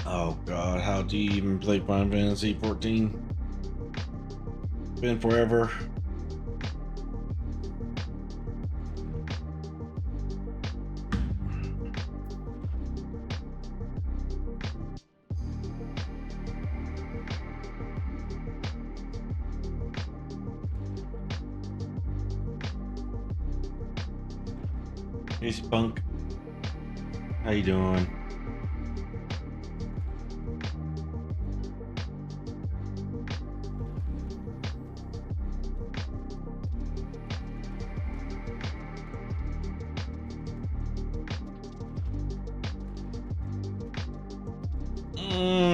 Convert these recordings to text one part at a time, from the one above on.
Oh god, how do you even play Final Fantasy 14? Been forever. Hey Spunk, how you doing?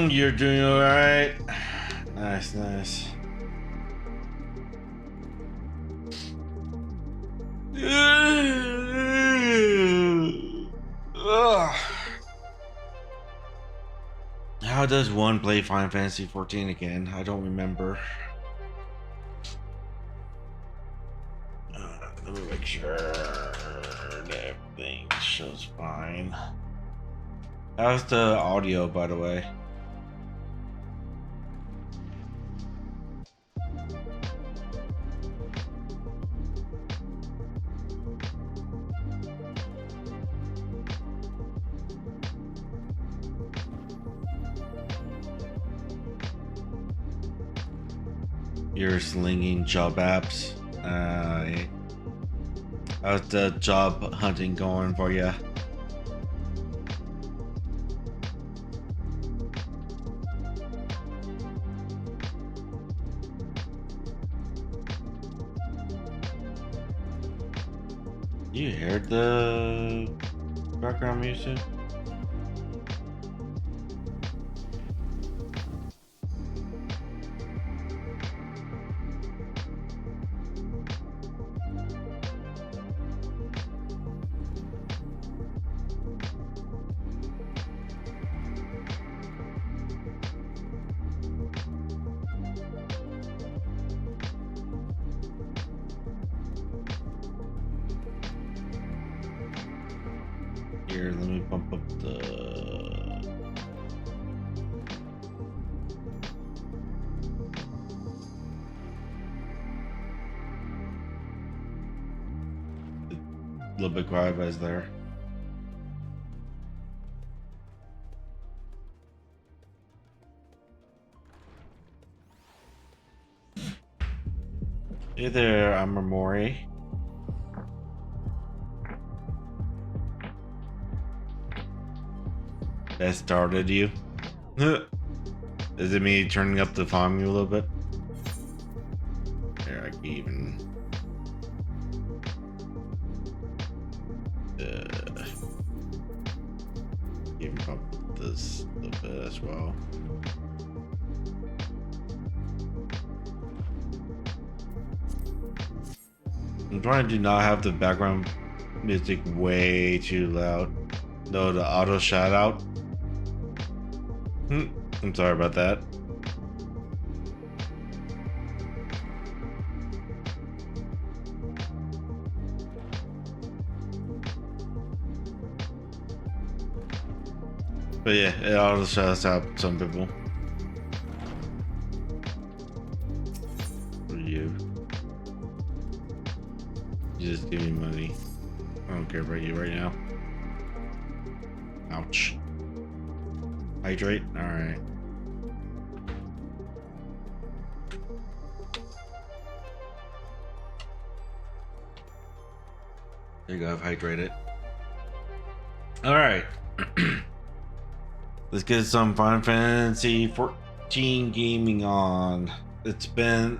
You're doing all right. Nice, nice. Ugh. How does one play Final Fantasy 14 again? I don't remember. Let me make sure that everything shows fine. How's the audio, by the way? You're slinging job apps. How's the job hunting going for you? You heard the background music? Here, let me bump up the a little bit quiet as there. Hey there, I'm Amori. That started you? Is it me turning up the volume a little bit? Here, I can even bump this a little bit as well. I'm trying to not have the background music way too loud. No, the auto shout out. I'm sorry about that. But yeah, it auto shouts out some people. For you. You just give me money. I don't care about you right now. Ouch. Hydrate? Alright. There you go, I've hydrated. Alright. Let's get some Final Fantasy 14 gaming on. It's been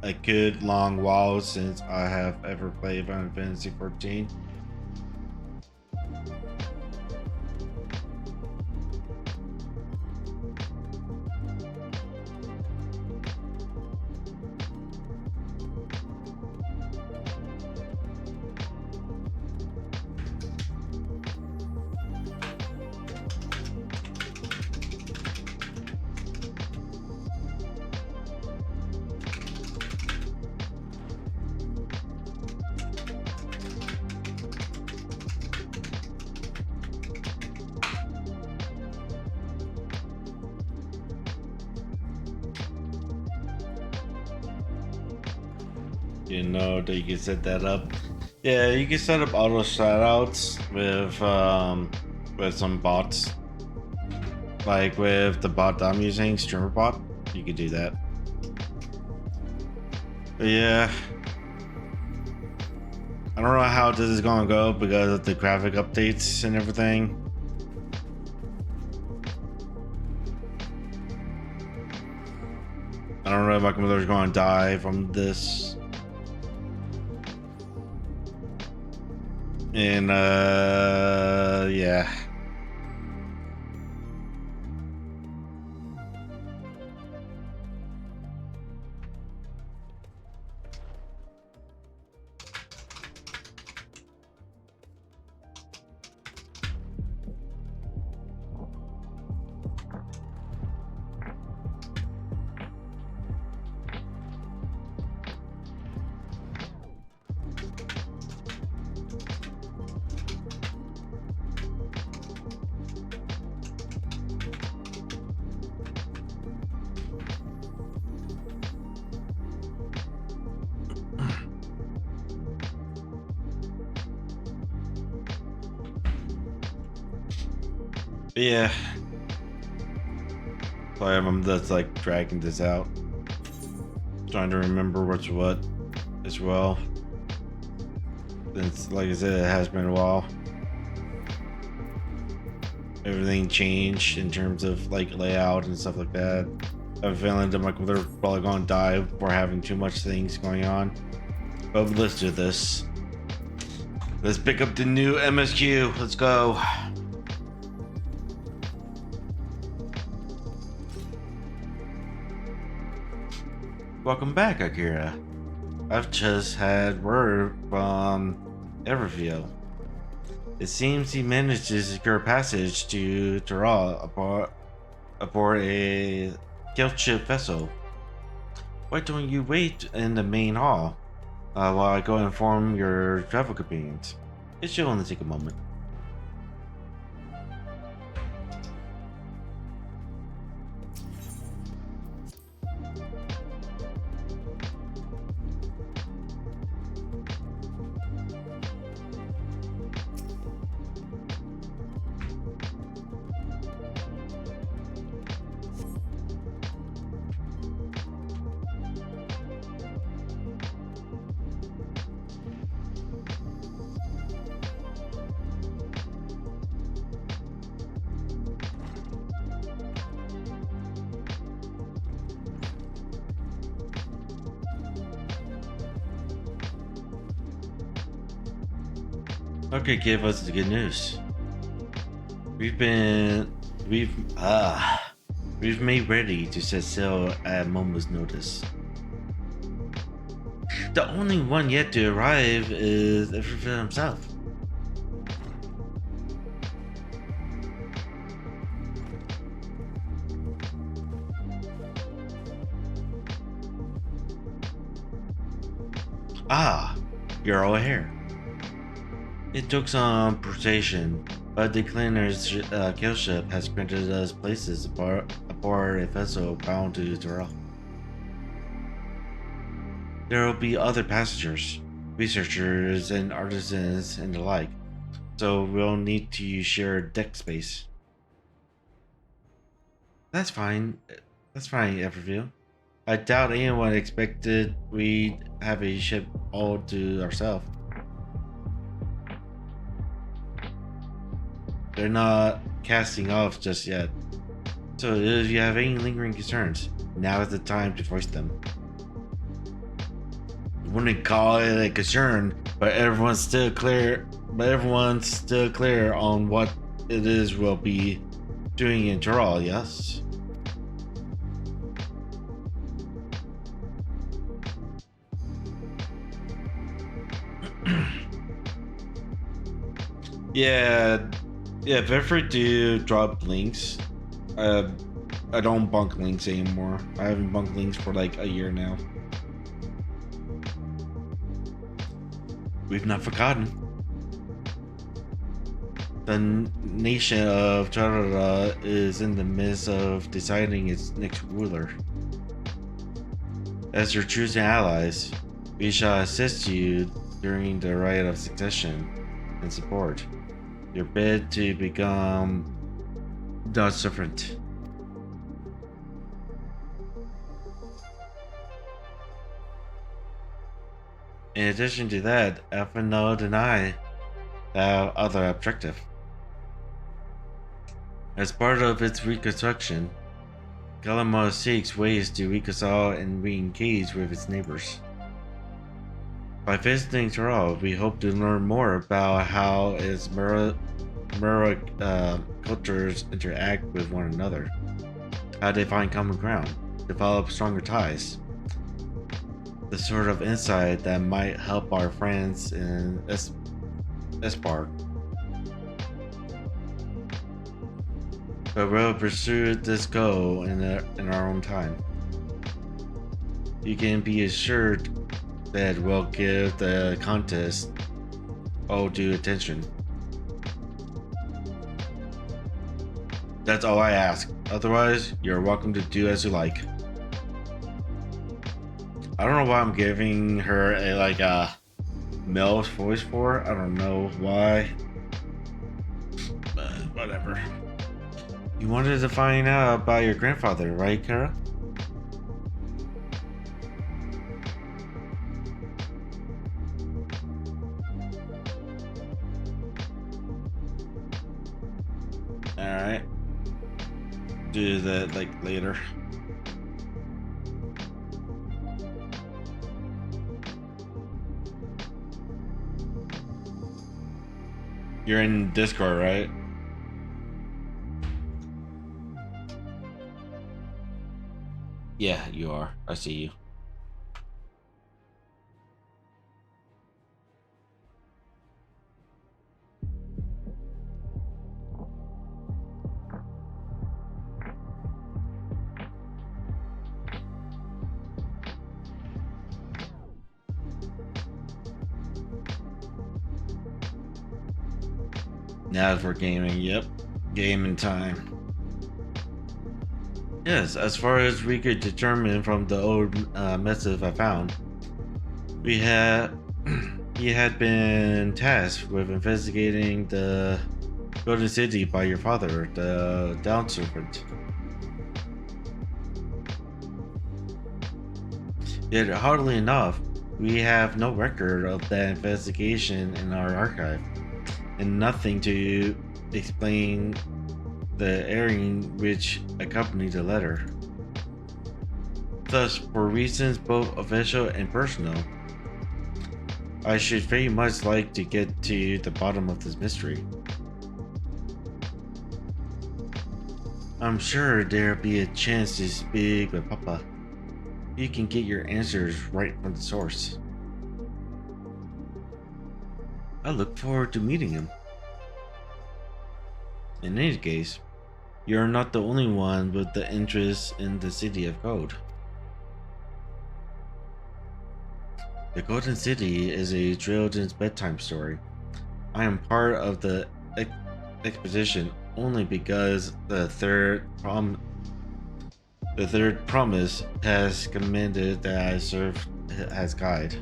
a good long while since I have ever played Final Fantasy 14. You know that you can set that up. Yeah, you can set up auto shoutouts with some bots. Like with the bot that I'm using, Streamer Bot, you could do that. But yeah. I don't know how this is gonna go because of the graphic updates and everything. I don't know if my computer's gonna die from this. And yeah. Yeah. Sorry, I'm just like dragging this out. Trying to remember what's what as well. Since, like I said, it has been a while. Everything changed in terms of like layout and stuff like that. I have a feeling that my computer's probably gonna die for having too much things going on. But let's do this. Let's pick up the new MSQ. Let's go. Welcome back, Akira. I've just had word from Everfield. It seems he managed to secure passage to Dawntrail aboard a guild ship vessel. Why don't you wait in the main hall while I go inform your travel companions? It should only take a moment. Okay, give us the good news. We've made ready to set sail at moment's notice. The only one yet to arrive is FFXIV himself. Ah, you're all here. It took some persuasion, but the cleaner's kill ship has granted us places aboard a vessel bound to Dawntrail. There will be other passengers, researchers, and artisans and the like, so we'll need to share deck space. That's fine. That's fine, Everfield. I doubt anyone expected we'd have a ship all to ourselves. They're not casting off just yet. So if you have any lingering concerns, now is the time to voice them. I wouldn't call it a concern, but everyone's still clear on what it is we'll be doing in Dawntrail, yes? Yeah, feel free to drop links. I don't bunk links anymore. I haven't bunked links for like a year now. We've not forgotten. The nation of Dawntrail is in the midst of deciding its next ruler. As your choosing allies, We shall assist you during the rite of succession and support your bid to become Dawntrail. In addition to that, Alpha no deny that other objective. As part of its reconstruction, Galamo seeks ways to reconcile and re-engage with its neighbors. By visiting Toral, we hope to learn more about how its cultures interact with one another, how they find common ground, develop stronger ties. The sort of insight that might help our friends in Espar. But we'll pursue this goal in our own time. You can be assured that we'll give the contest all due attention. That's all I ask. Otherwise, you're welcome to do as you like. I don't know why I'm giving her a male voice for. I don't know why. But whatever. You wanted to find out about your grandfather, right, Kara? Alright. Do that later. You're in Discord, right? Yeah, you are. I see you. Now for gaming, yep. Gaming time. Yes, as far as we could determine from the old missive I found, he had been tasked with investigating the Golden City by your father, the Dawntrail. Yet, oddly enough, we have no record of that investigation in our archive, and nothing to explain the erring which accompanied the letter. Thus, for reasons both official and personal, I should very much like to get to the bottom of this mystery. I'm sure there'll be a chance to speak with Papa. You can get your answers right from the source. I look forward to meeting him. In any case, you're not the only one with the interest in the City of Gold. The Golden City is a children's bedtime story. I am part of the expedition only because the third promise has commanded that I serve as guide.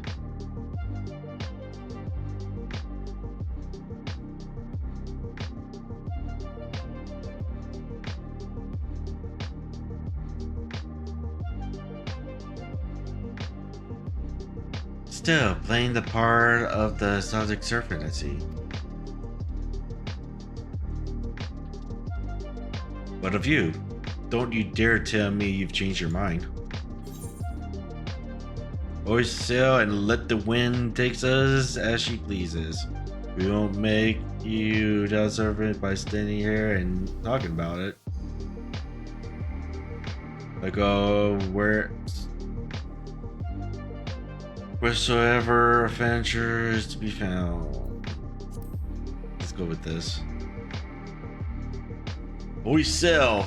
Still playing the part of the Celtic Serpent, I see. What of you? Don't you dare tell me you've changed your mind. Always sail and let the wind take us as she pleases. We won't make you the servant by standing here and talking about it. Wheresoever adventure is to be found. Let's go with this. We sail.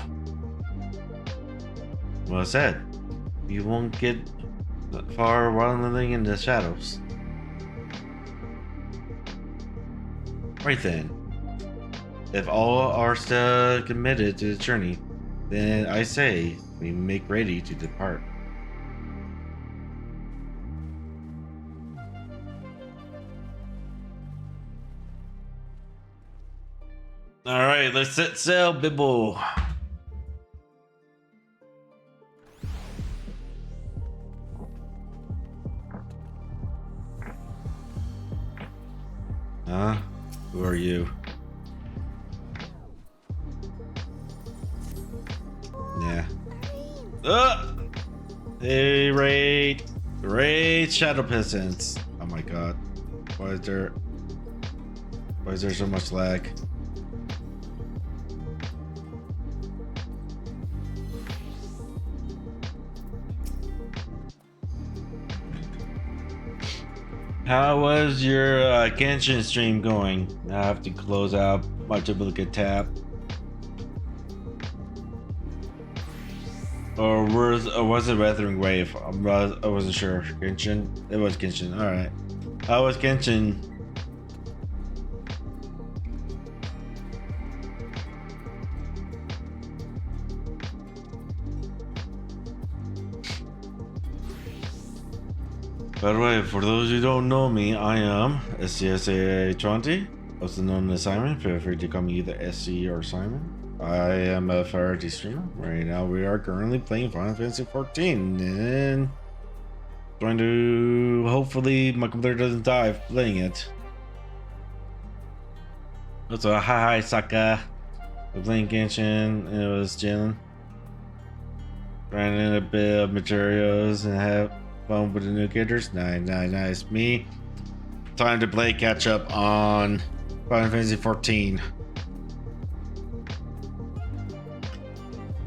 Well said. You won't get far wandering in the shadows. Right then. If all are still committed to the journey, then I say we make ready to depart. right, let's set sail, Bibble. Huh? Who are you? Yeah. Hey, Raid Shadow Peasants. Oh my god. Why is there so much lag? How was your Genshin stream going? I have to close out my duplicate tab. Or was it Weathering Wave? I wasn't sure. Genshin? It was Genshin. Alright. How was Genshin? By the way, for those who don't know me, I am SCSA20, also known as Simon. Feel free to call me either SC or Simon. I am a variety streamer. Right now, we are currently playing Final Fantasy XIV, and going to hopefully my computer doesn't die playing it. Also, hi Saka. We're playing Genshin. And it was chilling. Grinding a bit of materials and have fun with the new characters. Nice. Me. Time to play catch up on Final Fantasy XIV.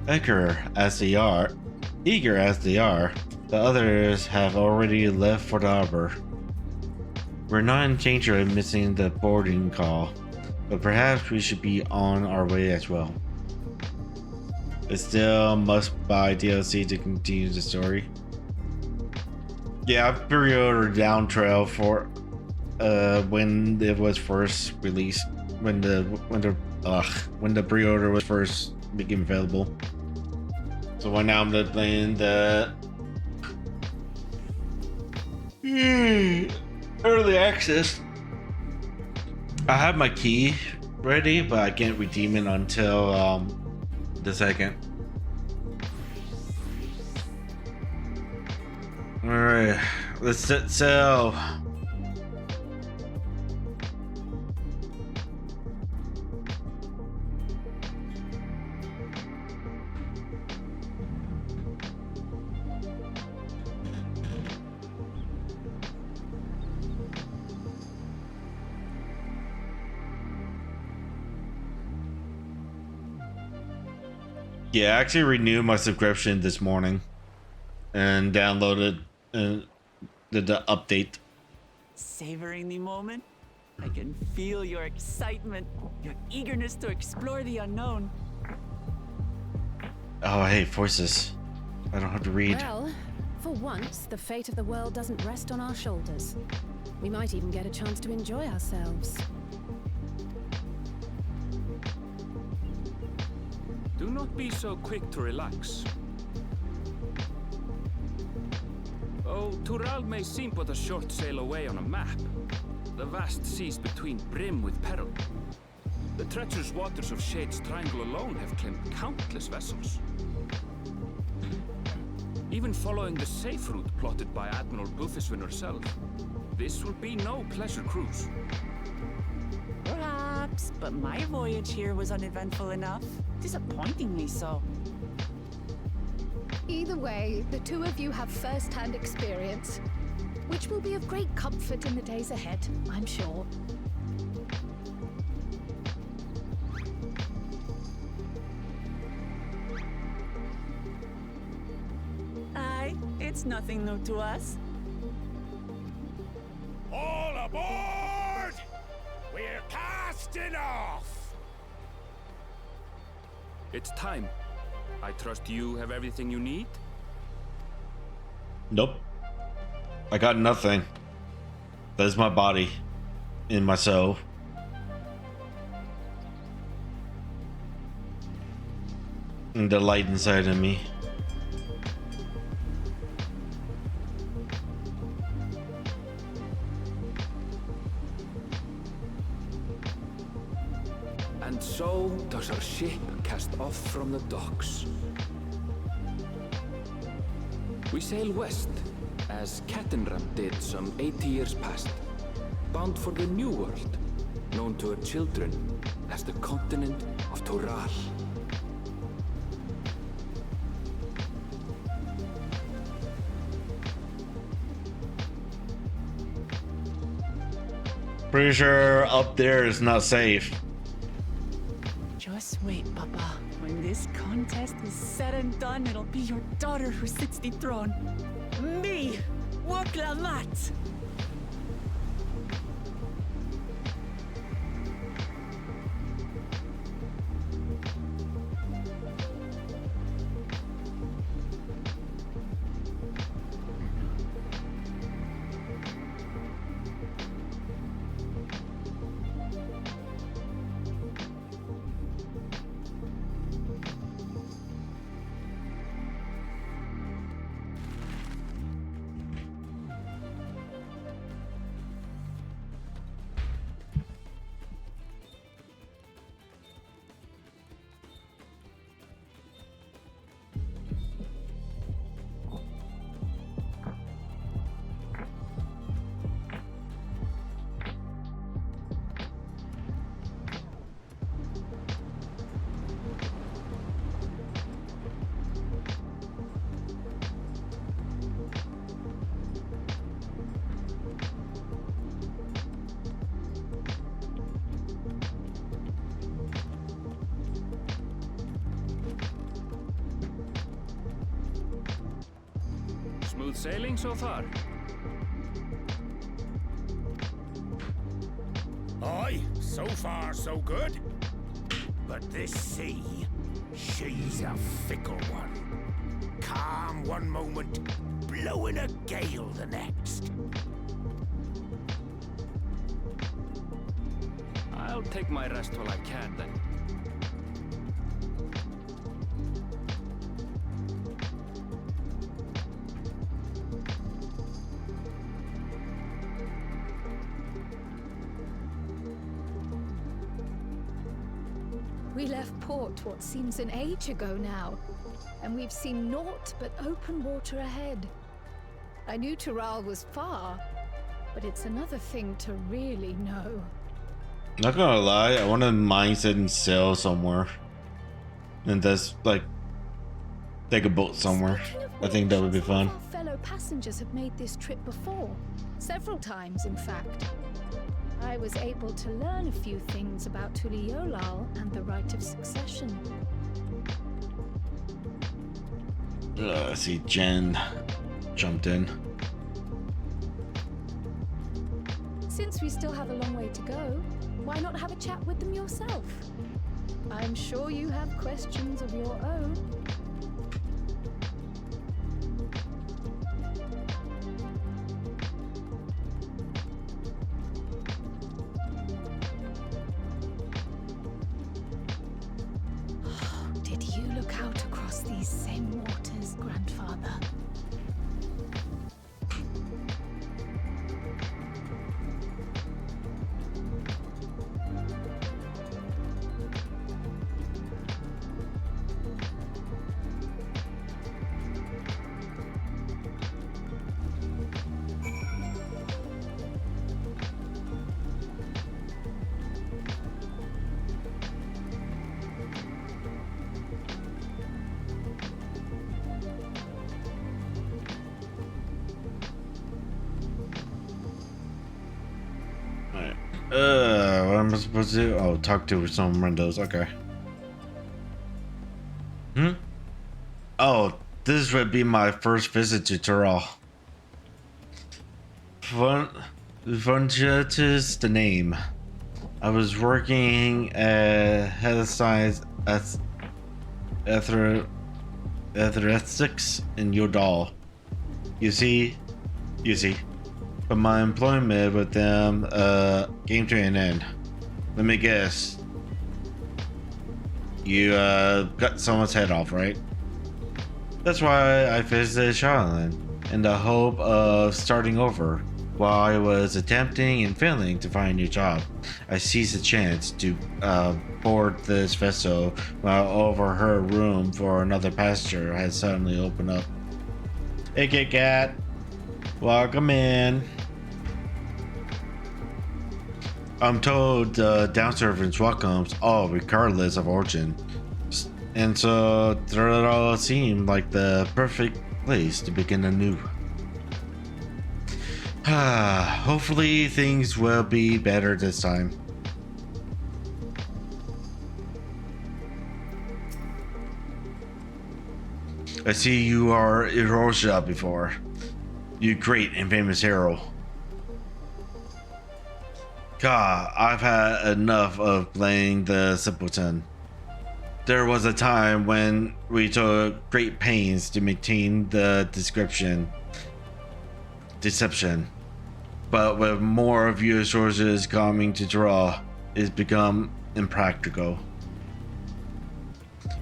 Eager as they are, the others have already left for the harbor. We're not in danger of missing the boarding call, but perhaps we should be on our way as well. It's still must buy DLC to continue the story. Yeah, I've pre-ordered Dawntrail for when it was first released, when the pre-order was first became available. So right now I'm playing the early access. I have my key ready, but I can't redeem it until the second. All right, let's set sail. Yeah, I actually renewed my subscription this morning and downloaded the update. Savoring the moment? I can feel your excitement, your eagerness to explore the unknown. Oh, hey, voices. I don't have to read. Well, for once, the fate of the world doesn't rest on our shoulders. We might even get a chance to enjoy ourselves. Do not be so quick to relax. Oh, Tural may seem but a short sail away on a map. The vast seas between brim with peril. The treacherous waters of Shade's Triangle alone have claimed countless vessels. Even following the safe route plotted by Admiral Bufiswin herself, this will be no pleasure cruise. Perhaps, but my voyage here was uneventful enough. Disappointingly so. Either way, the two of you have first-hand experience, which will be of great comfort in the days ahead, I'm sure. Aye, it's nothing new to us. All aboard! We're casting off! It's time. I trust you have everything you need? Nope. I got nothing. That's my body in my soul. And the light inside of me. And so, ship cast off from the docks. We sail west, as Cattenram did some 80 years past, bound for the New World, known to her children as the continent of Toral. Pretty sure up there is not safe. Just wait, Papa. When this contest is said and done, it'll be your daughter who sits the throne. Me, Woklamat. Smooth sailing so far? Aye, so far so good. But this sea, she's a fickle one. Calm one moment, blowing a gale the next. I'll take my rest while I can then. We left port what seems an age ago now, and we've seen naught but open water ahead. I knew Toral was far, but it's another thing to really know. Not gonna lie, I want to mine sit and sail somewhere. And that's like, take a boat somewhere. Speaking of I think that would be which, some fun. of our fellow passengers have made this trip before. Several times, in fact. I was able to learn a few things about Tuliolal and the right of succession. I see Jen jumped in. Since we still have a long way to go, why not have a chat with them yourself? I'm sure you have questions of your own. Did you look out across these same waters, Grandfather? What am I supposed to do? Oh, talk to some windows. Okay. Oh, this would be my first visit to Toral. Funja is the name. I was working at head of science at ethics in Yodal. You see. But my employment with them came to an end. Let me guess. You cut someone's head off, right? That's why I visited Charlotte in the hope of starting over. While I was attempting and failing to find a new job, I seized the chance to board this vessel while overheard room for another passenger had suddenly opened up. Hey, Kit Kat, welcome in. I'm told the down servants welcomes all regardless of origin, and so it all seemed like the perfect place to begin anew. Hopefully things will be better this time. I see you are Erosia before. You great and famous hero. God, I've had enough of playing the simpleton. There was a time when we took great pains to maintain the deception. But with more of your sources coming to draw, it's become impractical.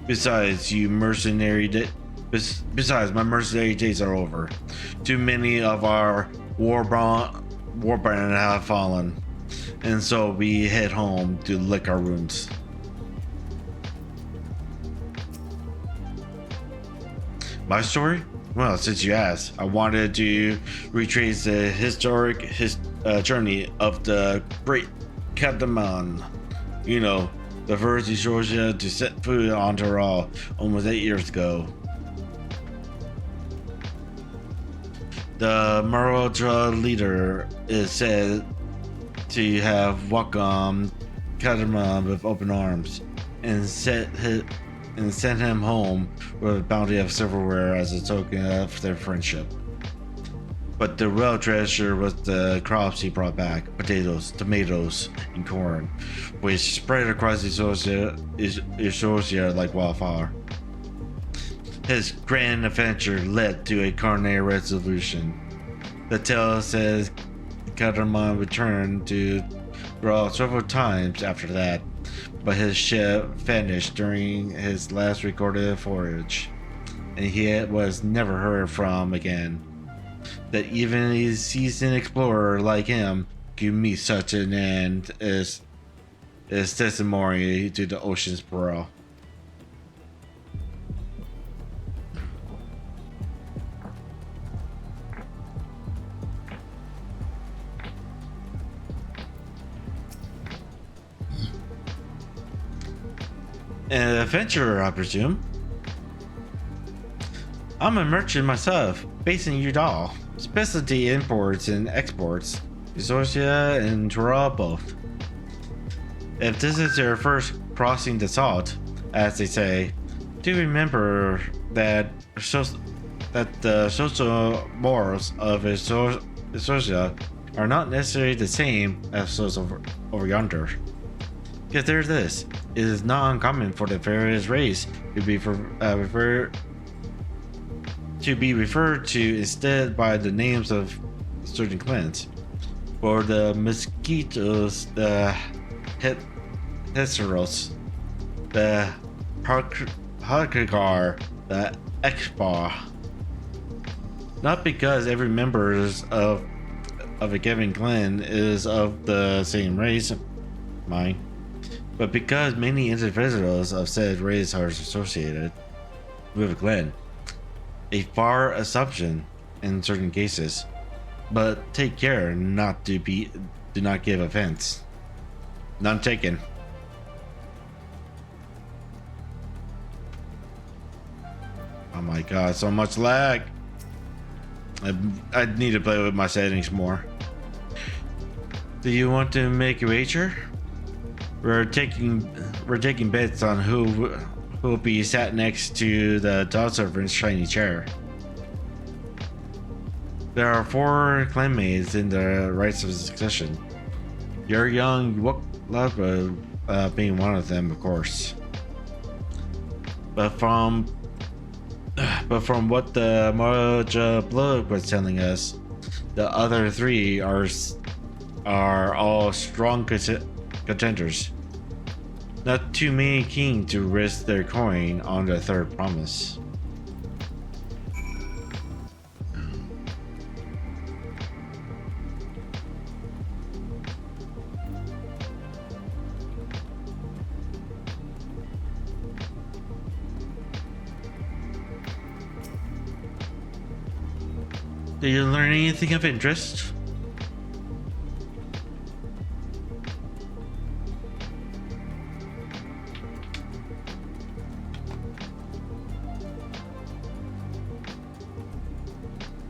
Besides, my mercenary days are over. Too many of our warbrand have fallen, and so we head home to lick our wounds. My story? Well, since you asked, I wanted to retrace the historic journey of the great Catamaran. You know, the first Georgia to set foot on Dawntrail almost 8 years ago. The Marauder leader is said to have welcomed Catamaran with open arms and sent him home with a bounty of silverware as a token of their friendship. But the real treasure was the crops he brought back: potatoes, tomatoes, and corn, which spread across Esosia like wildfire. His grand adventure led to a culinary resolution. The tale says Catamaran returned to draw several times after that, but his ship vanished during his last recorded voyage, and he was never heard from again. That even a seasoned explorer like him could meet such an end is testimony to the ocean's peril. An adventurer, I presume. I'm a merchant myself, based in Udall. Specialty imports and exports, Esosia and Dawntrail both. If this is your first crossing the salt, as they say, do remember that the social morals of Esosia are not necessarily the same as those over yonder. Consider this: it is not uncommon for the various race to be referred to instead by the names of certain clans. For the mosquitoes, the Hesteros, the Harkigar, the Exbar. Not because every member of a given clan is of the same race, mine, but because many individuals of said race are associated with a clan. A far assumption in certain cases, but take care do not give offense. None taken. Oh my god, so much lag. I need to play with my settings more. Do you want to make a wager? We're taking bets on who will be sat next to the dog servant's shiny chair. There are 4 clanmates in the rights of succession. Your young Wukla being one of them, of course. But from what the Marauder blog was telling us, the other 3 are all strong contenders. Not too many keen to risk their coin on the third promise. Did you learn anything of interest?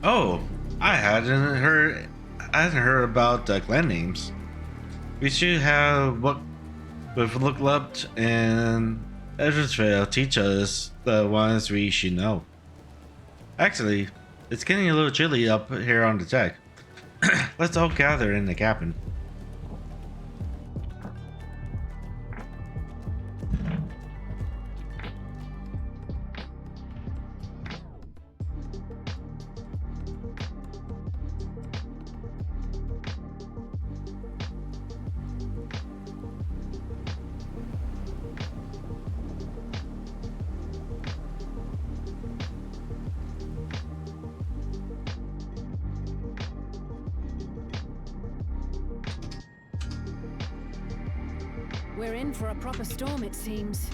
Oh, I hadn't heard about clan names. We should have what we've looked up in Dawntrail teach us the ones we should know. Actually, it's getting a little chilly up here on the deck. Let's all gather in the cabin. We're in for a proper storm, it seems.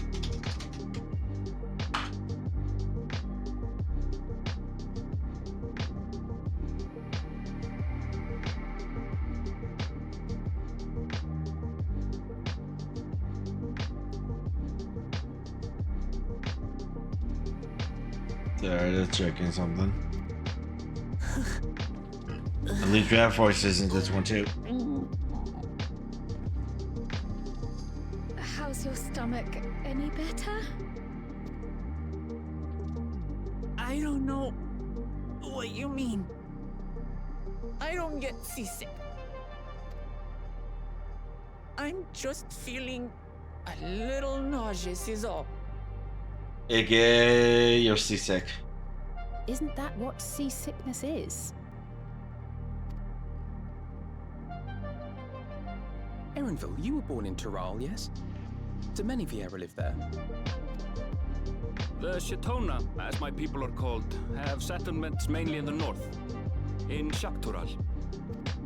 Sorry, just checking something. At least we have voices in this one too. How's your stomach? Any better? I don't know what you mean. I don't get seasick. I'm just feeling a little nauseous is all. AKA, you're seasick. Isn't that what seasickness is? Erenville, you were born in Tural, yes? Do many Vieira live there? The Shatona, as my people are called, have settlements mainly in the north, in Shaktural.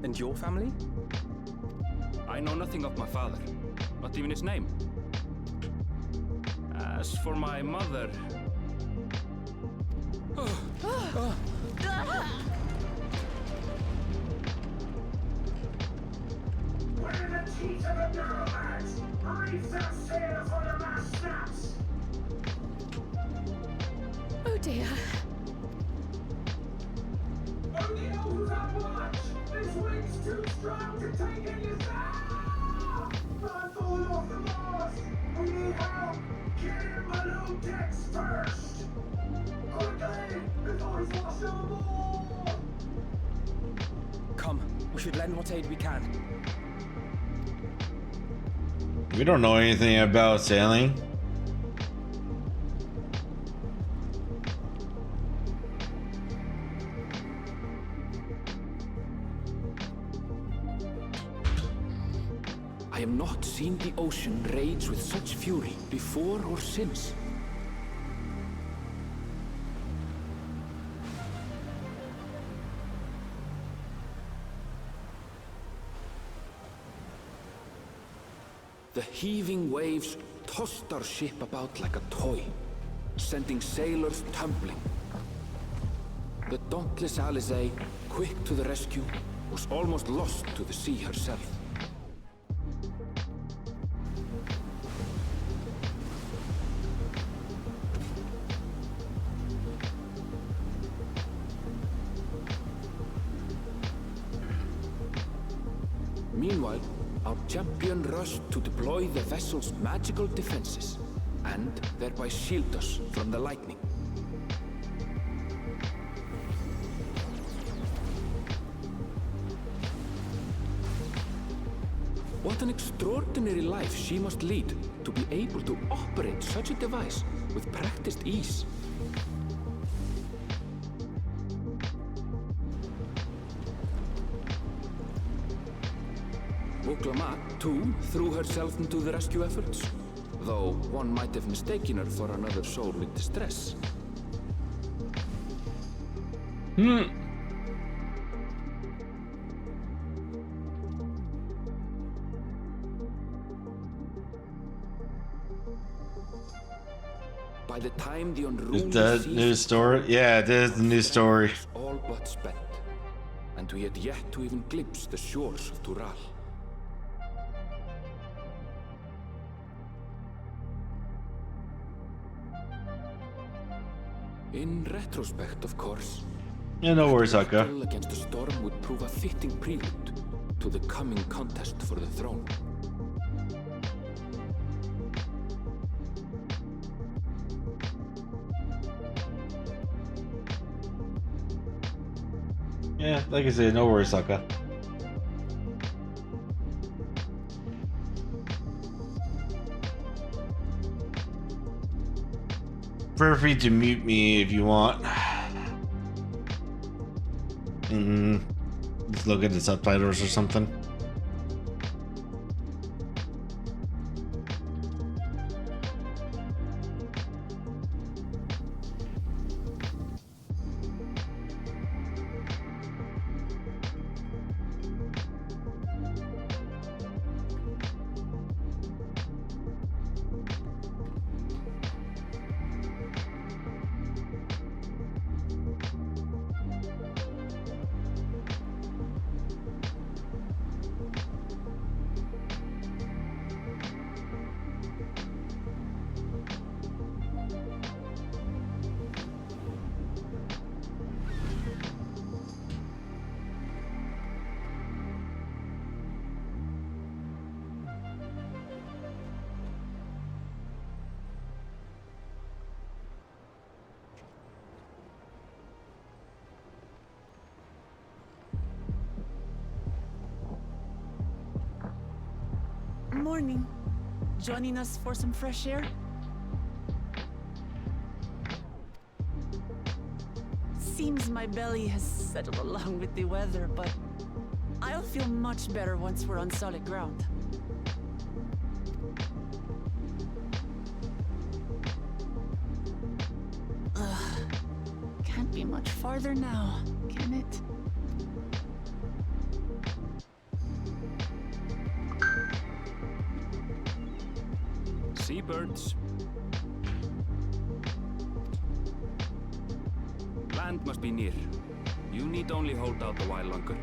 And your family? I know nothing of my father, not even his name. As for my mother... Where the teeth of the neuromags? Reef that sail for the mast snaps! Oh dear. Only knows how much! This wind's too strong to take any sound! I'm falling off the mast! We need help! Get in balloon decks first! Quickly! Before he's washed overboard! Come, we should lend what aid we can. We don't know anything about sailing. I have not seen the ocean rage with such fury before or since. The heaving waves tossed our ship about like a toy, sending sailors tumbling. The dauntless Alizé, quick to the rescue, was almost lost to the sea herself. Meanwhile, our champion rushed to deploy the vessel's magical defenses, and thereby shield us from the lightning. What an extraordinary life she must lead to be able to operate such a device with practiced ease. Woklamat, too, threw herself into the rescue efforts, though one might have mistaken her for another soul in distress. By the time the unruly Is that seas news story? Yeah, it is the news story. all but spent. and we had yet to even glimpse the shores of Tural. In retrospect, of course, Yeah, no worries, the Akka. battle against the storm would prove a fitting prelude to the coming contest for the throne. Yeah, like I said, no worries, Akka. Feel free to mute me if you want. Just look at the subtitles or something. Morning. Joining us for some fresh air? Seems my belly has settled along with the weather, but I'll feel much better once we're on solid ground. Ugh. Can't be much farther now, can it? Seabirds. Land must be near. You need only hold out a while longer.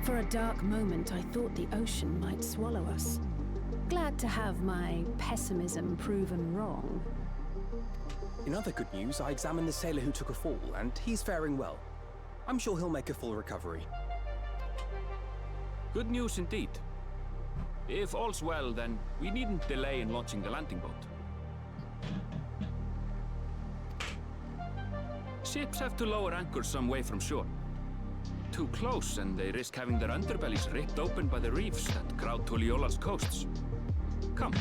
For a dark moment, I thought the ocean might swallow us. Glad to have my pessimism proven wrong. In other good news, I examined the sailor who took a fall, and he's faring well. I'm sure he'll make a full recovery. Good news indeed. If all's well, then we needn't delay in launching the landing boat. Ships have to lower anchors some way from shore. Too close, and they risk having their underbellies ripped open by the reefs that crowd Tuliola's coasts. Come.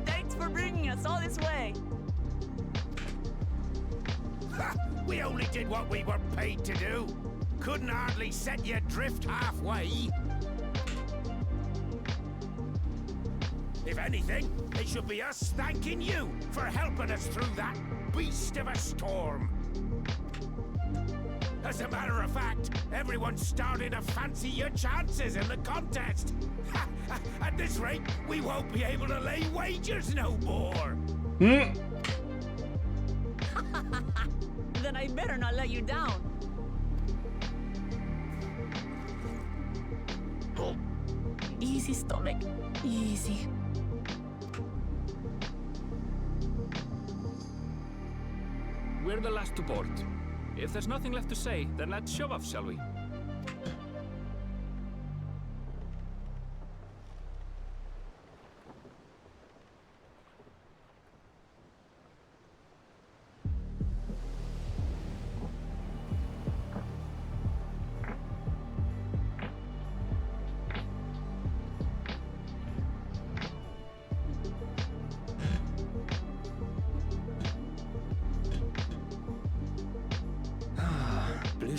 Thanks for bringing us all this way. Ha! We only did what we were paid to do. Couldn't hardly set you adrift halfway. If anything, it should be us thanking you for helping us through that beast of a storm. As a matter of fact, everyone's starting to fancy your chances in the contest. At this rate, we won't be able to lay wagers no more. Then I better not let you down. Easy, stomach. Easy. We're the last to board. If there's nothing left to say, then let's shove off, shall we?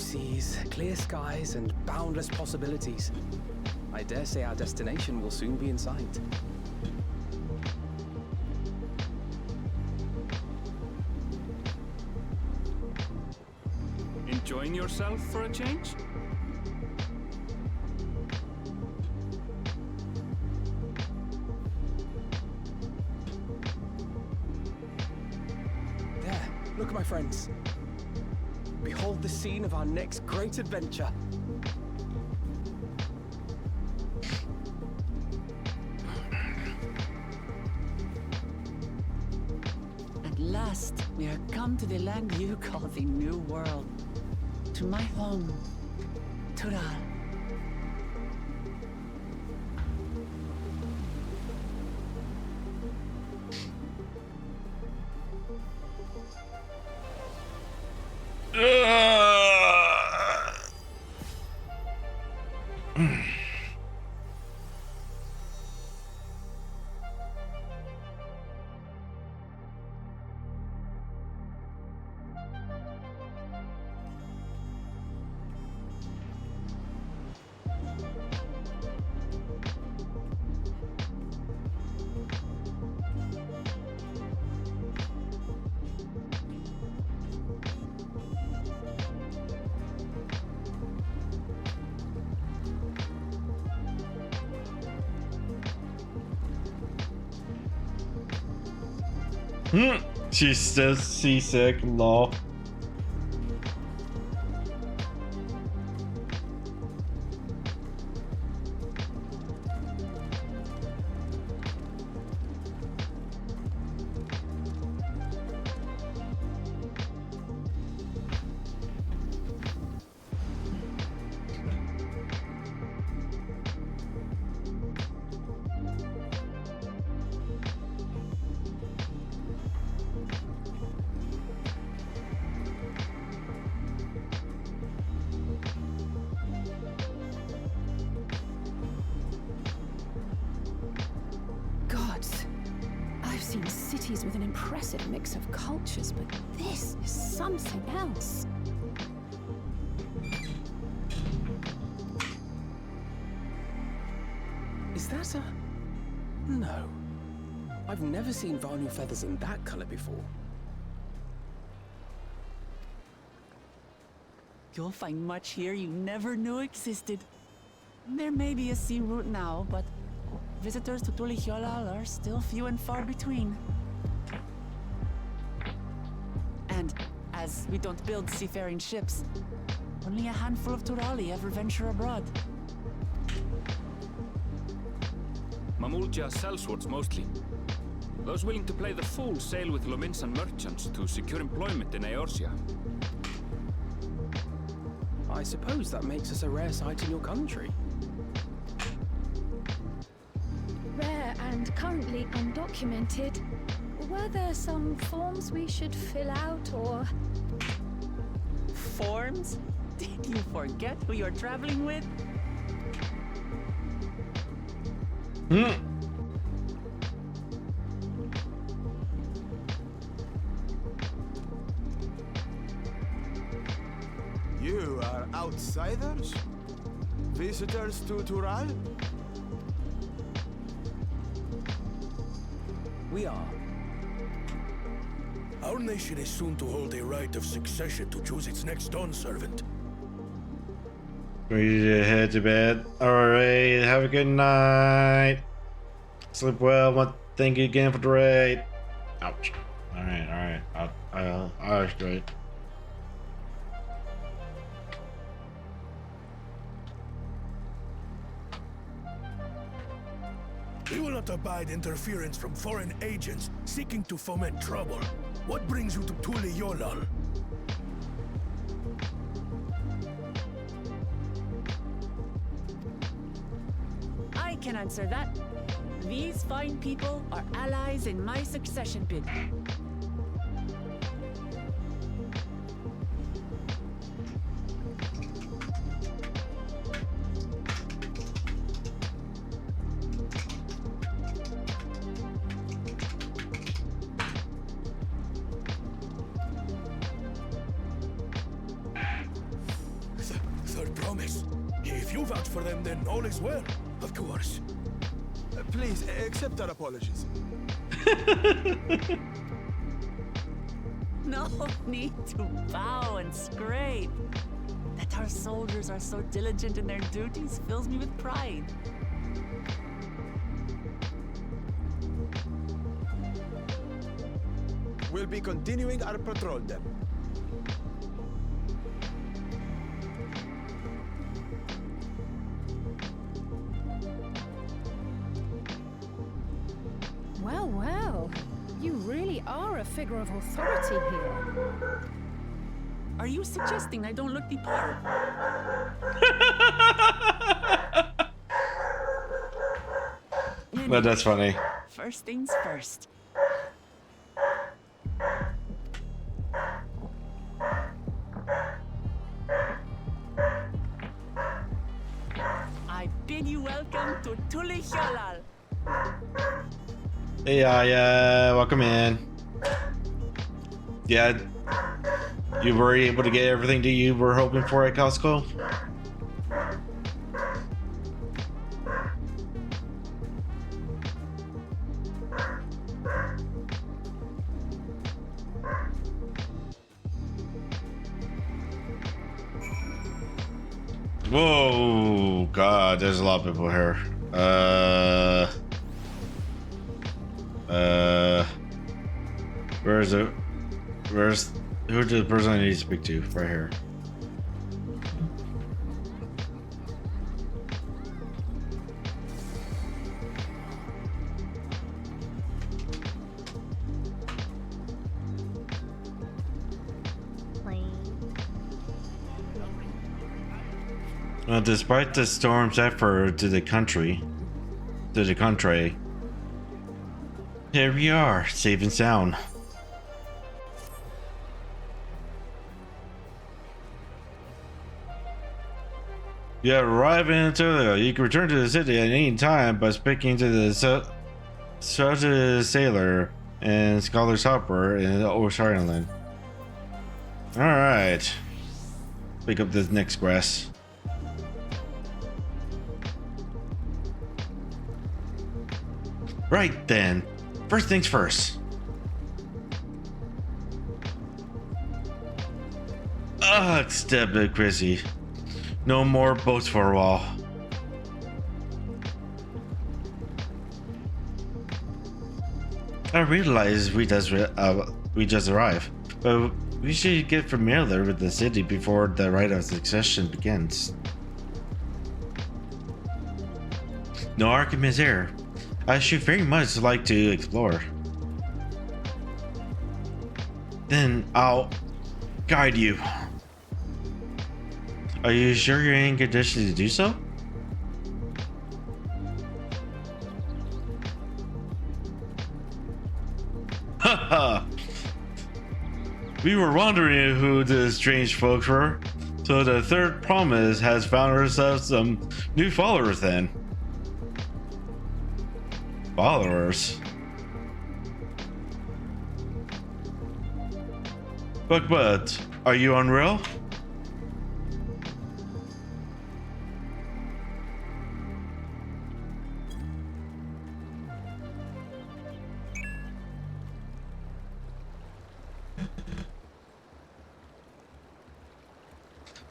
seas, clear skies, and boundless possibilities. I dare say our destination will soon be in sight. Enjoying yourself for a change? There, look, my friends. Behold the scene of our next great adventure. At last, we are come to the land you call the New World. To my home, Tural. She's still seasick, lol. Gods, I've seen cities with an impressive mix of cultures, but this is something else. Is that a... No. I've never seen Vanu feathers in that color before. You'll find much here you never knew existed. There may be a sea route now, but visitors to Tulihyolal are still few and far between. And as we don't build seafaring ships, only a handful of Turali ever venture abroad. Mamulja sellswords mostly. Those willing to play the fool sail with Lominsan merchants to secure employment in Eorzea. I suppose that makes us a rare sight in your country. Rare and currently undocumented. Were there some forms we should fill out or... Forms? Did you forget who you're traveling with? You are outsiders? Visitors to Tural? We are. Our nation is soon to hold a right of succession to choose its next Dawn servant. Ready to head to bed. Alright, have a good night. Sleep well. Thank you again for the raid. Ouch. Alright. I'll straight. We will not abide interference from foreign agents seeking to foment trouble. What brings you to Tulihyolal? I can answer that. These fine people are allies in my succession bid. promise. If you vouch for them, then all is well. Of course. Please, accept our apologies. No need to bow and scrape. That our soldiers are so diligent in their duties fills me with pride. We'll be continuing our patrol then. Well, well. You really are a figure of authority here. Are you suggesting I don't look the part? But that's funny. First things first. I bid you welcome to Tulihyolal. Hey, welcome in. Yeah, you were able to get everything that you were hoping for at Costco? Whoa, God, there's a lot of people here. Who's the person I need to speak to? Right here. Despite the storm's effort to the country, here we are, safe and sound. You have arrived in Anatolia. You can return to the city at any time by speaking to the Sailor and Scholar's Hopper in O'Shireland. Alright. Pick up this next grass. Right then. First things first. Ugh, step it, Chrissy. No more boats for a while. I realize we just arrived, but we should get familiar with the city before the rite of succession begins. No arguments here. I should very much like to explore. Then I'll guide you. Are you sure you're in condition to do so? Haha! We were wondering who the strange folks were, so the third promise has found ourselves some new followers then. Followers? But, are you unreal?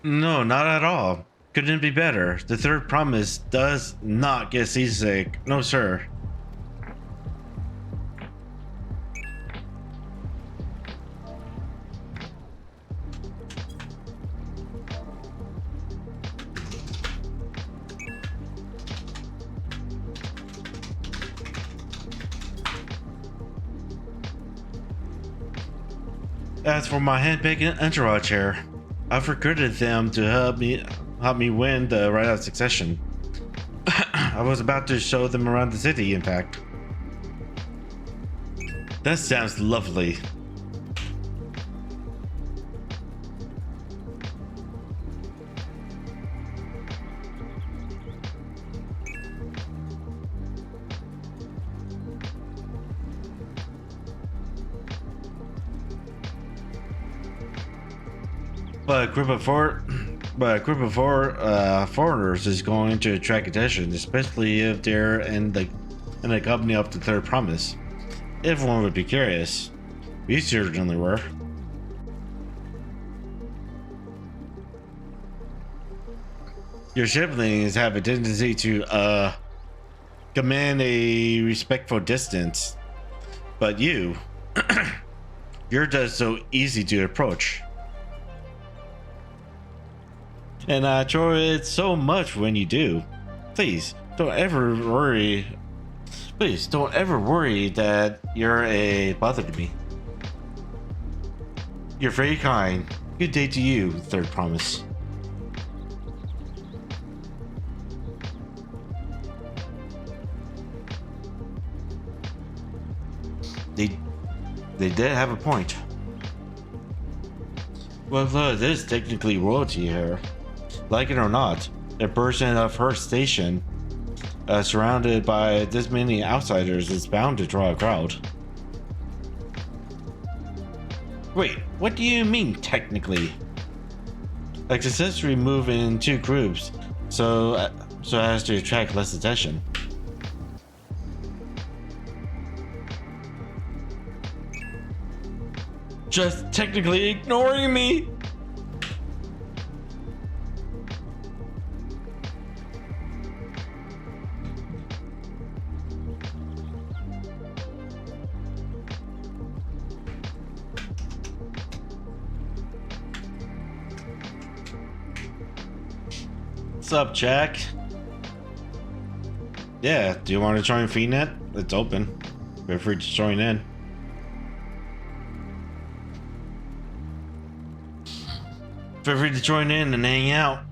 No, not at all. Couldn't be better. The third promise does not get seasick. No, sir. As for my hand-picked entourage here, I've recruited them to help me win the rite of succession. I was about to show them around the city, in fact. That sounds lovely. But a group of four But a group of foreigners is going to attract attention, especially if they're in the company of the Third Promise. Everyone would be curious. We certainly were. Your siblings have a tendency to command a respectful distance, but you're just so easy to approach. And I enjoy it so much when you do. Please don't ever worry that you're a bother to me. You're very kind. Good day to you, Third Promise. They did have a point. Well, this is technically royalty here. Like it or not, a person of her station, surrounded by this many outsiders, is bound to draw a crowd. Wait, what do you mean, technically? Like, successfully move in two groups, so as to attract less attention. Just technically ignoring me? What's up, Jack? Yeah, do you want to join FFXIV? It's open. Feel free to join in. Feel free to join in and hang out.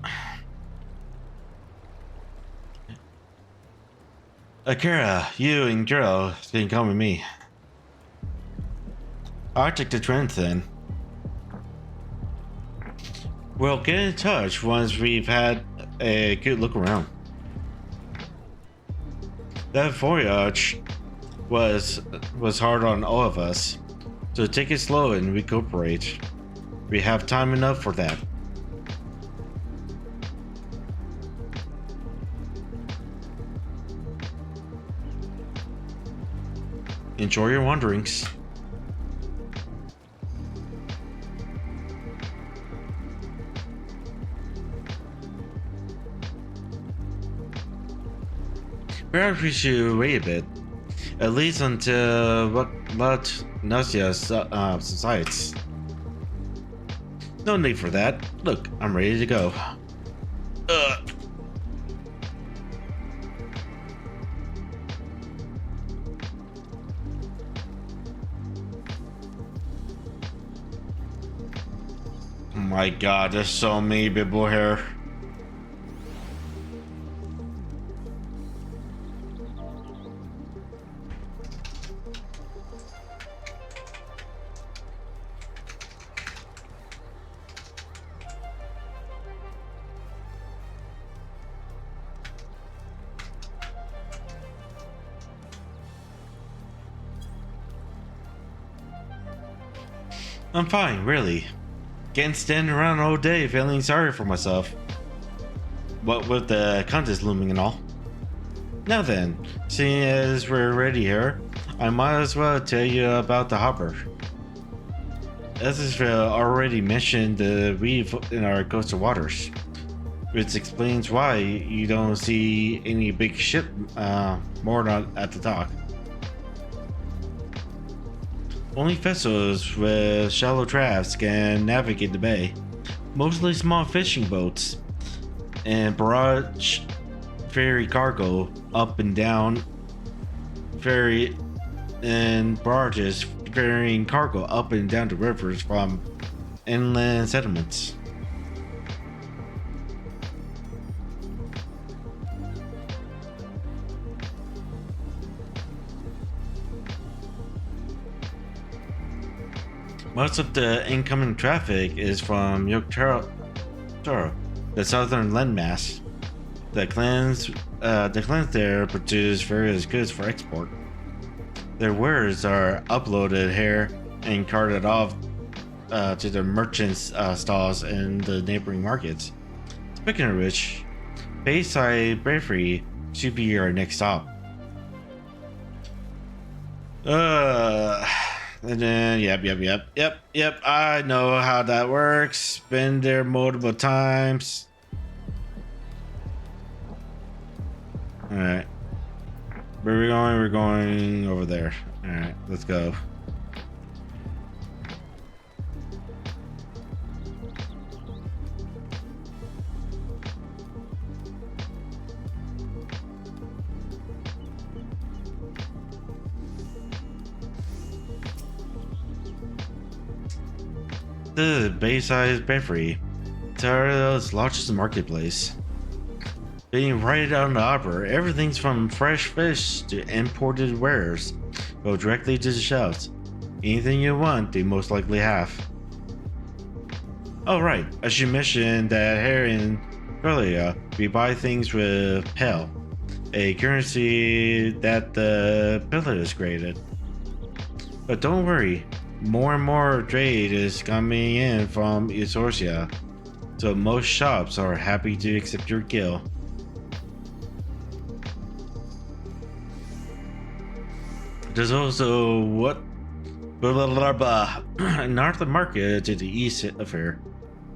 Akira, you and Jiro can come with me. I'll take the trend then. We'll get in touch once we've had a good look around. That voyage was hard on all of us, so take it slow and recuperate. We have time enough for that. Enjoy your wanderings. Perhaps we should wait a bit, at least until what nausea subsides. No need for that. Look, I'm ready to go. Oh my god, there's so many people here. I'm fine, really. Can't stand around all day feeling sorry for myself. What with the contest looming and all. Now then, seeing as we're already here, I might as well tell you about the harbor. As Israel already mentioned the reef in our coastal waters, which explains why you don't see any big ship moored at the dock. Only vessels with shallow drafts can navigate the bay, mostly small fishing boats, and barrage ferry cargo up and down barges ferrying cargo up and down the rivers from inland settlements. Most of the incoming traffic is from Dawntrail, the southern landmass. The clans there produce various goods for export. Their wares are uploaded here and carted off to the merchants' stalls in the neighboring markets. Speaking of which, Bayside Bravery should be our next stop. And then, yep. I know how that works. Been there multiple times. Alright. Where are we going? We're going over there. Alright, let's go. The Bayside Beverly, Dawntrail's largest marketplace. Being right out in the harbor, everything's from fresh fish to imported wares go directly to the shelves. Anything you want, they most likely have. Oh right, I should mention that here in Australia, we buy things with PEL, a currency that the pillar is created. But don't worry. More and more trade is coming in from Eorzea, so most shops are happy to accept your gill. There's also North Market to the east of here,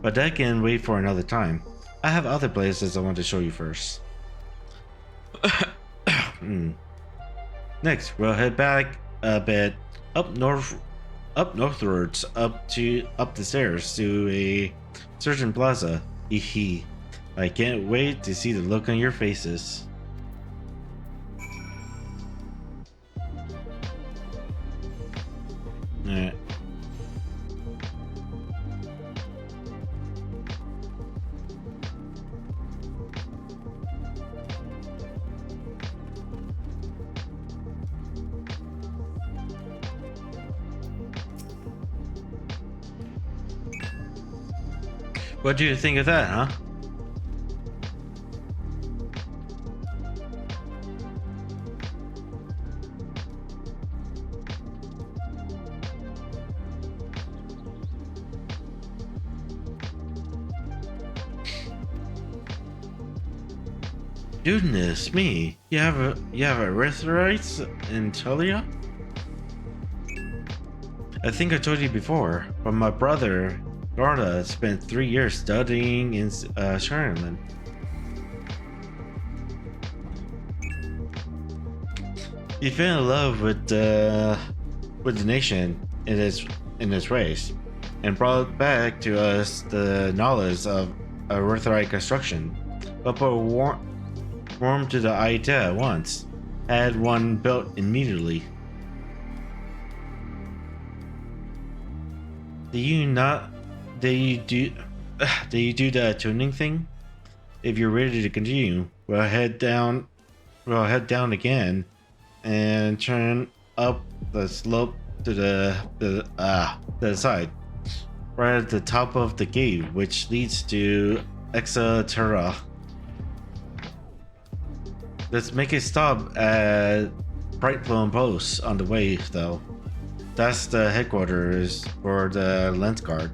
but that can wait for another time. I have other places I want to show you first. Next, we'll head back a bit up northwards, up the stairs to a certain plaza. Eehee. I can't wait to see the look on your faces. Alright. What do you think of that, huh? Goodness me, you have erythrites in Telia? I think I told you before, but my brother Garda spent 3 years studying in Sherland. He fell in love with the nation in its race, and brought back to us the knowledge of erythrite construction. But warmed to the idea at once, had one built immediately. Do you do the tuning thing? If you're ready to continue, we'll head down again and turn up the slope to the side, right at the top of the gate, which leads to Exeterra. Let's make a stop at Brightflame Post on the way, though. That's the headquarters for the Lens Guard.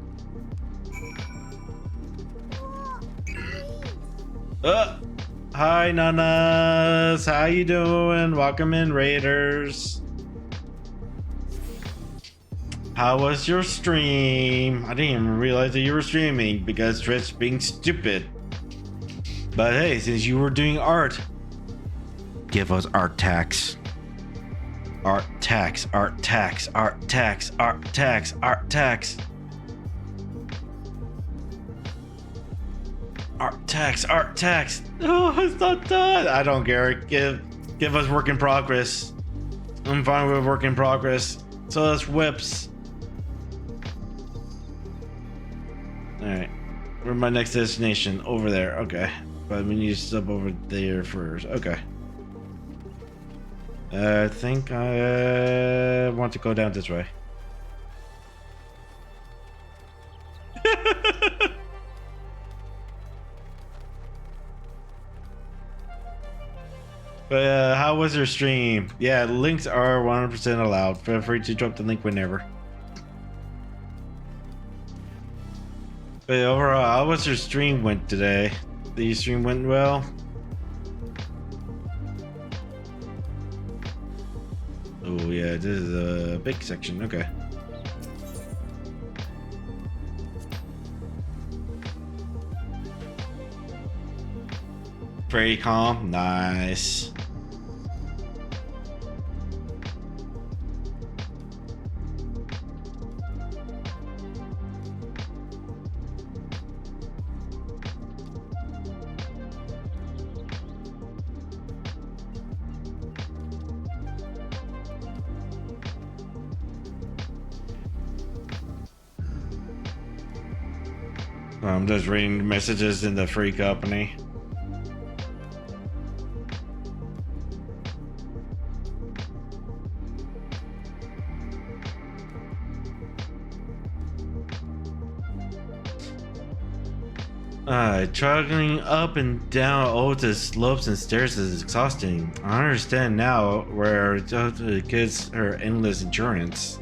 Hi nanas, how you doing? Welcome in, Raiders. How was your stream? I didn't even realize that you were streaming because Twitch being stupid. But hey, since you were doing art, give us art tax. Art tax, art tax, art tax, art tax, art tax. Art tax, art tax. Oh, it's not done. I don't care. Give us work in progress. I'm fine with work in progress. So that's whips. Alright. Where's my next destination? Over there. Okay. But we need to stop over there first. Okay. I think I want to go down this way. But how was your stream? Yeah, links are 100% allowed. Feel free to drop the link whenever. But overall, how was your stream went today? The stream went well. Oh yeah, this is a big section. Okay. Very calm. Nice. I'm just reading messages in the free company. Traveling up and down all the slopes and stairs is exhausting. I understand now where it gets her endless endurance.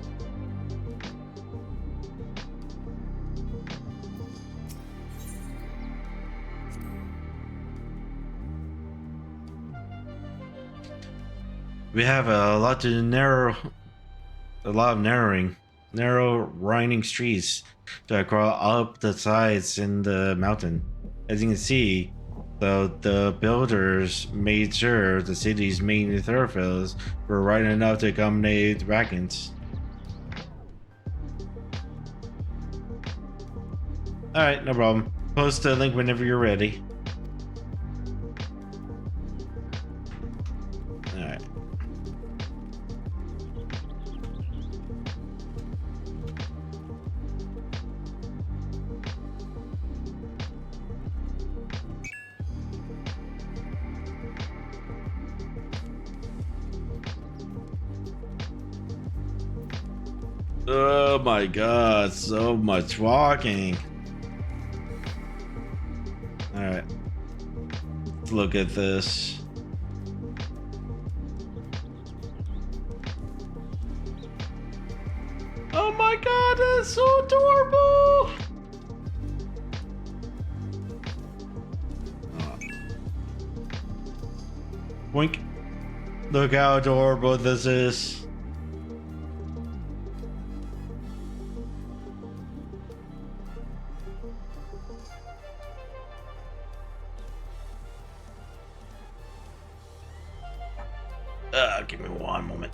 We have a lot of narrow winding streets that crawl up the sides in the mountain. As you can see, though, the builders made sure the city's main thoroughfares were wide enough to accommodate wagons. Alright, no problem. Post the link whenever you're ready. Alright. Oh my god, so much walking. Alright. Let's look at this. Oh my god, that's so adorable! Wink. Look how adorable this is. Give me one moment.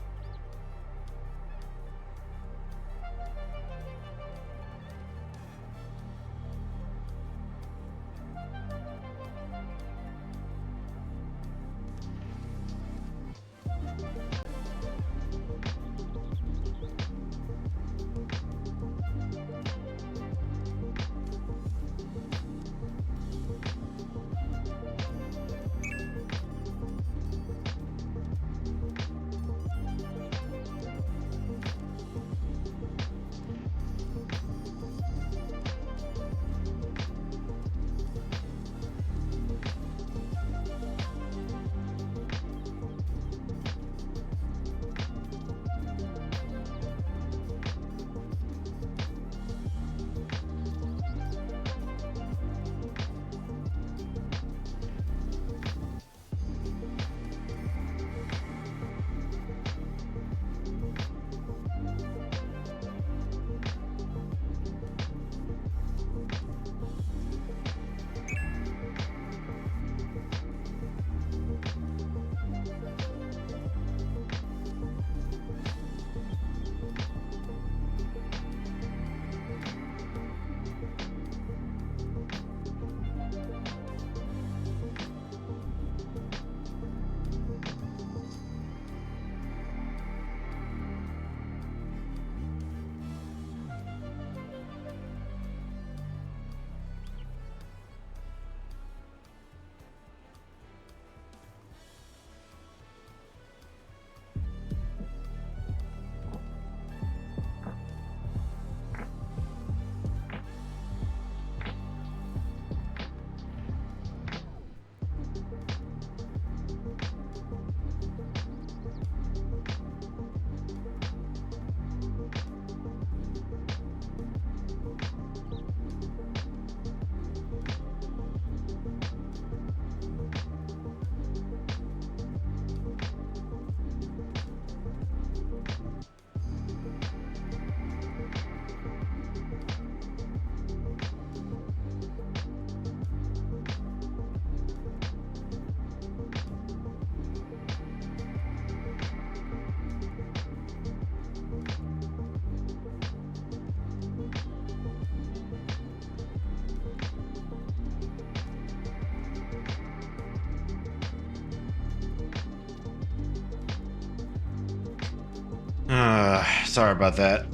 Sorry about that,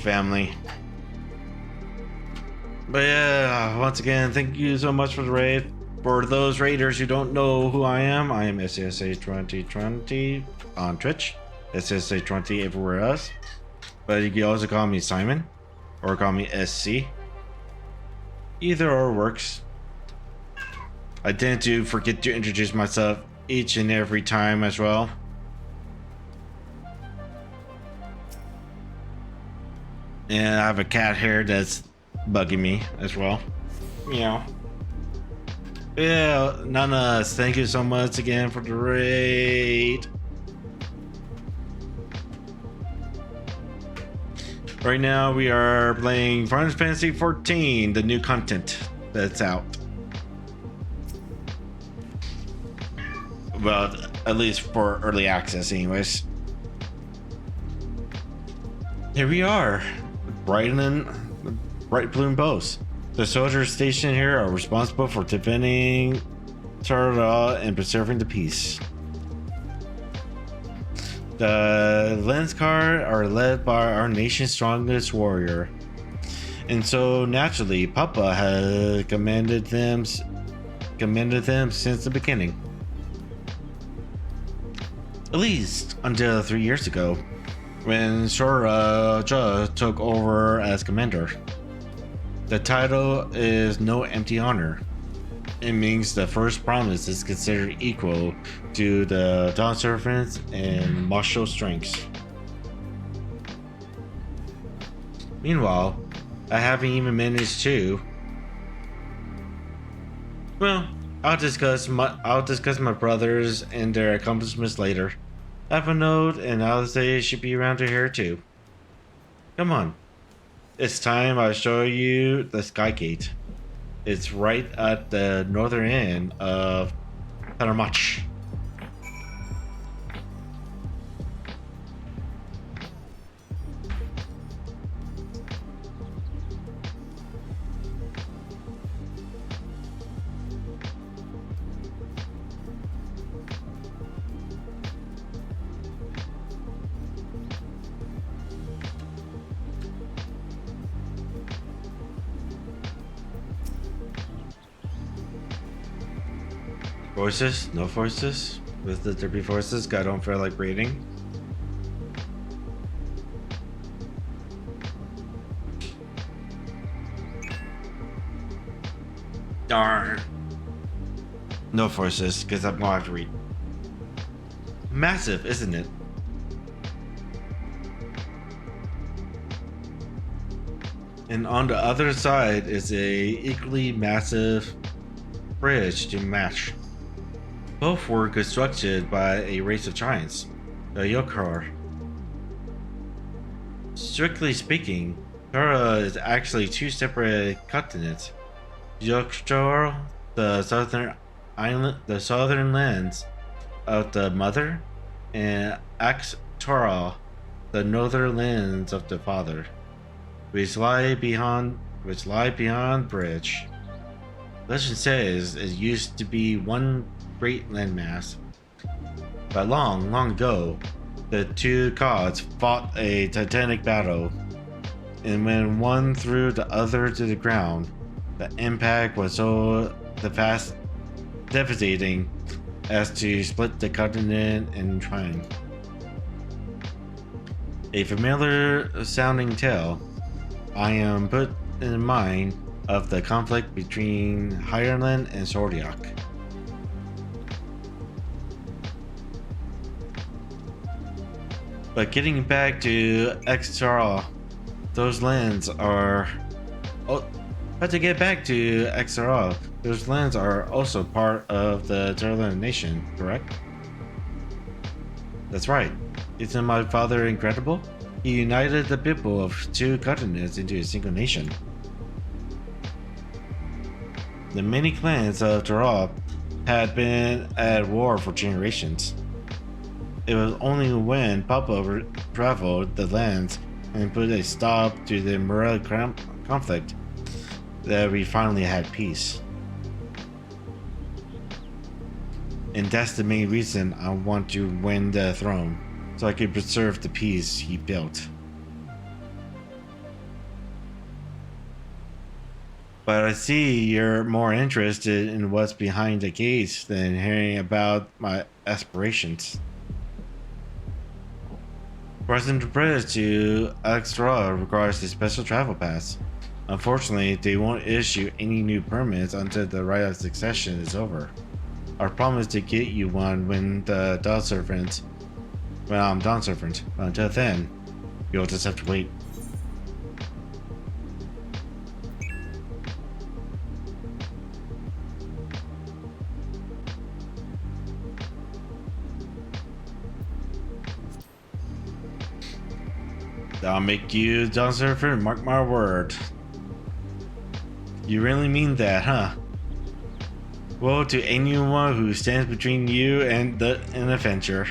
family. But yeah, once again, thank you so much for the raid. For those raiders who don't know who I am SSA2020 on Twitch, SSA20 everywhere else. But you can also call me Simon, or call me SC. Either or works. I tend to forget to introduce myself each and every time as well. And I have a cat hair that's bugging me as well. Meow. Yeah, Nanas, thank you so much again for the raid. Right now we are playing Final Fantasy XIV, the new content that's out. Well, at least for early access anyways. Here we are. Bright Bloom Bows. The soldiers stationed here are responsible for defending Dawntrail and preserving the peace. The Lenskar are led by our nation's strongest warrior, and so naturally, Papa has commanded them since the beginning. At least until 3 years ago, when Sora took over as commander. The title is no empty honor. It means the first promise is considered equal to the Dawn Servants and martial strengths. Meanwhile, I haven't even managed to. Well, I'll discuss my brothers and their accomplishments later. I have a note, and I'll say it should be around here too. Come on. It's time I show you the Sky Gate. It's right at the northern end of Taramach. Voices? No voices? With the derpy voices, I don't feel like reading. Darn. No voices, because I'm gonna have to read. Massive, isn't it? And on the other side is a equally massive bridge to match. Both were constructed by a race of giants, the Yokar. Strictly speaking, Terra is actually two separate continents. Yokar, the southern lands of the mother, and Axtora, the northern lands of the father, which lie beyond bridge. Legend says it used to be one great landmass, but long ago, the two gods fought a titanic battle, and when one threw the other to the ground, the impact was so devastating as to split the continent in twain. A familiar sounding tale. I am put in mind of the conflict between Ireland and Zodiac. But getting back to Extara, those lands are. But to get back to Extara, those lands are also part of the Terran nation, correct? That's right. Isn't my father incredible? He united the people of two continents into a single nation. The many clans of Terra had been at war for generations. It was only when Papa traveled the lands and put a stop to the morale conflict that we finally had peace. And that's the main reason I want to win the throne. so I could preserve the peace he built. But I see you're more interested in what's behind the gates than hearing about my aspirations. Crossing the bridge to Alexstrasza requires a special travel pass. Unfortunately, they won't issue any new permits until the right of succession is over. I promise to get you one when I'm Dawn Servant. Until then, you'll just have to wait. I'll make you Dawn Servant, mark my word. You really mean that, huh? Well, to anyone who stands between you and an adventure.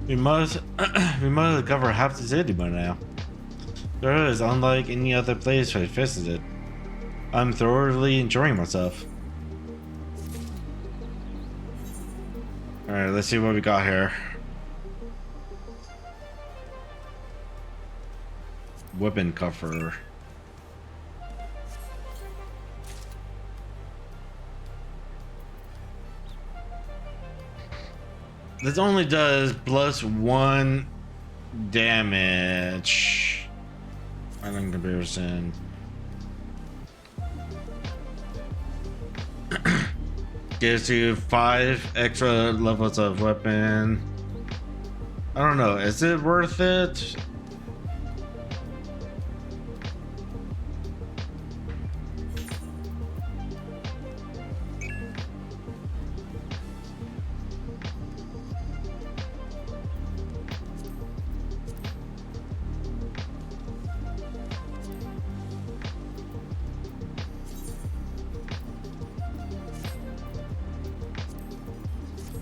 we must cover half the city by now. There is unlike any other place I've visited. I'm thoroughly enjoying myself. Alright, let's see what we got here. Weapon cover. This only does +1 damage. In comparison. Gives you 5 extra levels of weapon. I don't know, is it worth it?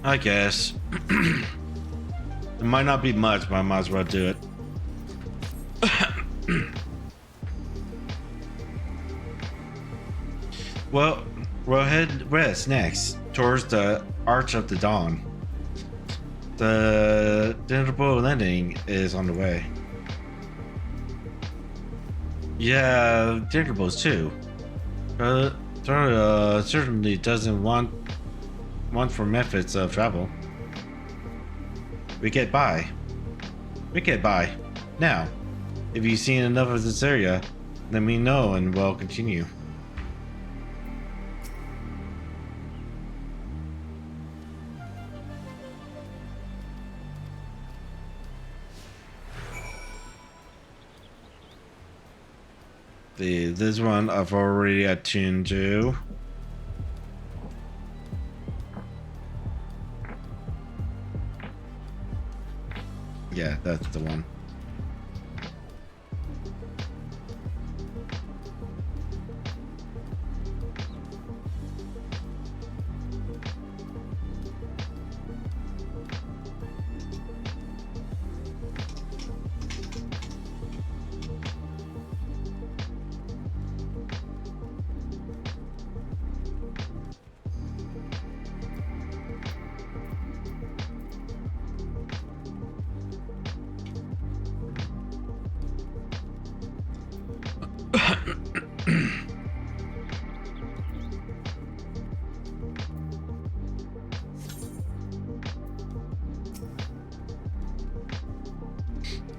I guess. It might not be much, but I might as well do it. Well, we'll head west next, towards the Arch of the Dawn. The Dawntrail landing is on the way. Yeah, Dawntrails too. Certainly doesn't want for methods of travel. We get by. Now, if you've seen enough of this area, let me know and we'll continue. This one I've already attuned to. Yeah, that's the one.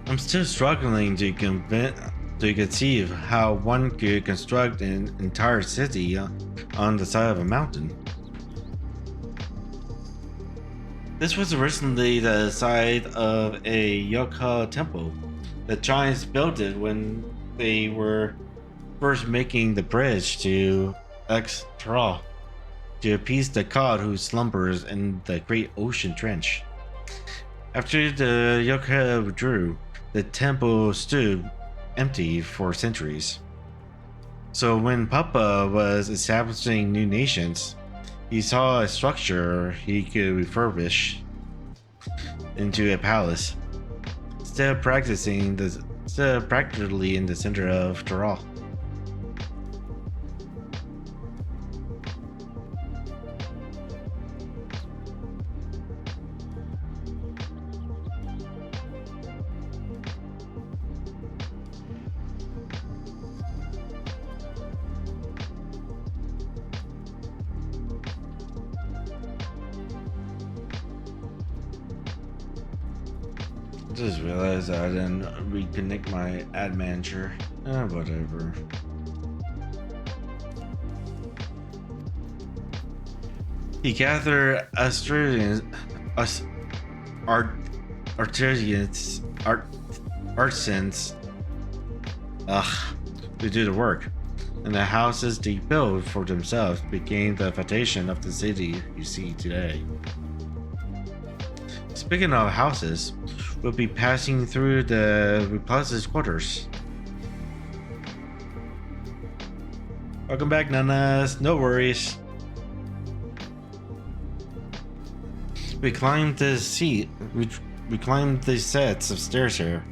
I'm still struggling to conceive how one could construct an entire city on the side of a mountain. This was originally the site of a Yoka temple. The giants built it when they were first making the bridge to Alexstrasza to appease the god who slumbers in the great ocean trench. After the Yoka withdrew, the temple stood empty for centuries. So when Papa was establishing new nations, he saw a structure he could refurbish into a palace. Instead of practicing the It's practically in the center of Doral. Just realized I didn't reconnect my ad manager. Whatever. He gathered Australians, artisans, to do the work, and the houses they built for themselves became the foundation of the city you see today. Speaking of houses, we'll be passing through the Plaza's quarters. Welcome back, Nanas. No worries. We climbed the seat. We climbed the sets of stairs here,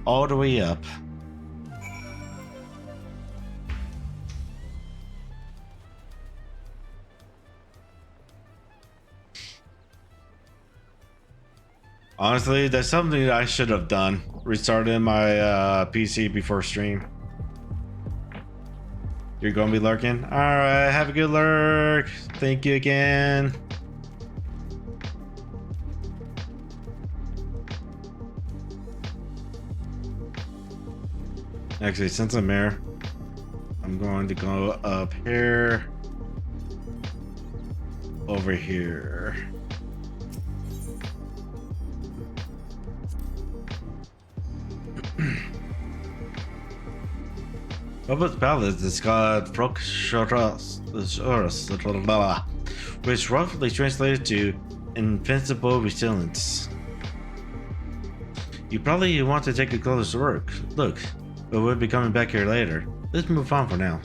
all the way up. Honestly, that's something I should have done. Restarted my PC before stream. You're gonna be lurking? Alright, have a good lurk. Thank you again. Actually, since I'm here, I'm going to go up here. Over here. Robert's Palace is called which roughly translates to invincible resilience. You probably want to take a closer look, but we'll be coming back here later. Let's move on for now.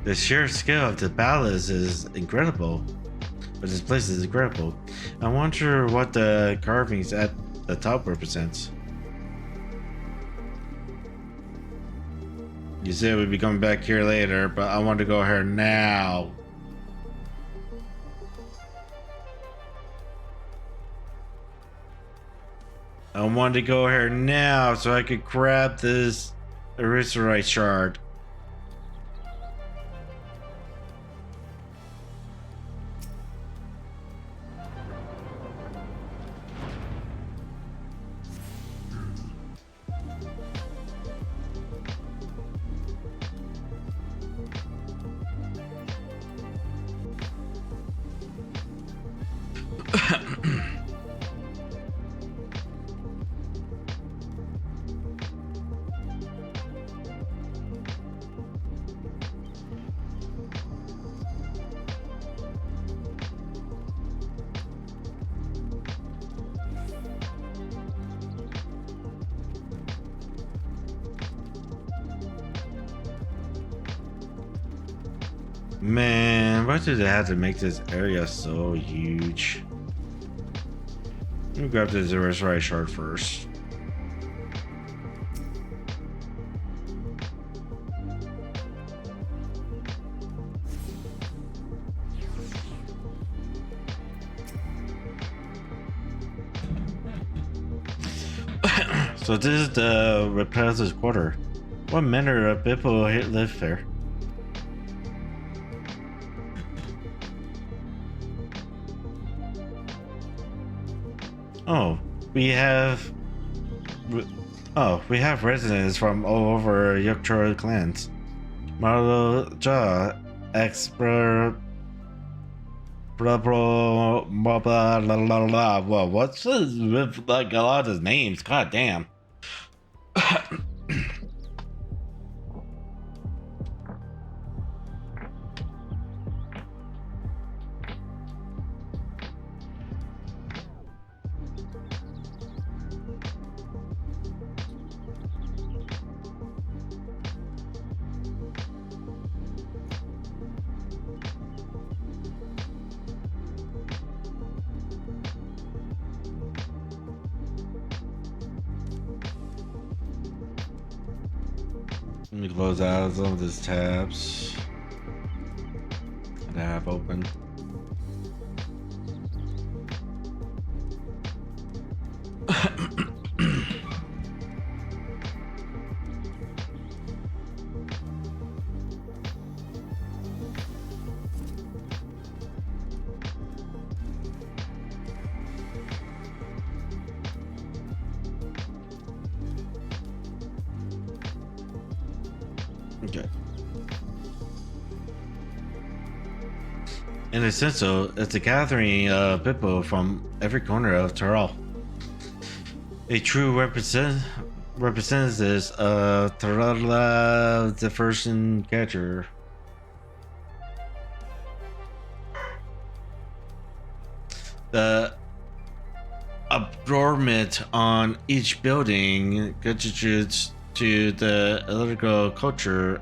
The sheer scale of the palace is incredible. But this place is incredible. I wonder what the carvings at the top represents. You said we'd be coming back here later, but I want to go here now. I want to go here now so I could grab this Erythrite shard. Man, why did they have to make this area so huge? Let me grab the Erythrite shard first. So this is the Repetitor's quarter. What manner of people live there? We have residents from all over Yorkshire clans. Marlo Jaw, Whoa, what's this with like a lot of names? God damn. Let me close out some of these tabs that I have open. Okay. In a sense, though, it's a gathering of people from every corner of Tyrell. A true representatives of Tyrell, the first catcher. The adornment on each building contributes to the electrical culture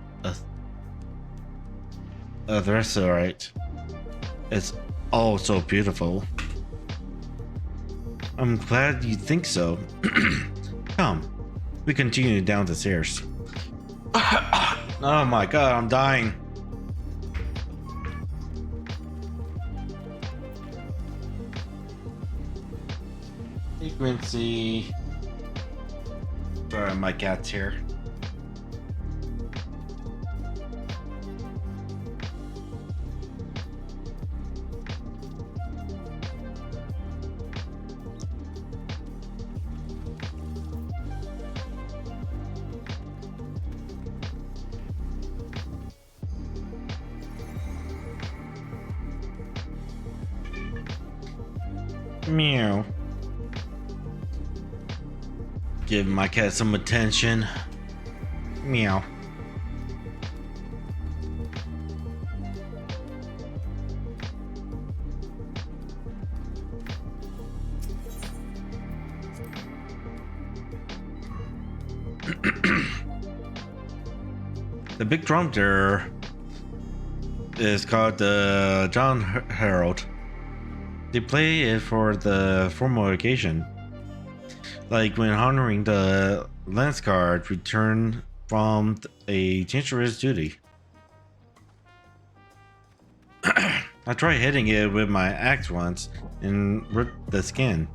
of the restaurant. It's all so beautiful. I'm glad you think so. Come, we continue down the stairs. Oh my god, I'm dying. Frequency. Sorry, my cat's here. Meow. Give my cat some attention. Meow. The big drum there is called the John Herald. They play it for the formal occasion, like when honoring the Lance Guard returned from a dangerous duty. I tried hitting it with my axe once and ripped the skin.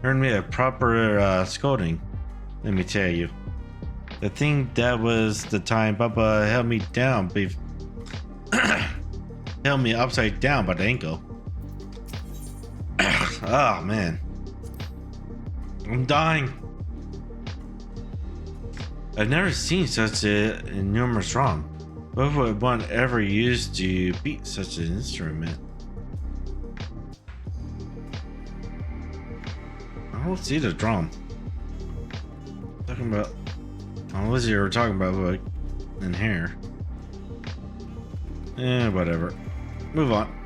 Earned me a proper scolding, let me tell you. I think that was the time Papa held me down, held me upside down by the ankle. Oh man, I'm dying. I've never seen such an enormous drum. What would one ever use to beat such an instrument? I don't see the drum. Talking about, unless you were talking about like in here. Whatever. Move on.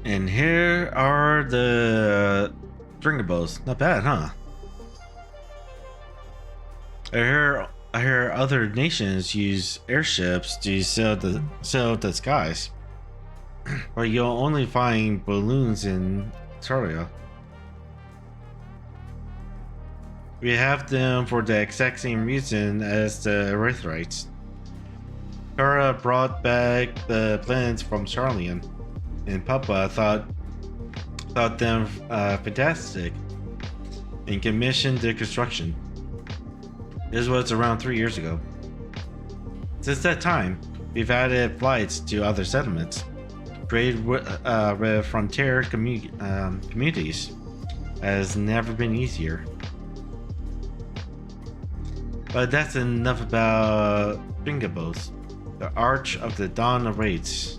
And here are the drinkables. Not bad, huh? I hear other nations use airships to sail the skies. But you'll only find balloons in Australia. We have them for the exact same reason as the Erythrites. Kara brought back the plans from Charlian, and Papa thought them fantastic and commissioned the construction. This was around 3 years ago. Since that time, we've added flights to other settlements. Trade with frontier communities has never been easier. But that's enough about Bingabos, the Arch of the Dawn awaits.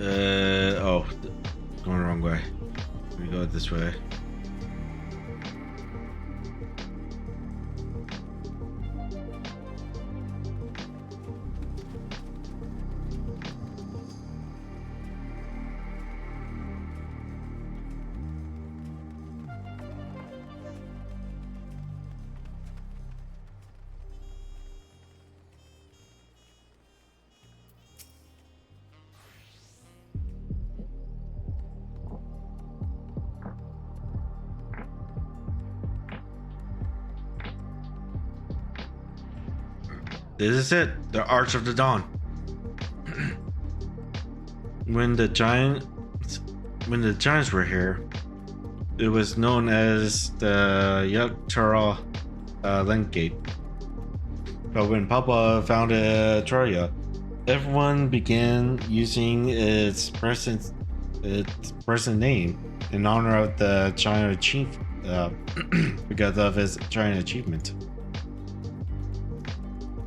Oh, going the wrong way. Let me go this way. This is it, the Arch of the Dawn. When the giants were here, it was known as the Dawntrail Link Gate. But when Papa founded Troya, everyone began using its present name in honor of the giant chief, because of his giant achievement.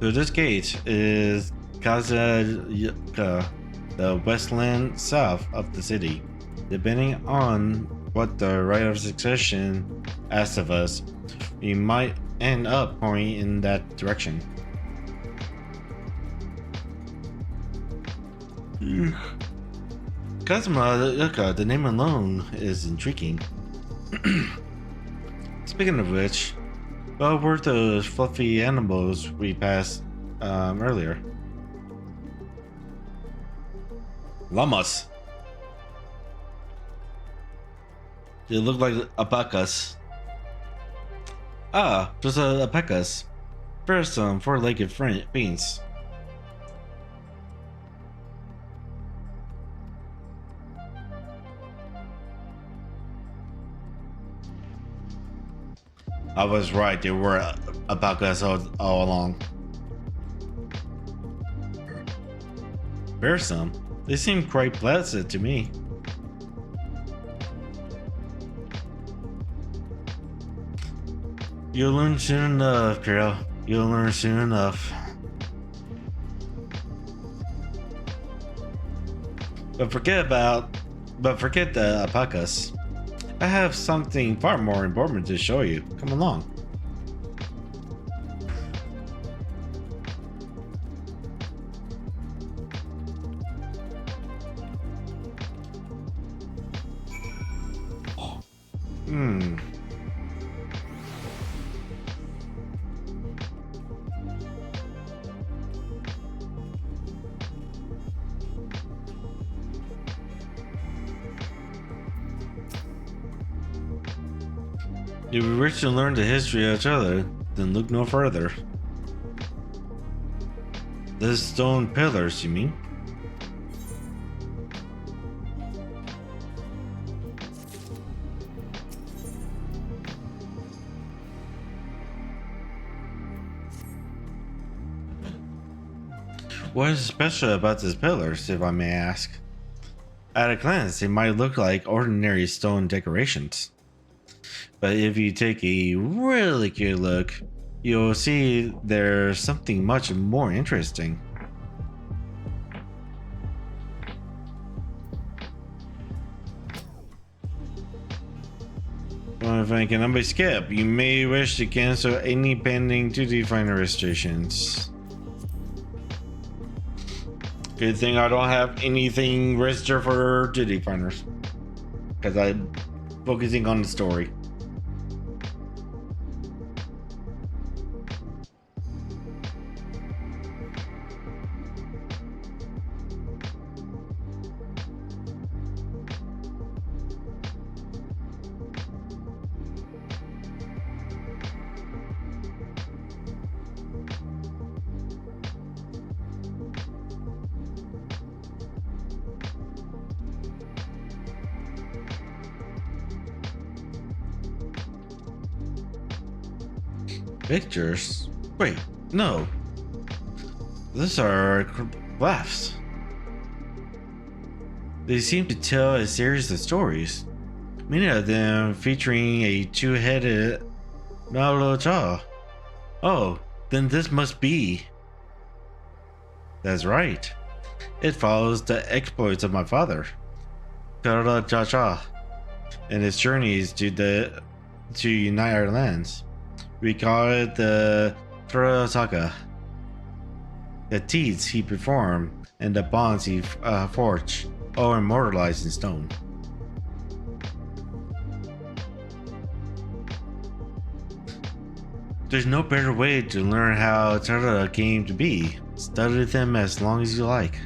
So this gate is Kazayuka, the westland south of the city. Depending on what the right of succession asks of us, we might end up going in that direction. Kazayuka, the name alone is intriguing. Speaking of which, what were those fluffy animals we passed earlier? Llamas. They look like alpacas. Ah, just alpacas. Fearsome four-legged beings. I was right, they were alpacas all along. Fearsome? They seem quite pleasant to me. You'll learn soon enough, Carol. You'll learn soon enough. But forget the alpacas. I have something far more important to show you. Come along. If we wish to learn the history of each other, then look no further. The stone pillars, you mean? What is special about these pillars, if I may ask? At a glance, they might look like ordinary stone decorations. But if you take a really good look, you'll see there's something much more interesting. Well, if I can only skip, you may wish to cancel any pending duty-free registrations. Good thing I don't have anything registered for duty finders, because I'm focusing on the story. Pictures? Wait, no. These are glyphs. They seem to tell a series of stories, many of them featuring a two-headed Mallow. Oh, then this must be. That's right. It follows the exploits of my father, Kara Jaja, and his journeys to unite our lands. We call it the Tura Saga. The deeds he performed and the bonds he forged, all immortalized in stone. There's no better way to learn how Tura came to be. Study them as long as you like.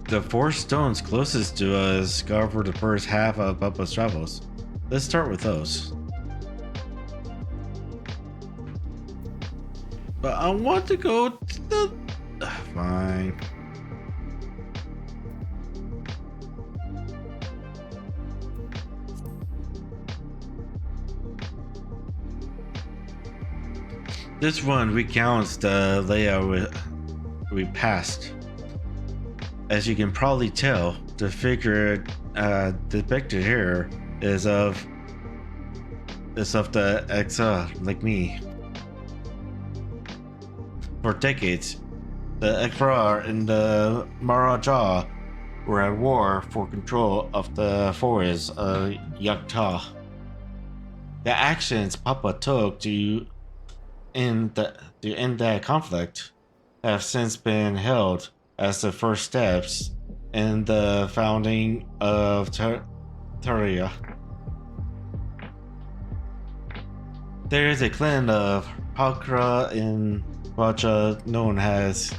The 4 stones closest to us cover the first half of Bubba's travels. Let's start with those. But I want to go to the... Fine. This one recounts the layout we passed. As you can probably tell, the figure depicted here is of the Exa like me. For decades, the Ekra and the Maharaja were at war for control of the forests of Yakta. The actions Papa took to end that conflict have since been held as the first steps in the founding of Taria. There is a clan of Hakra in Raja known as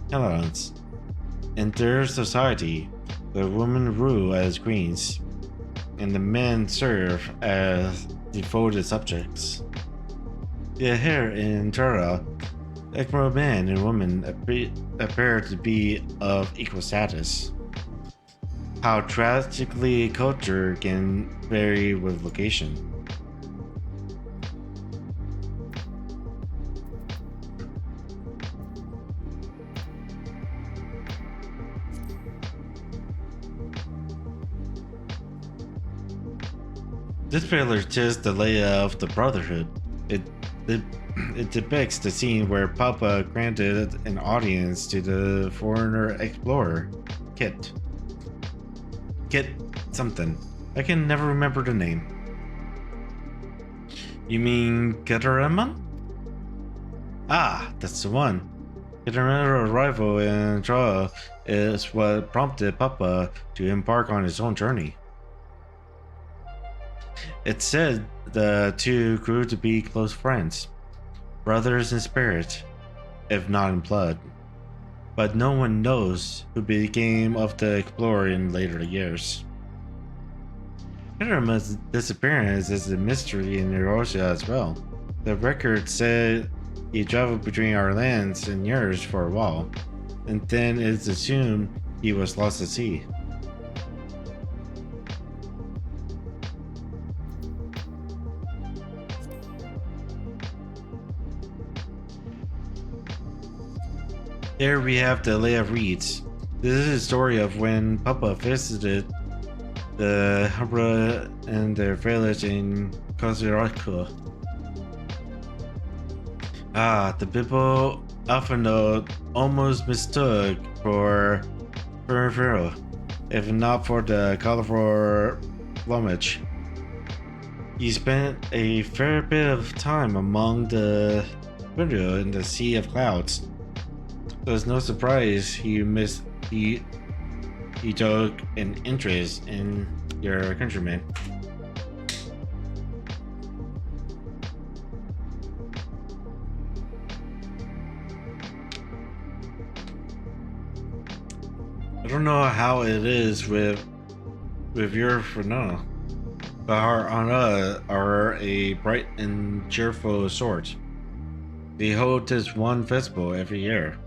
Helans. In their society, the women rule as queens, and the men serve as devoted subjects. Yet here in Terra, Ekma men and women appear to be of equal status. How drastically culture can vary with location. This trailer tells the layout of the Brotherhood. It depicts the scene where Papa granted an audience to the foreigner explorer, Kit. Kit something. I can never remember the name. You mean Ketaraman? Ah, that's the one. Ketarama's arrival in Trail is what prompted Papa to embark on his own journey. It's said the two grew to be close friends, brothers in spirit, if not in blood. But no one knows who became of the explorer in later years. Ketarama's disappearance is a mystery in Eurasia as well. The record said he traveled between our lands and yours for a while, and then it's assumed he was lost at sea. Here we have the Lay of Reeds. This is a story of when Papa visited the Habra and their village in Koziraka. The people often almost mistook for peripheral, if not for the colorful plumage. He spent a fair bit of time among the window in the sea of clouds. So it's no surprise he took an interest in your countrymen. I don't know how it is with your Fana, but our Ana are a bright and cheerful sort. They hold this one festival every year.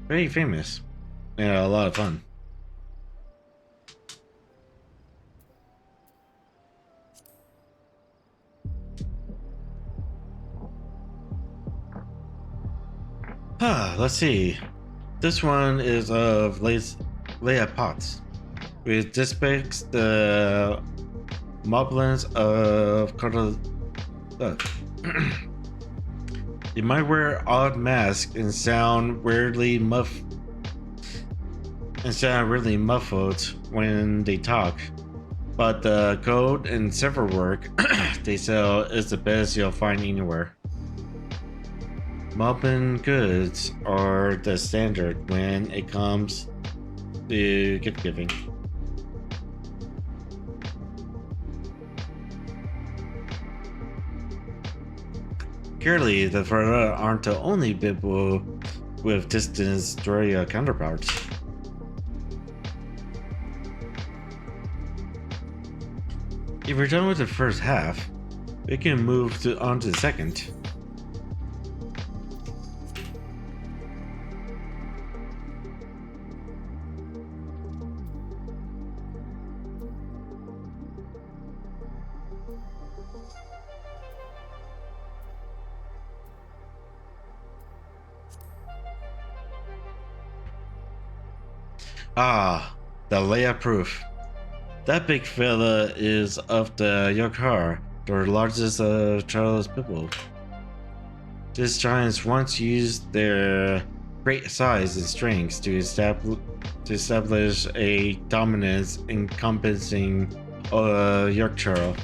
Very famous and a lot of fun. Let's see. This one is of Leia Potts, which depicts the moblins of Carter. They might wear odd masks and sound weirdly muffled when they talk. But the code and server work they sell is the best you'll find anywhere. Moblin goods are the standard when it comes to gift giving. Clearly, the Ferrara aren't the only people with distance Doria counterparts. If we're done with the first half, we can move on to the second. Ah, the Leia proof. That big fella is of the Yokar, the largest of Charles' people. These giants once used their great size and strength to establish a dominance encompassing Yorkshire.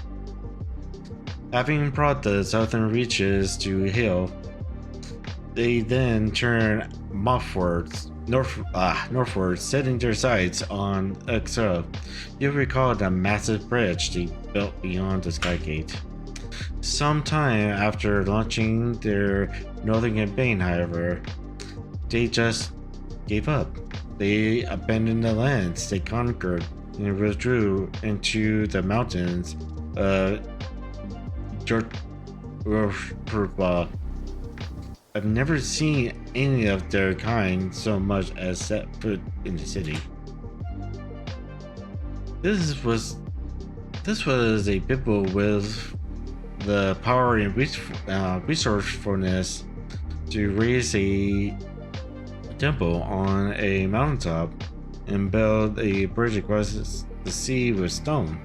Having brought the southern reaches to heel, they then turned northward, setting their sights on Uxor. You'll recall the massive bridge they built beyond the Skygate. Sometime after launching their northern campaign, however, they just gave up. They abandoned the lands they conquered and withdrew into the mountains of Jorpurba. I've never seen any of their kind so much as set foot in the city. This was a people with the power and resourcefulness to raise a temple on a mountaintop and build a bridge across the sea with stone.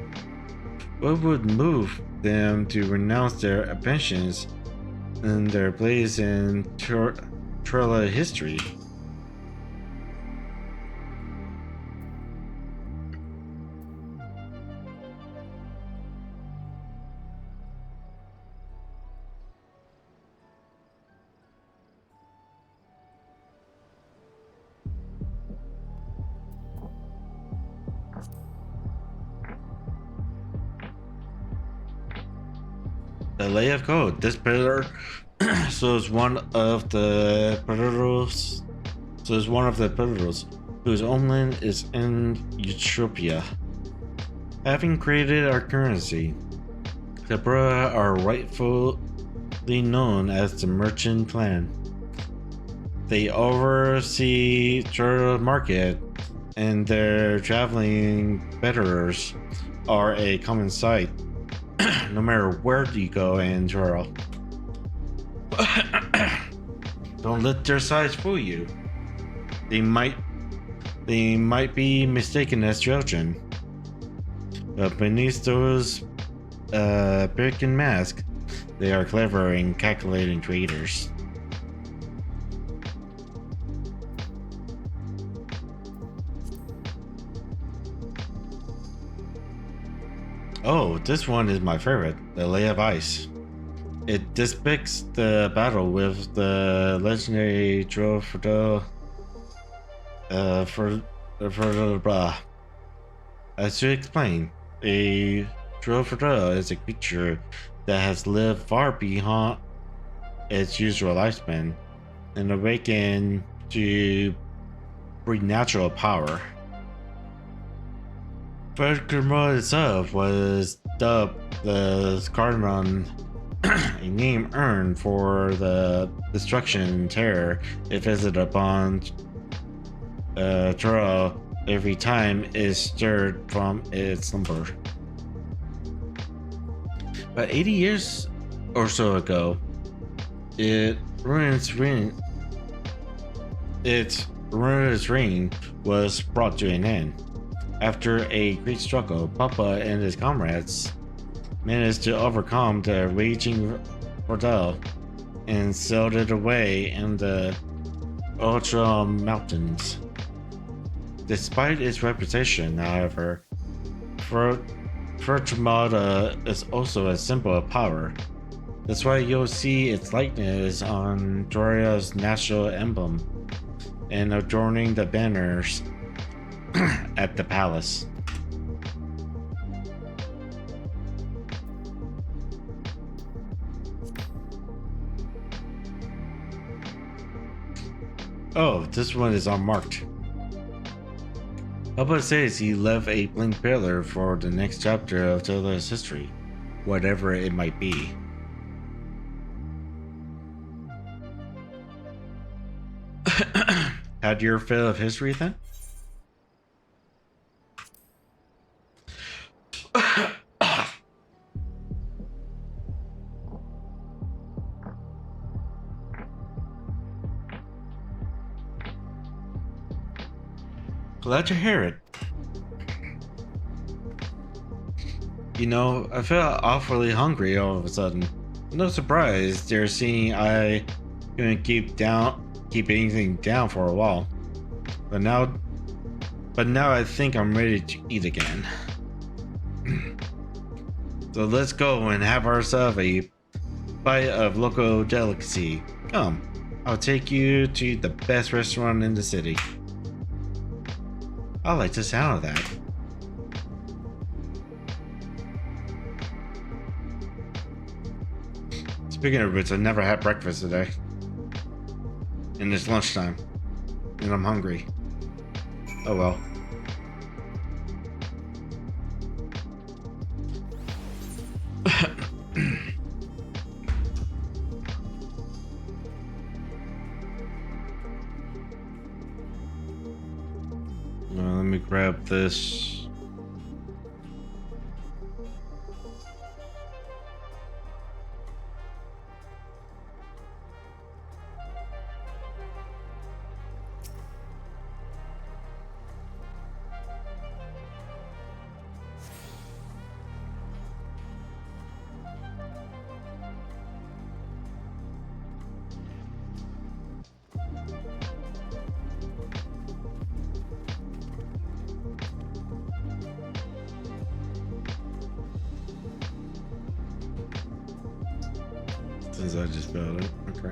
What would move them to renounce their ambitions and their place in Trella history? The Lay of Code. This pillar is one of the pillars whose homeland is in Utopia. Having created our currency, the Brua are rightfully known as the Merchant Clan. They oversee the market, and their traveling betterers are a common sight no matter where you go in Jura. Don't let their size fool you. They might be mistaken as children, but beneath those Birkin masks, they are clever and calculating traders. Oh, this one is my favorite, the Lay of Ice. It depicts the battle with the legendary Dawntrail. As to explain, a Dawntrail is a creature that has lived far beyond its usual lifespan and awakened to preternatural power. Furthermore, itself was dubbed the Cardamon, a name earned for the destruction and terror it visited upon Turo every time it is stirred from its slumber. About 80 years or so ago, its Runa's reign was brought to an end. After a great struggle, Papa and his comrades managed to overcome the raging ordeal and sailed it away in the Ultra Mountains. Despite its reputation, however, Fortramada is also a symbol of power. That's why you'll see its likeness on Doria's national emblem and adorning the banners at the palace. Oh, this one is unmarked. Papa says he left a blank pillar for the next chapter of Tilda's history, whatever it might be. Had your fill of history then? Glad to hear it. You know, I felt awfully hungry all of a sudden. No surprise, they're seeing I couldn't keep anything down for a while. But now I think I'm ready to eat again. So let's go and have ourselves a bite of local delicacy. Come, I'll take you to the best restaurant in the city. I like the sound of that. Speaking of which, I never had breakfast today. And it's lunchtime. And I'm hungry. Oh well. Let me grab this. Since I just built it, okay.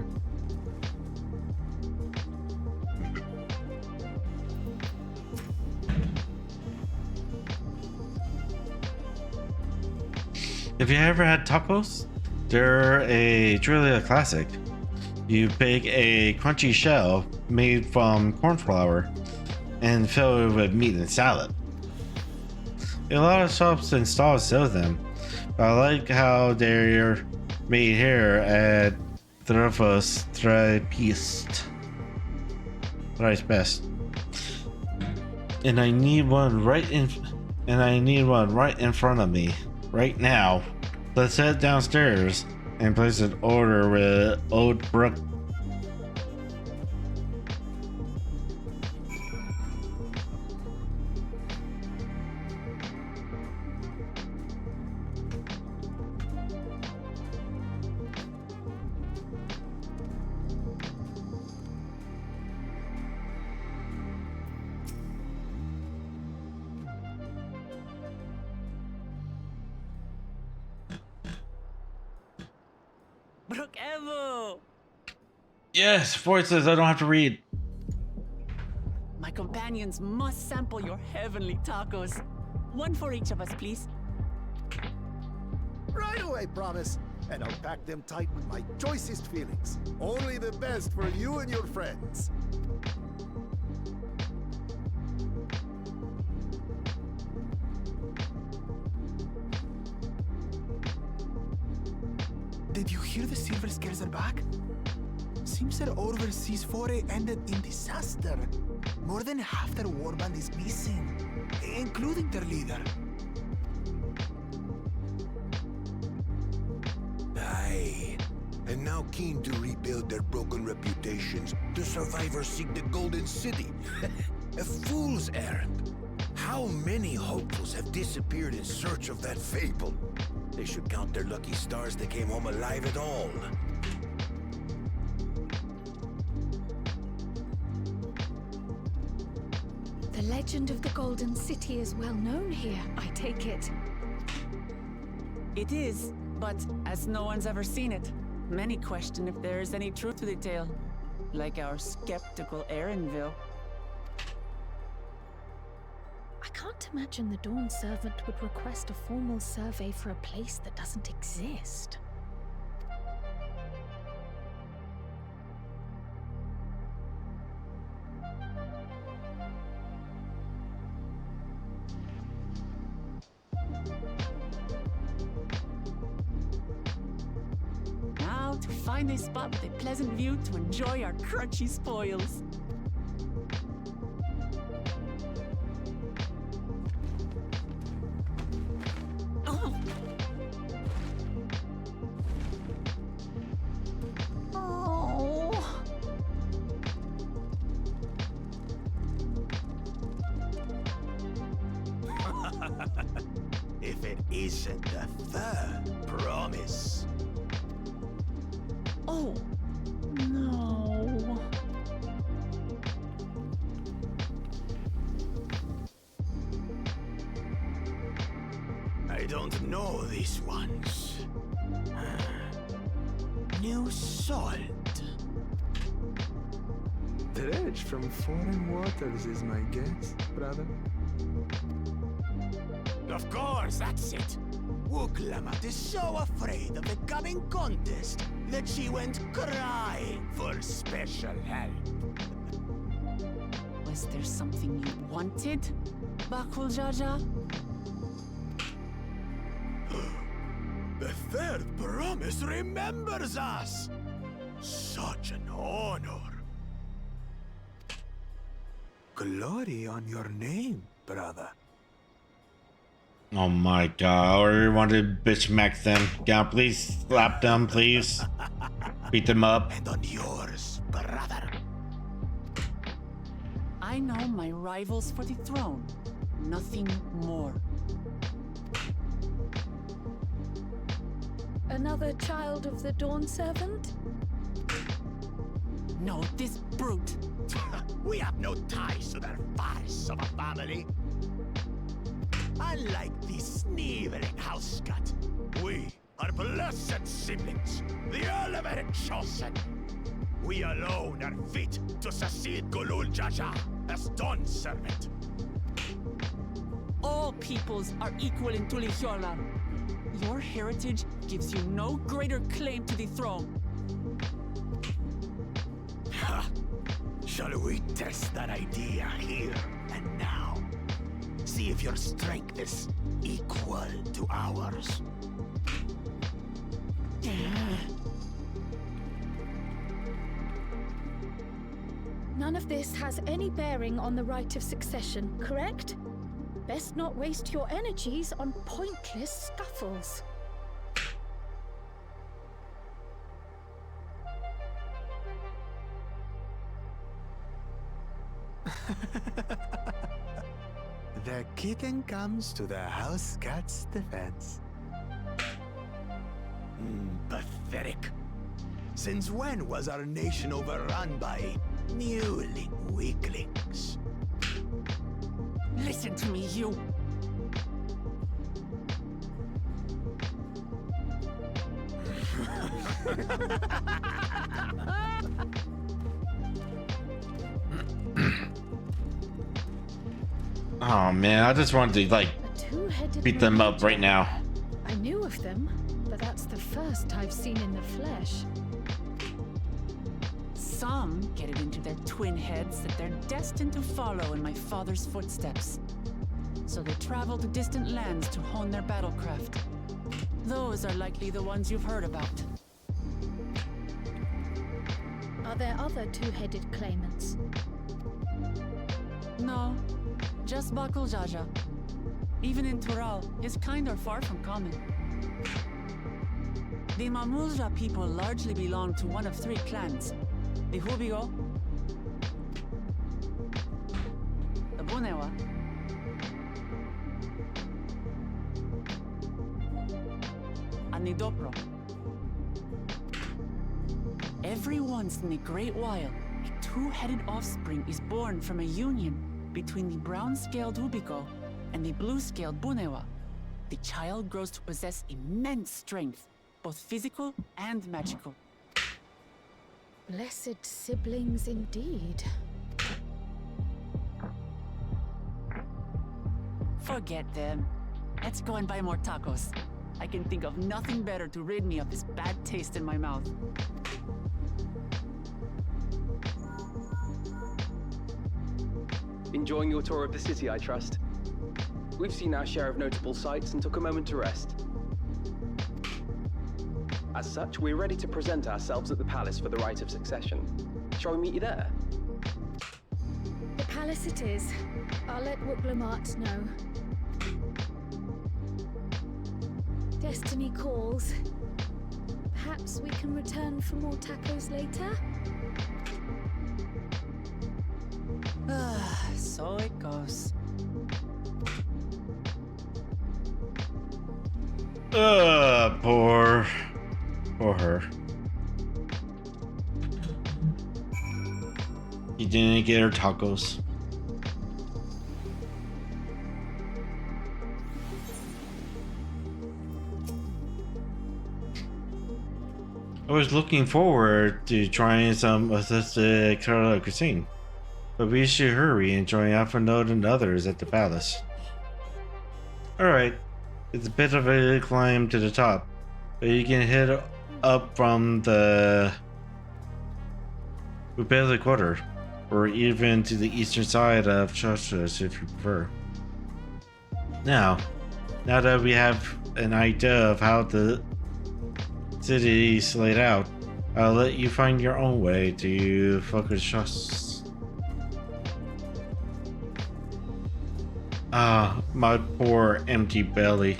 Have you ever had tacos? They're truly a classic. You bake a crunchy shell made from corn flour and fill it with meat and salad. A lot of shops and stalls sell them, but I like how they're made here at Trofos Trapiste. Thrice best. And I need one right in front of me right now. Let's head downstairs and place an order with Old Brook. Brook Evo! Yes, voices I don't have to read. My companions must sample your heavenly tacos. One for each of us, please. Right away, promise. And I'll pack them tight with my choicest feelings. Only the best for you and your friends. Did you hear the Silver Scares are back? Seems their overseas foray ended in disaster. More than half their warband is missing, including their leader. Aye. And now now keen to rebuild their broken reputations, the survivors seek the Golden City. A fool's errand. How many hopefuls have disappeared in search of that fable? They should count their lucky stars they came home alive at all. The legend of the Golden City is well known here, I take it. It is, but as no one's ever seen it, many question if there is any truth to the tale. Like our skeptical Erinville. I can't imagine the Dawn Servant would request a formal survey for a place that doesn't exist. Now to find a spot with a pleasant view to enjoy our crunchy spoils. Oh. Oh. If it isn't the third promise. Oh, no. I don't know these ones. New salt. Dredge from foreign waters is my guess, brother. Of course, that's it. Wooglamat is so afraid of the coming contest that she went crying for special help. Was there something you wanted, Bakul Jaja? The third promise remembers us! Such an honor. Glory on your name, brother. Oh my god, I already wanted to bitch smack them. Yeah, please slap them, please. Beat them up. And on yours, brother. I know my rivals for the throne. Nothing more. Another child of the Dawn Servant? No, this brute. We have no ties to their farce of a family. Unlike the sneering house cut, we are blessed siblings, the elevated chosen. We alone are fit to succeed Golul Jaja as Dawn Servant. All peoples are equal in Tulihiola. Your heritage gives you no greater claim to the throne. Ha! Shall we test that idea here and now? See if your strength is equal to ours. None of this has any bearing on the right of succession, correct? Best not waste your energies on pointless scuffles. The kitten comes to the house cat's defense. Pathetic. Since when was our nation overrun by mewling weaklings? Listen to me, you. Oh man, I just wanted to like beat them up right now. I knew of them, but that's the first I've seen in the flesh. Some get it into their twin heads that they're destined to follow in my father's footsteps. So they travel to distant lands to hone their battlecraft. Those are likely the ones you've heard about. Are there other two-headed claimants? No, just Bakul Jaja. Even in Tural, his kind are far from common. The Mamulja people largely belong to one of three clans. The Hubigo, the Bunewa, and the Dopro. Every once in a great while, a two-headed offspring is born from a union between the brown-scaled Hubigo and the blue-scaled Bunewa. The child grows to possess immense strength, both physical and magical. Blessed siblings indeed. Forget them. Let's go and buy more tacos. I can think of nothing better to rid me of this bad taste in my mouth. Enjoying your tour of the city, I trust. We've seen our share of notable sights and took a moment to rest. As such, we're ready to present ourselves at the palace for the rite of succession. Shall we meet you there? The palace it is. I'll let Wooklamart know. Destiny calls. Perhaps we can return for more tacos later? So it goes. Poor her. He didn't get her tacos. I was looking forward to trying some authentic Kerala cuisine, but we should hurry and join Alphanode and others at the palace. Alright, it's a bit of a climb to the top, but you can head up from the Ubele Quarter, or even to the eastern side of Chashas if you prefer. Now that we have an idea of how the city's laid out, I'll let you find your own way to Focus. Ah, my poor empty belly.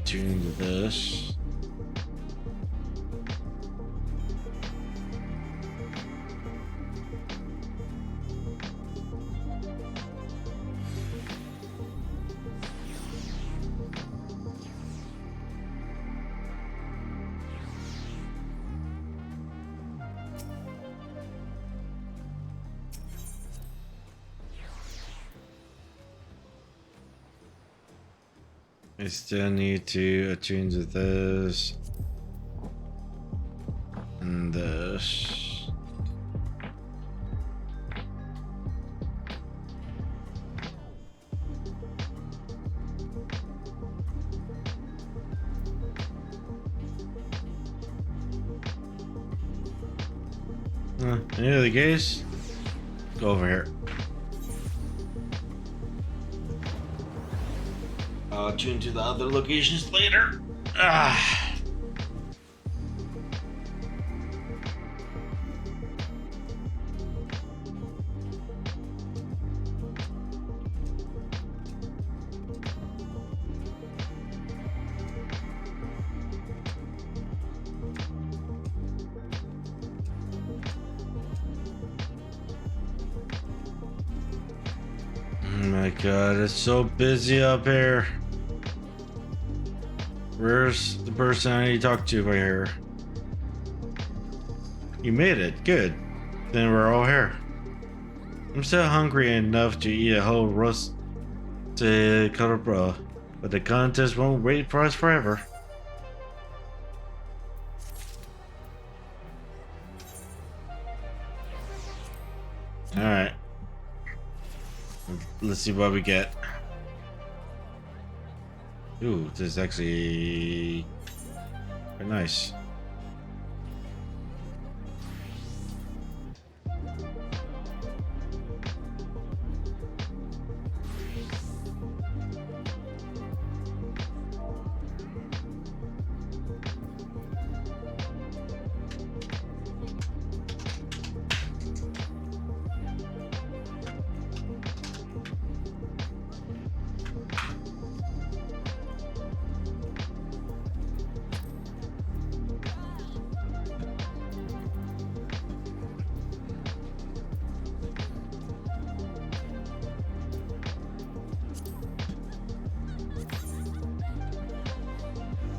Tune to this. I still need to attune to this and this. Any other case? Go over here. I'll tune to the other locations later. Oh my god, it's so busy up here. Where's the person I need to talk to right here? You made it. Good. Then we're all here. I'm still hungry enough to eat a whole roasted cobra, but the contest won't wait for us forever. let's see what we get. Ooh, this is actually very nice.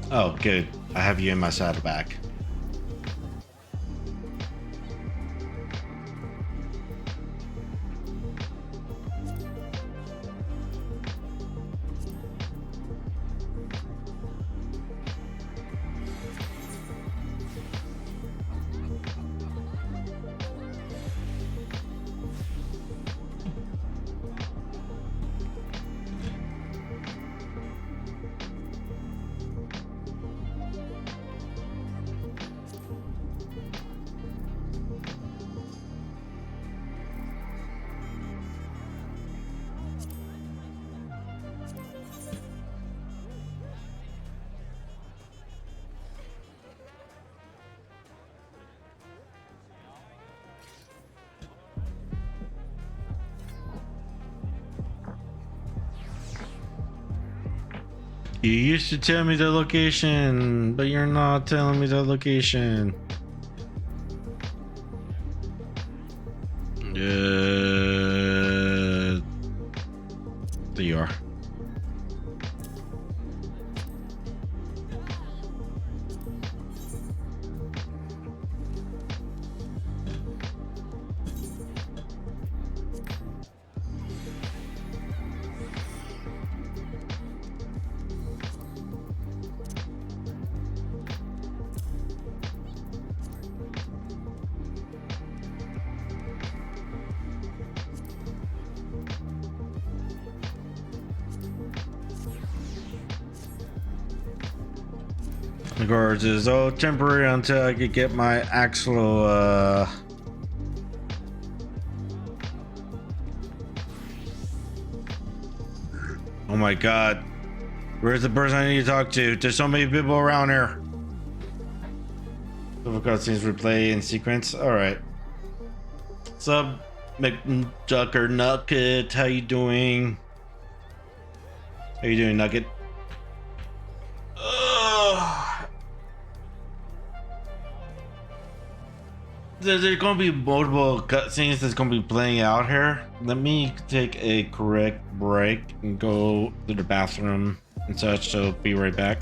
Oh, good. I have you in my saddlebag. You used to tell me the location, but you're not telling me the location. There you are. The guards is all temporary until I could get my actual oh my god. Where's the person I need to talk to? There's so many people around here. Several cutscenes replay in sequence. Alright. What's up, McDucker Nugget? How you doing? How you doing, Nugget? There's going to be multiple cutscenes that's going to be playing out here. Let me take a correct break and go to the bathroom and such, so be right back.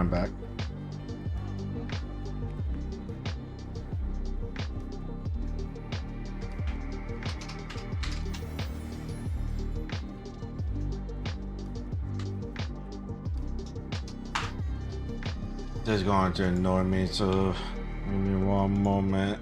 I'm back. This is going to annoy me, so give me one moment.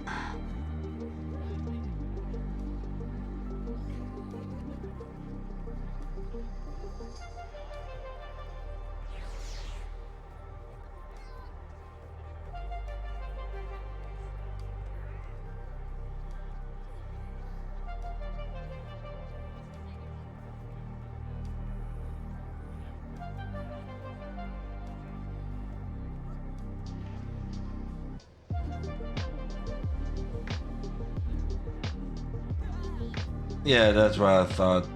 Yeah, that's what I thought.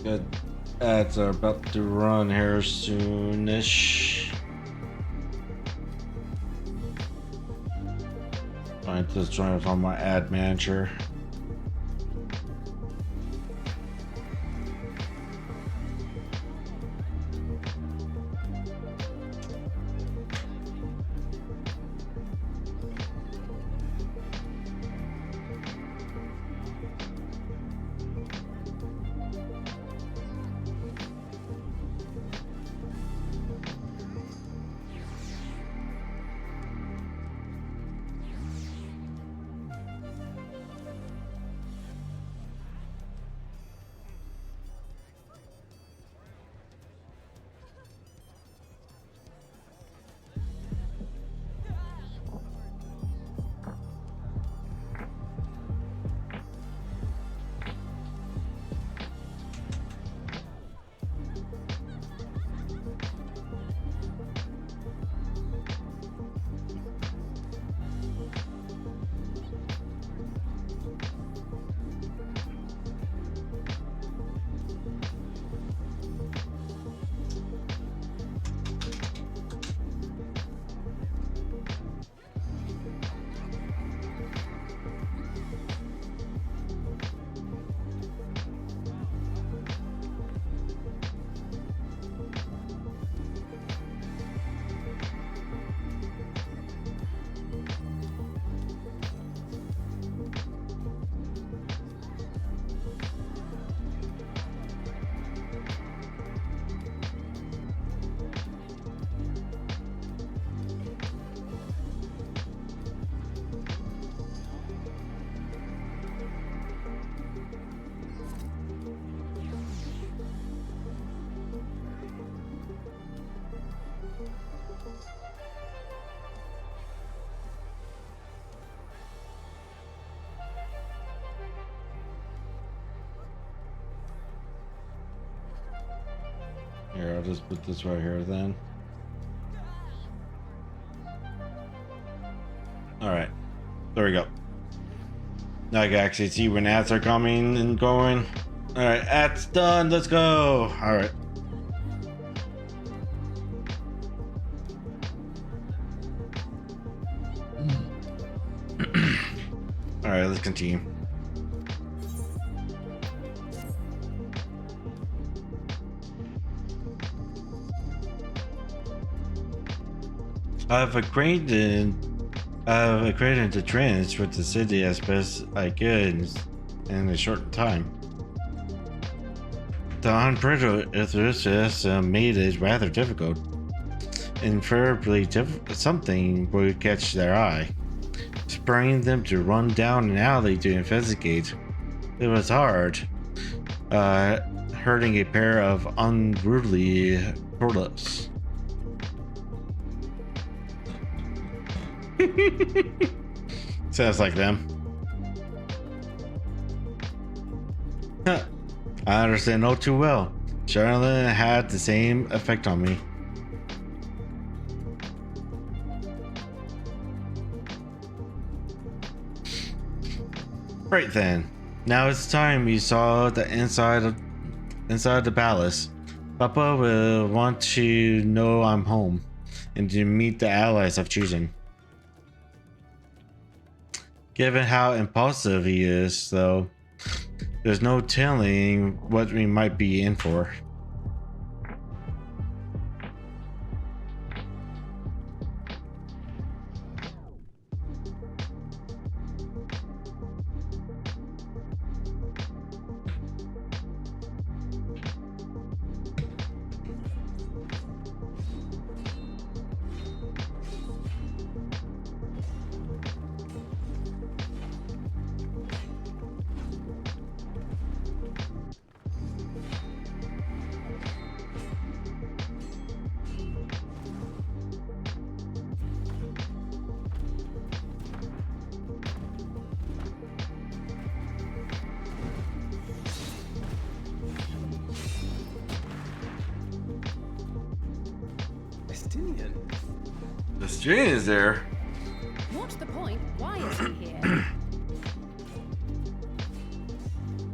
Good. Ads are about to run here soonish. Trying to join on my ad manager. Here, I'll just put this right here then. Alright. There we go. Now I can actually see when ads are coming and going. Alright, ads done. Let's go. Alright. Alright, let's continue. I've accredited the trends with the city as best I could in a short time. The unbridled enthusiasm made it rather difficult. Invariably, something would catch their eye, spurring them to run down an alley to investigate. It was hard, herding a pair of unruly turtles. Sounds like them. I understand all too well. Charlotte had the same effect on me. Right then, now it's time we saw the inside of the palace. Papa will want to know I'm home and to meet the allies I've chosen. Given how impulsive he is, though, there's no telling what we might be in for. The student is there. What's the point? Why is he here?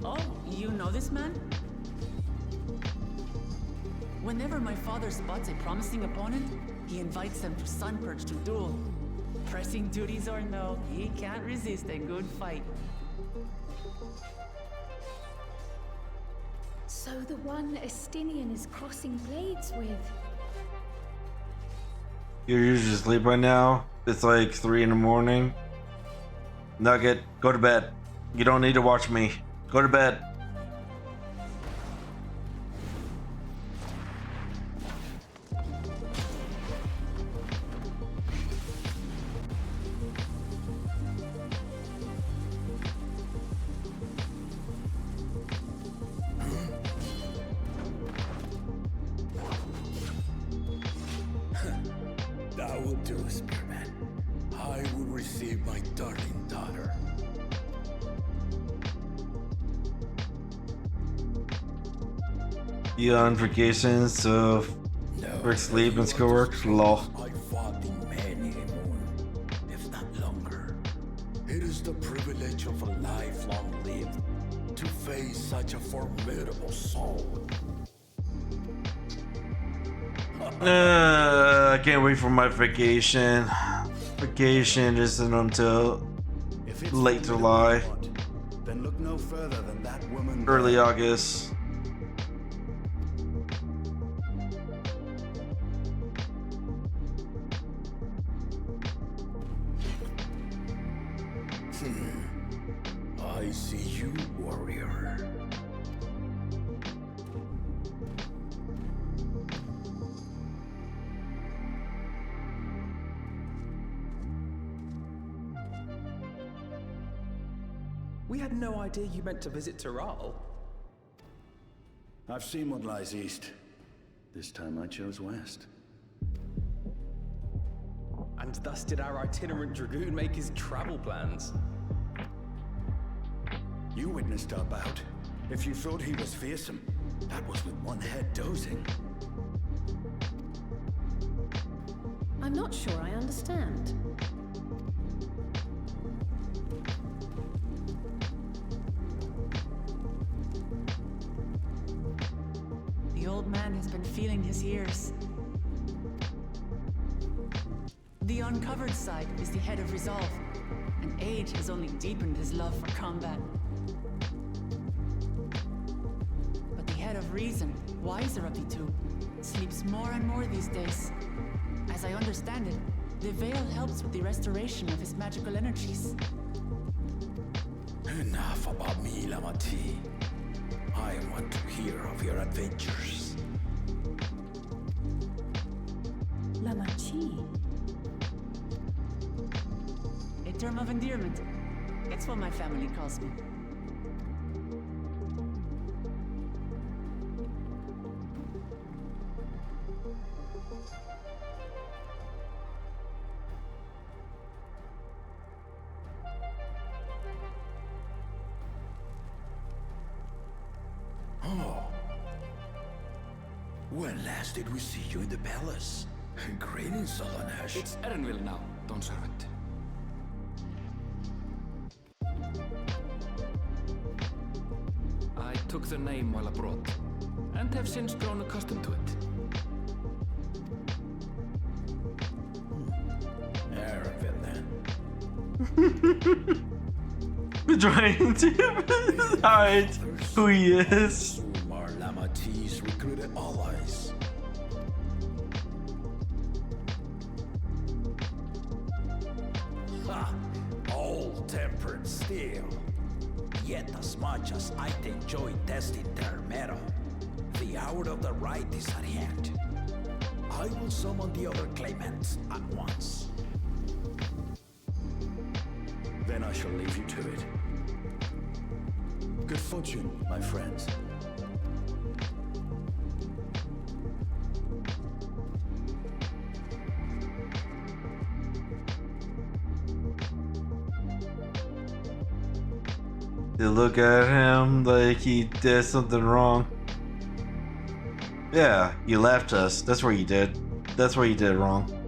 Oh, you know this man? Whenever my father spots a promising opponent, he invites them to Sunperch to duel. Pressing duties or no, he can't resist a good fight. So the one Estinian is crossing blades with. You're usually asleep right now. It's like 3 in the morning. Nugget, go to bed. You don't need to watch me. Go to bed. That will do, Spearman. I will receive my darling daughter. You on vacation, so work, sleep, and schoolwork? Lol. I fought in many a moon, if not longer. It is the privilege of a life long lived to face such a formidable soul. I can't wait for my vacation. Vacation isn't until If it's late the July, woman you want, then look no further than that woman. early there. August. I see you, warrior. We had no idea you meant to visit Tyrrell. I've seen what lies east. This time I chose west. And thus did our itinerant dragoon make his travel plans. You witnessed our bout. If you thought he was fearsome, that was with one head dozing. I'm not sure I understand. The old man has been feeling his years. The uncovered side is the head of resolve, and age has only deepened his love for combat. But the head of reason, wiser of the two, sleeps more and more these days. As I understand it, the veil helps with the restoration of his magical energies. Enough about me, Lamati. I want to hear of your adventures. Lamachi. A term of endearment. It's what my family calls me. Oh, When last did we see you in the palace? Greetings, Solonesh. It's Erenville now, Dawn Servant. I took the name while abroad, and have since grown accustomed to it. Erenville, then. Trying to hide who he is. Sumar Lamatis recruited allies. Ha! All-tempered steel. Yet as much as I enjoy testing their metal, the hour of the right is at hand. I will summon the other claimants at once. Then I shall leave you to it. Good fortune, my friends. They look at him like he did something wrong. Yeah, you left us. That's what you did. That's what you did wrong.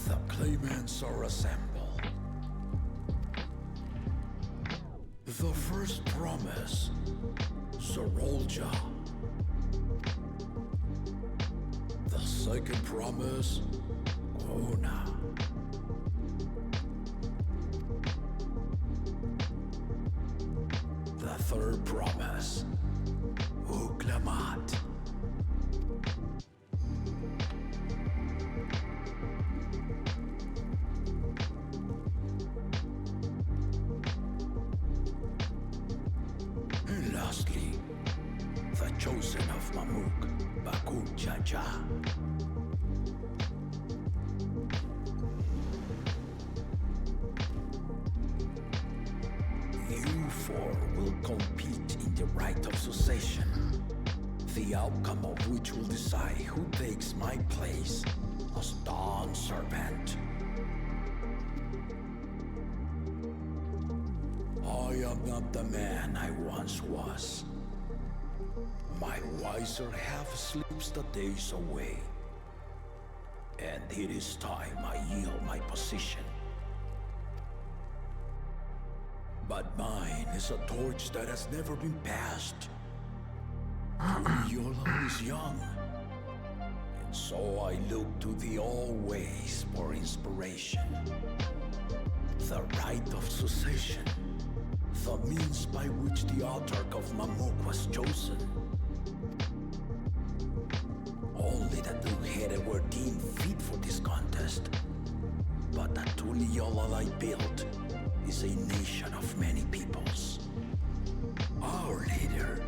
The claimants are assembled. The first promise, Zorolja. The second promise, Ona. The third promise, Uklamat. And lastly, the chosen of Mamuk, Baku Jaja. You four will compete in the right of succession, the outcome of which will decide who takes my place as Dawn Servant. I am not the man I once was. My wiser half slips the days away, and it is time I yield my position. But mine is a torch that has never been passed. Yola is young, and so I look to the always for inspiration. The right of succession, the means by which the Autarch of Mamuk was chosen. Only the two-headed were deemed fit for this contest, but the Tuliola I built is a nation of many peoples. Our leader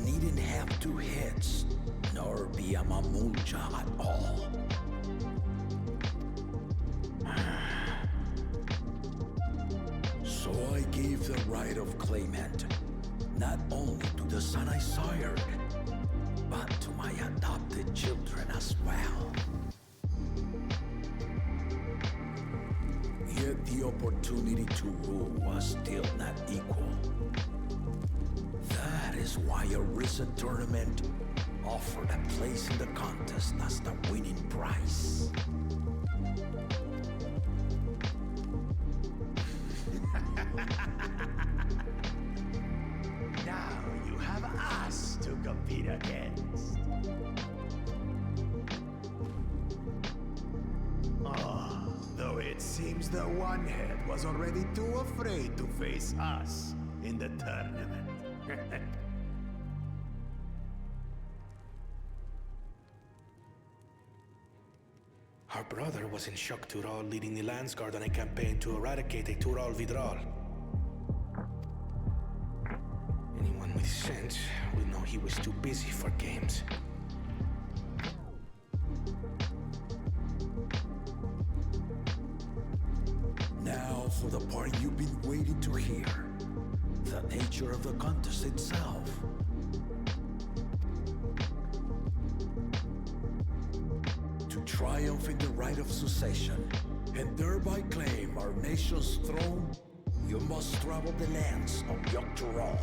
needn't have two heads, nor be a Mamulja at all. So I gave the right of claimant, not only to the son I sired, but to my adopted children as well. Yet the opportunity to rule was still not equal. That is why a recent tournament offered a place in the contest as the winning prize. Now you have us to compete against. Though it seems the one-head was already too afraid to face us in the tournament. Our brother was in Shock Tural leading the Landsguard on a campaign to eradicate a Tural Vidral. Anyone with sense will know he was too busy for games. to the part you've been waiting to hear. The nature of the contest itself. To triumph in the right of succession, and thereby claim our nation's throne, you must travel the lands of Dawntrail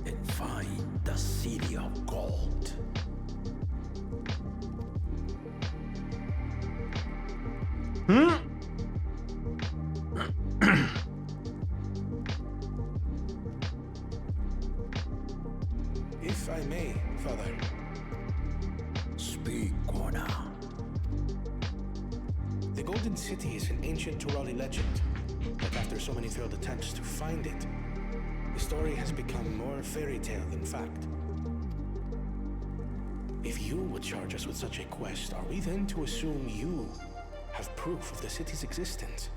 and find the City of Gold. If I may, Father. Speak, Kona. The Golden City is an ancient Turali legend, but after so many failed attempts to find it, the story has become more fairy tale than fact. If you would charge us with such a quest, are we then to assume you have proof of the city's existence?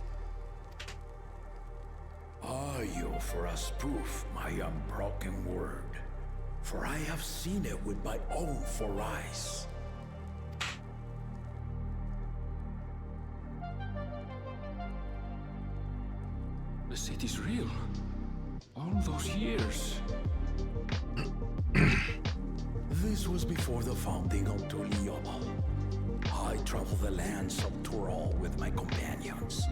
Are you for us proof, my unbroken word? For I have seen it with my own 4 eyes. The city's real. All those years. This was before the founding of Tuliyomo. I traveled the lands of Tural with my companions.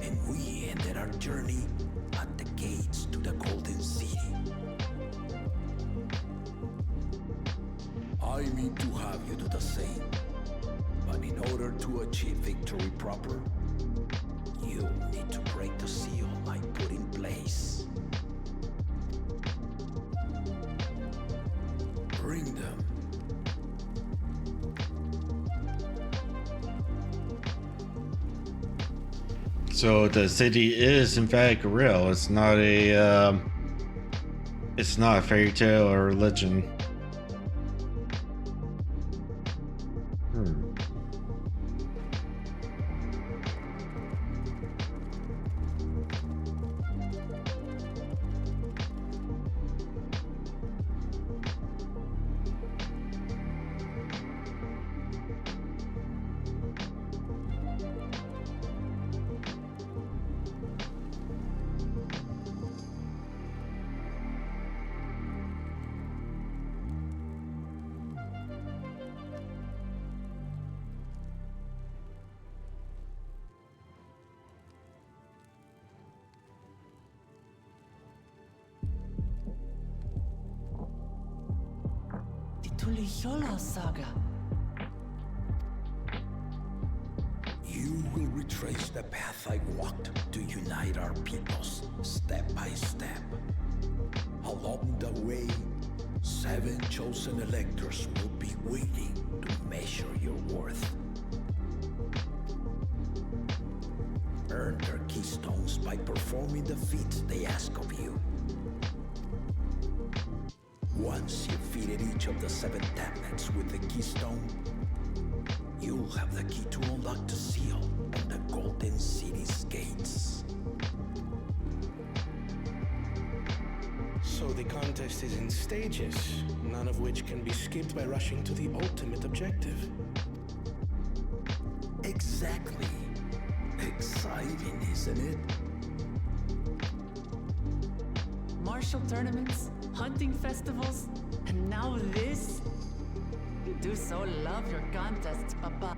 And we ended our journey at the gates to the Golden City. I mean to have you do the same. But in order to achieve victory proper, you need to break the seal I put in place. Bring them. So the city is in fact real. It's not a fairy tale or religion. Tuliyomo saga. You will retrace the path I walked to unite our peoples, step by step. Along the way, 7 chosen electors will be waiting to measure your worth. Earn their keystones by performing the feats they ask of you. Once you've defeated each of the 7 tablets with the keystone, you'll have the key to unlock the seal on the Golden City's gates. So the contest is in stages, none of which can be skipped by rushing to the ultimate objective. Exactly. Exciting, isn't it? Martial tournaments, hunting festivals, and now this? You do so love your contests, Papa.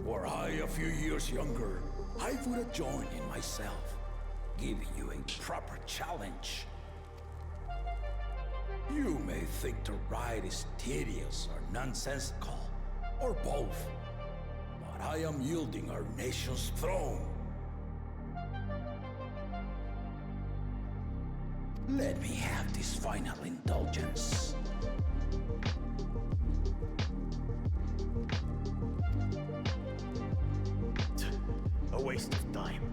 Were I a few years younger, I would have joined in myself, giving you a proper challenge. You may think the ride is tedious or nonsensical, or both, but I am yielding our nation's throne. Let me have this final indulgence. A waste of time.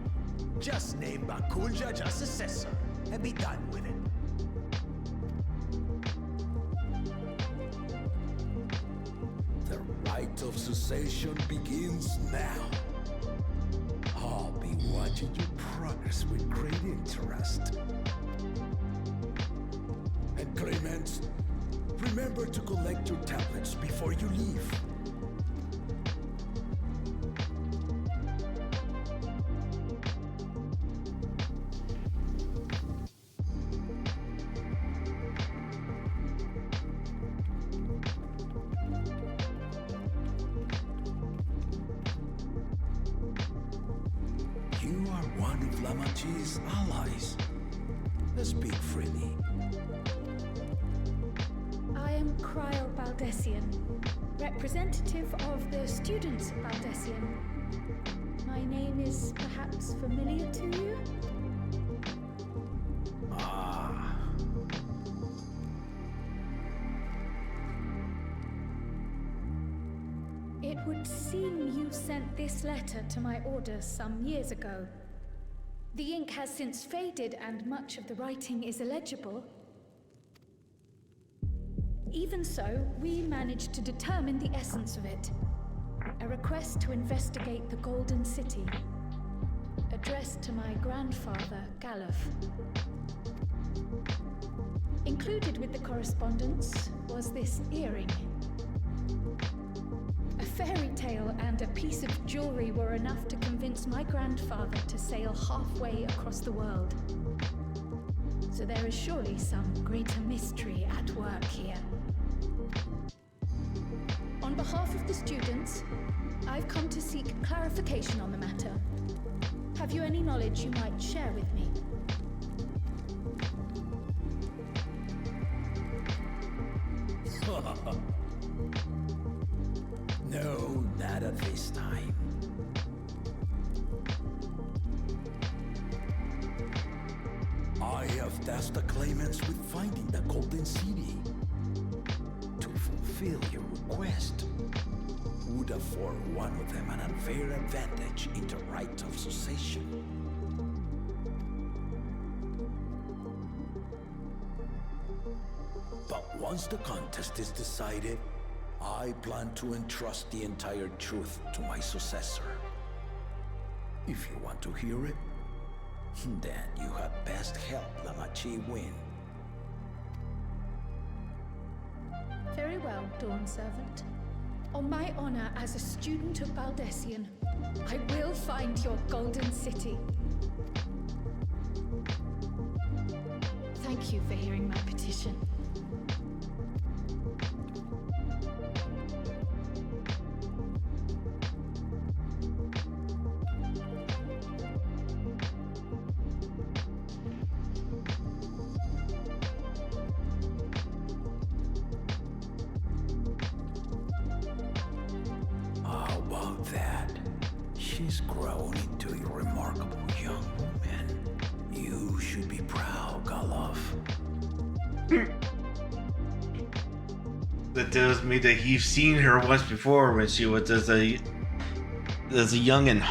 Just name Bakulja as successor and be done with it. The rite of succession begins now. I'll be watching your progress with great interest. And Clemens, Remember to collect your tablets before you leave. You are one of Lamachi's allies. Let's speak freely. I am Cryle Baldessian, representative of the students of Baldessian. My name is perhaps familiar to you? Ah. It would seem you sent this letter to my orders some years ago. The ink has since faded and much of the writing is illegible. Even so, we managed to determine the essence of it. A request to investigate the Golden City, addressed to my grandfather, Galuf. Included with the correspondence was this earring. A fairy tale and a piece of jewelry were enough to convince my grandfather to sail halfway across the world. So there is surely some greater mystery at work here. On behalf of the students, I've come to seek clarification on the matter. Have you any knowledge you might share with me? No, not at this time. I have tasked the claimants with finding the Golden City. To fulfill your request would afford one of them an unfair advantage in the right of succession. But once the contest is decided, I plan to entrust the entire truth to my successor. If you want to hear it, then you had best help Lamachi win. Very well, Dawn Servant. On my honor as a student of Baldessian, I will find your Golden City. Thank you for hearing my petition. How about that? She's grown into a remarkable young woman. You should be proud, Galuf. That tells me that he's seen her once before when she was as a youngin'.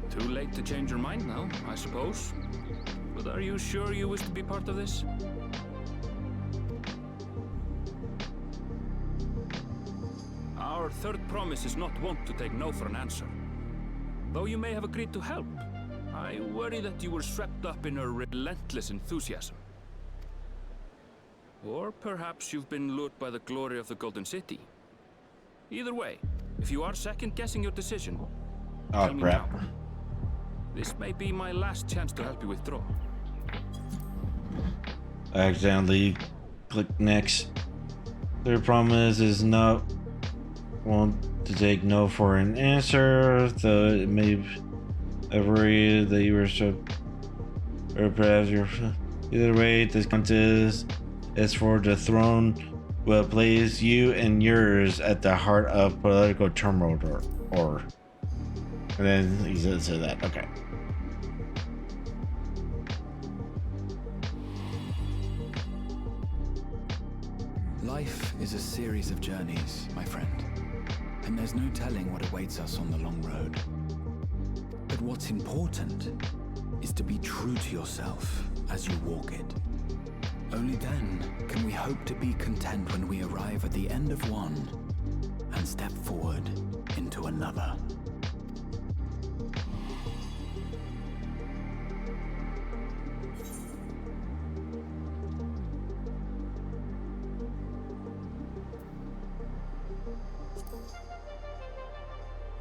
Too late to change your mind now, I suppose. But are you sure you wish to be part of this? Our third promise is not wont to take no for an answer. Though you may have agreed to help, I worry that you were swept up in her relentless enthusiasm. Or perhaps you've been lured by the glory of the Golden City. Either way, if you are second-guessing your decision, tell me now. This may be my last chance to help you withdraw. I accidentally click next. Their promise is not want to take no for an answer, though it may agree that you were so, or perhaps you're. Either way, this contest is for the throne will place you and yours at the heart of political turmoil, or and then he said that. Okay. Life is a series of journeys, my friend, and there's no telling what awaits us on the long road. But what's important is to be true to yourself as you walk it. Only then can we hope to be content when we arrive at the end of one and step forward into another.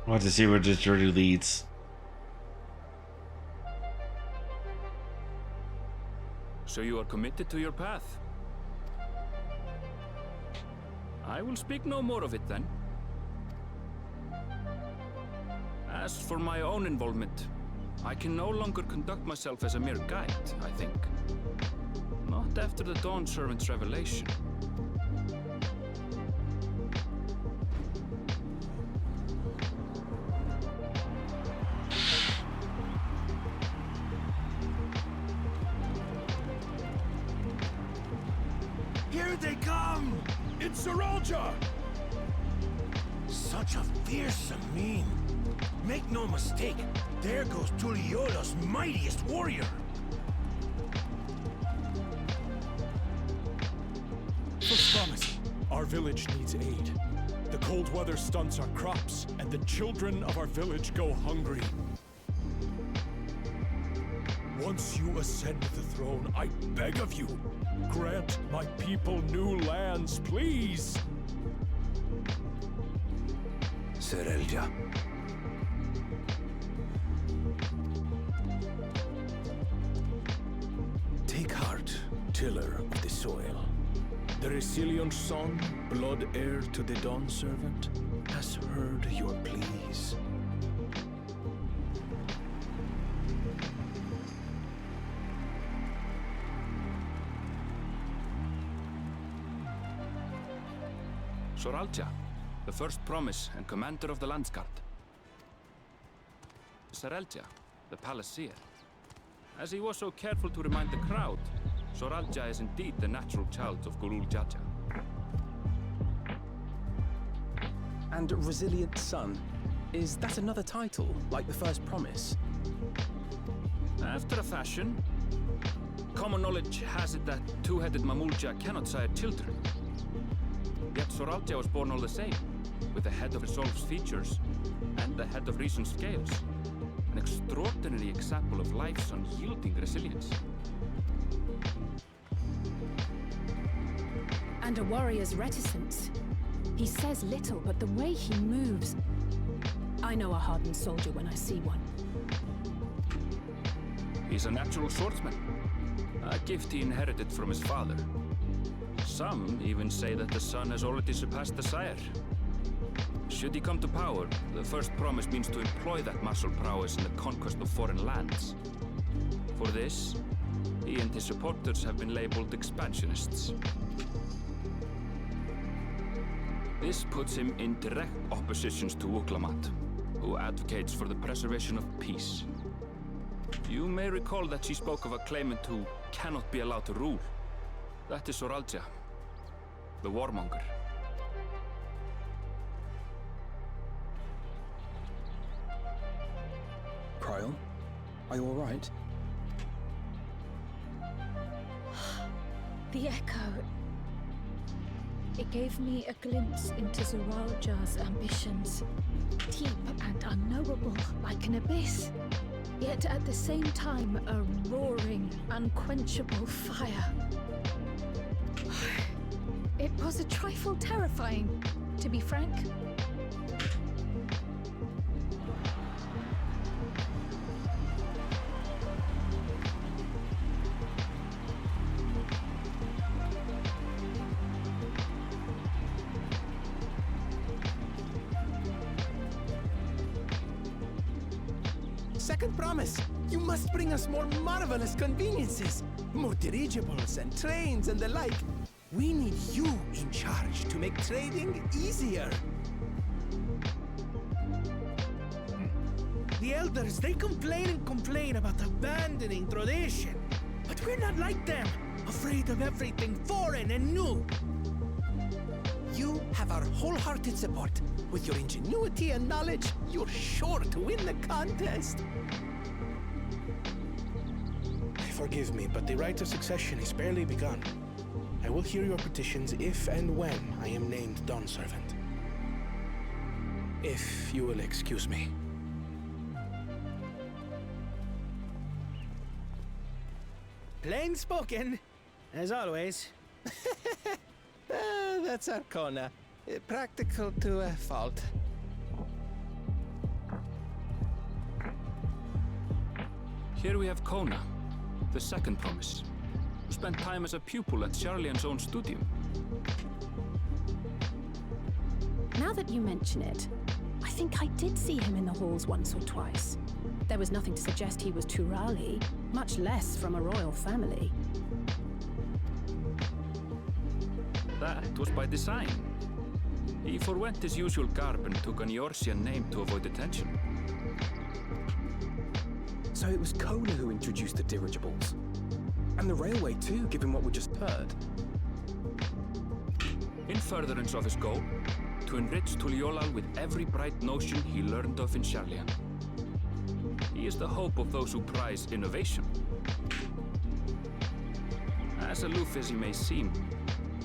I want to see where this journey leads. So you are committed to your path? I will speak no more of it then. As for my own involvement, I can no longer conduct myself as a mere guide, I think. Not after the Dawn Servant's revelation. Here they come! It's Saralja! Such a fearsome mien. Make no mistake, there goes Tuliola's mightiest warrior. First promise, our village needs aid. The cold weather stunts our crops, and the children of our village go hungry. Once you ascend the throne, I beg of you, grant my people new lands, please! Saralja. Take heart, tiller of the soil. The resilient son, blood heir to the Dawn Servant, has heard your pleas. Saralja, the first promise and commander of the Landsguard. Saralja, the palaceer. As he was so careful to remind the crowd, Saralja is indeed the natural child of Gulul Jaja. And Resilient Son, is that another title, like the first promise? After a fashion, common knowledge has it that two-headed Mamulja cannot sire children. Yet Saralja was born all the same, with the head of Resolve's features and the head of Reason's scales. An extraordinary example of life's unyielding resilience. And a warrior's reticence. He says little, but the way he moves... I know a hardened soldier when I see one. He's a natural swordsman, a gift he inherited from his father. Some even say that the son has already surpassed the sire. Should he come to power, the first promise means to employ that martial prowess in the conquest of foreign lands. For this, he and his supporters have been labeled expansionists. This puts him in direct opposition to Wuklamat, who advocates for the preservation of peace. You may recall that she spoke of a claimant who cannot be allowed to rule. That is Saralja, the warmonger. Kryl, are you all right? The echo. It gave me a glimpse into Saralja's ambitions. Deep and unknowable, like an abyss. Yet at the same time, a roaring, unquenchable fire. It was a trifle terrifying, to be frank. Second promise, you must bring us more marvelous conveniences. More dirigibles and trains and the like. We need you in charge to make trading easier. The elders, they complain and complain about abandoning tradition. But we're not like them, afraid of everything foreign and new. You have our wholehearted support. With your ingenuity and knowledge, you're sure to win the contest. Forgive me, but the rite of succession is barely begun. I will hear your petitions if and when I am named Dawn Servant. If you will excuse me. Plain spoken, as always. That's Arcona. Practical to a fault. Here we have Kona, the second promise, who spent time as a pupil at Charlian's own studio. Now that you mention it, I think I did see him in the halls once or twice. There was nothing to suggest he was Turali, much less from a royal family. That was by design. He forwent his usual garb and took an Eorzean name to avoid attention. So it was Kona who introduced the dirigibles. And the railway too, given what we just heard. In furtherance of his goal, to enrich Tuliolal with every bright notion he learned of in Charlian. He is the hope of those who prize innovation. As aloof as he may seem,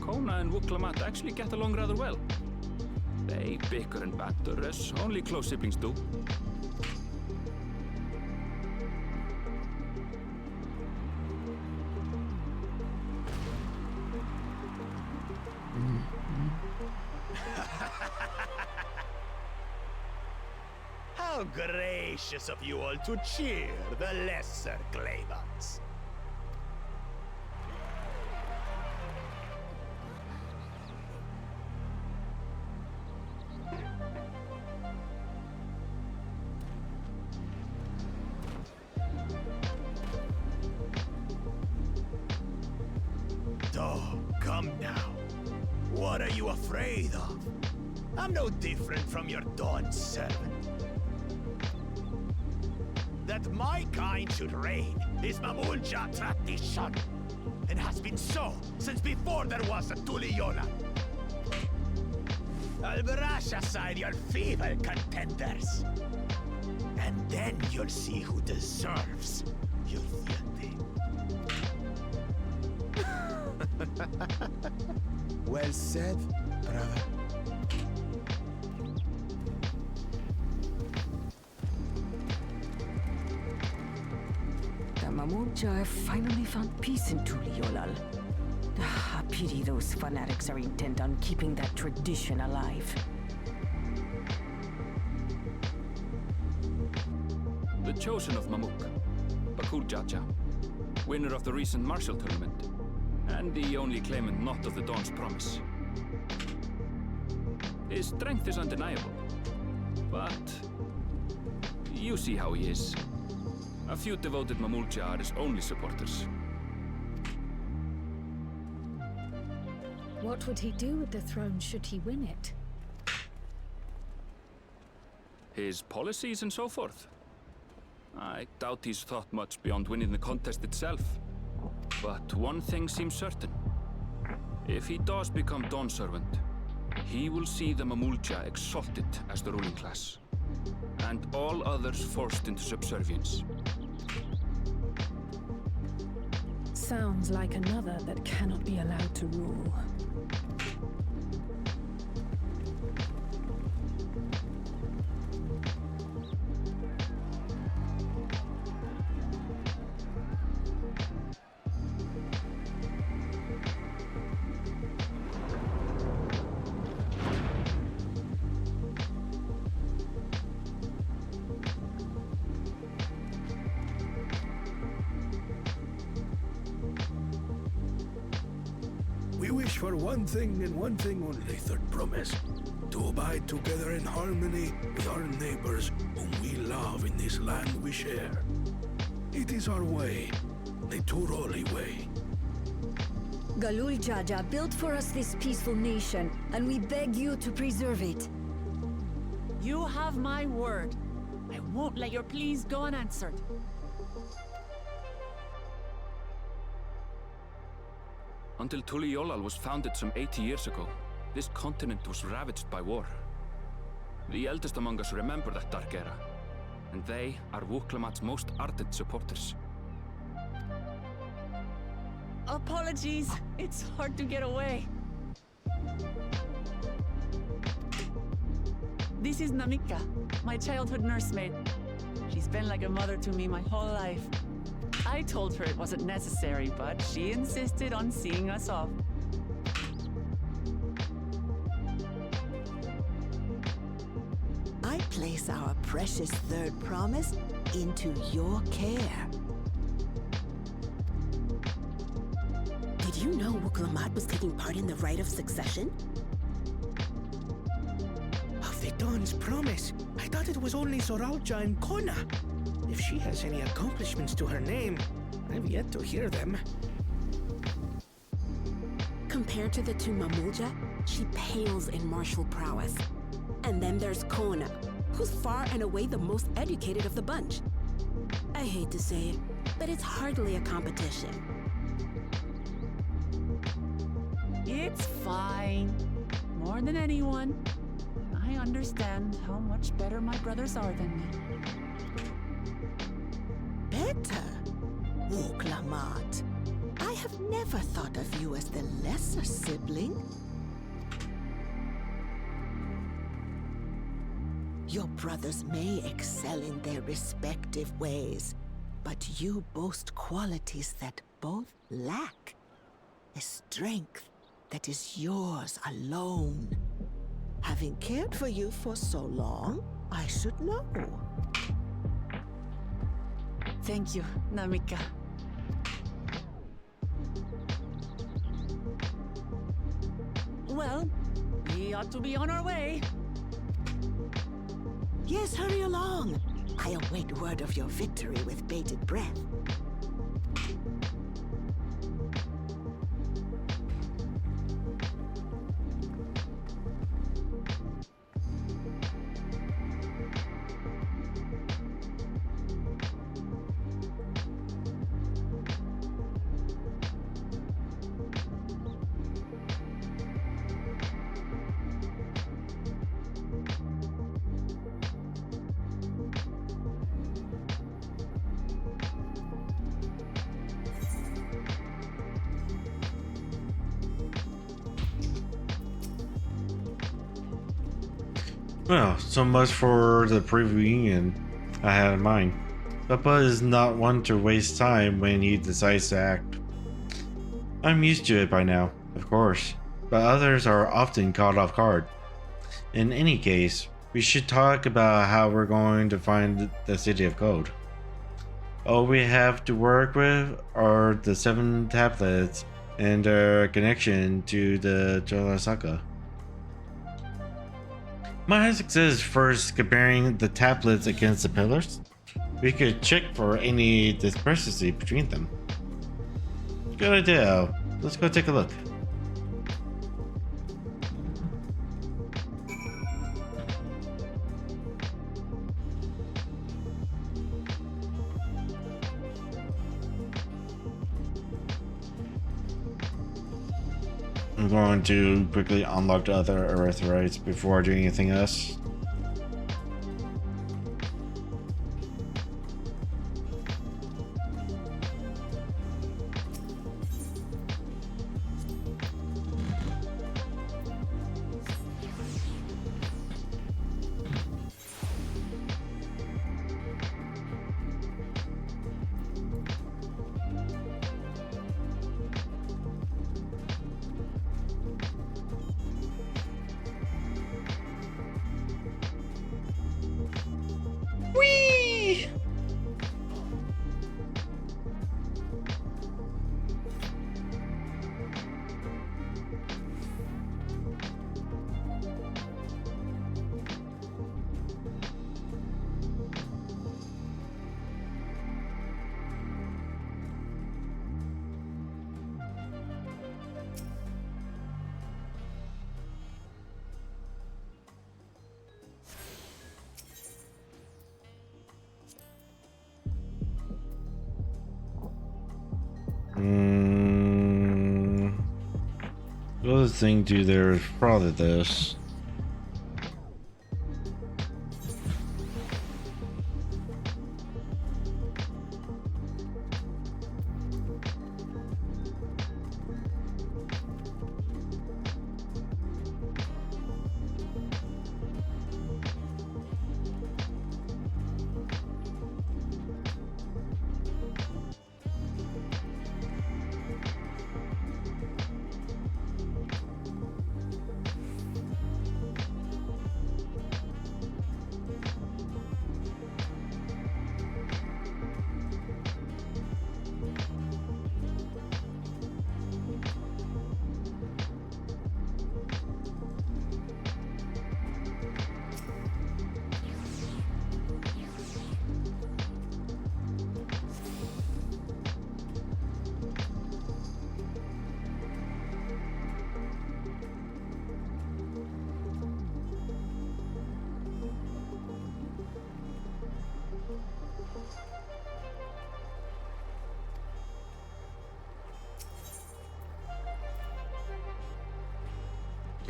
Kona and Wuklamat actually get along rather well. They bicker and banter as only close siblings do. How gracious of you all to cheer the lesser claimants. Oh, come now. What are you afraid of? I'm no different from your Dawn servant. That my kind should reign is Mamulja tradition, and has been so since before there was a Tuliyola. I'll brush aside your feeble contenders, and then you'll see who deserves your fealty. Well said, brother. The Mamulja have finally found peace in Tuliolal. I pity those fanatics are intent on keeping that tradition alive. The chosen of Mamuk, Bakul Jaja, winner of the recent martial tournament, and the only claimant not of the Dawn's promise. His strength is undeniable, but you see how he is. A few devoted Mamulja are his only supporters. What would he do with the throne should he win it? His policies and so forth. I doubt he's thought much beyond winning the contest itself. But one thing seems certain. If he does become Dawn Servant, he will see the Mamulja exalted as the ruling class, and all others forced into subservience. Sounds like another that cannot be allowed to rule. We wish for one thing and one thing only, third promise. To abide together in harmony with our neighbors whom we love in this land we share. It is our way, the Turoli way. Galul Jaja built for us this peaceful nation, and we beg you to preserve it. You have my word. I won't let your pleas go unanswered. Until Tuliolal was founded some 80 years ago, this continent was ravaged by war. The eldest among us remember that dark era, and they are Wuklamat's most ardent supporters. Apologies. It's hard to get away. This is Namika, my childhood nursemaid. She's been like a mother to me my whole life. I told her it wasn't necessary, but she insisted on seeing us off. I place our precious third promise into your care. Did you know Wuklamat was taking part in the rite of succession? Of the Dawn's promise. I thought it was only Zoralja and Kona. If she has any accomplishments to her name, I've yet to hear them. Compared to the two Mamulja, she pales in martial prowess. And then there's Kona, who's far and away the most educated of the bunch. I hate to say it, but it's hardly a competition. It's fine. More than anyone, I understand how much better my brothers are than me. Better? Wuklamat. I have never thought of you as the lesser sibling. Your brothers may excel in their respective ways, but you boast qualities that both lack. A strength that is yours alone. Having cared for you for so long, I should know. Thank you, Namika. Well, we ought to be on our way. Yes, hurry along. I await word of your victory with bated breath. Well, so much for the pre-reunion I had in mind. Papa is not one to waste time when he decides to act. I'm used to it by now, of course, but others are often caught off guard. In any case, we should talk about how we're going to find the City of Code. All we have to work with are the 7 tablets and their connection to the Jolasaka. My success first comparing the tablets against the pillars. We could check for any discrepancy between them. Good idea. Let's go take a look. I'm going to quickly unlock the other erythrites before doing anything else. The other thing to do there is probably this.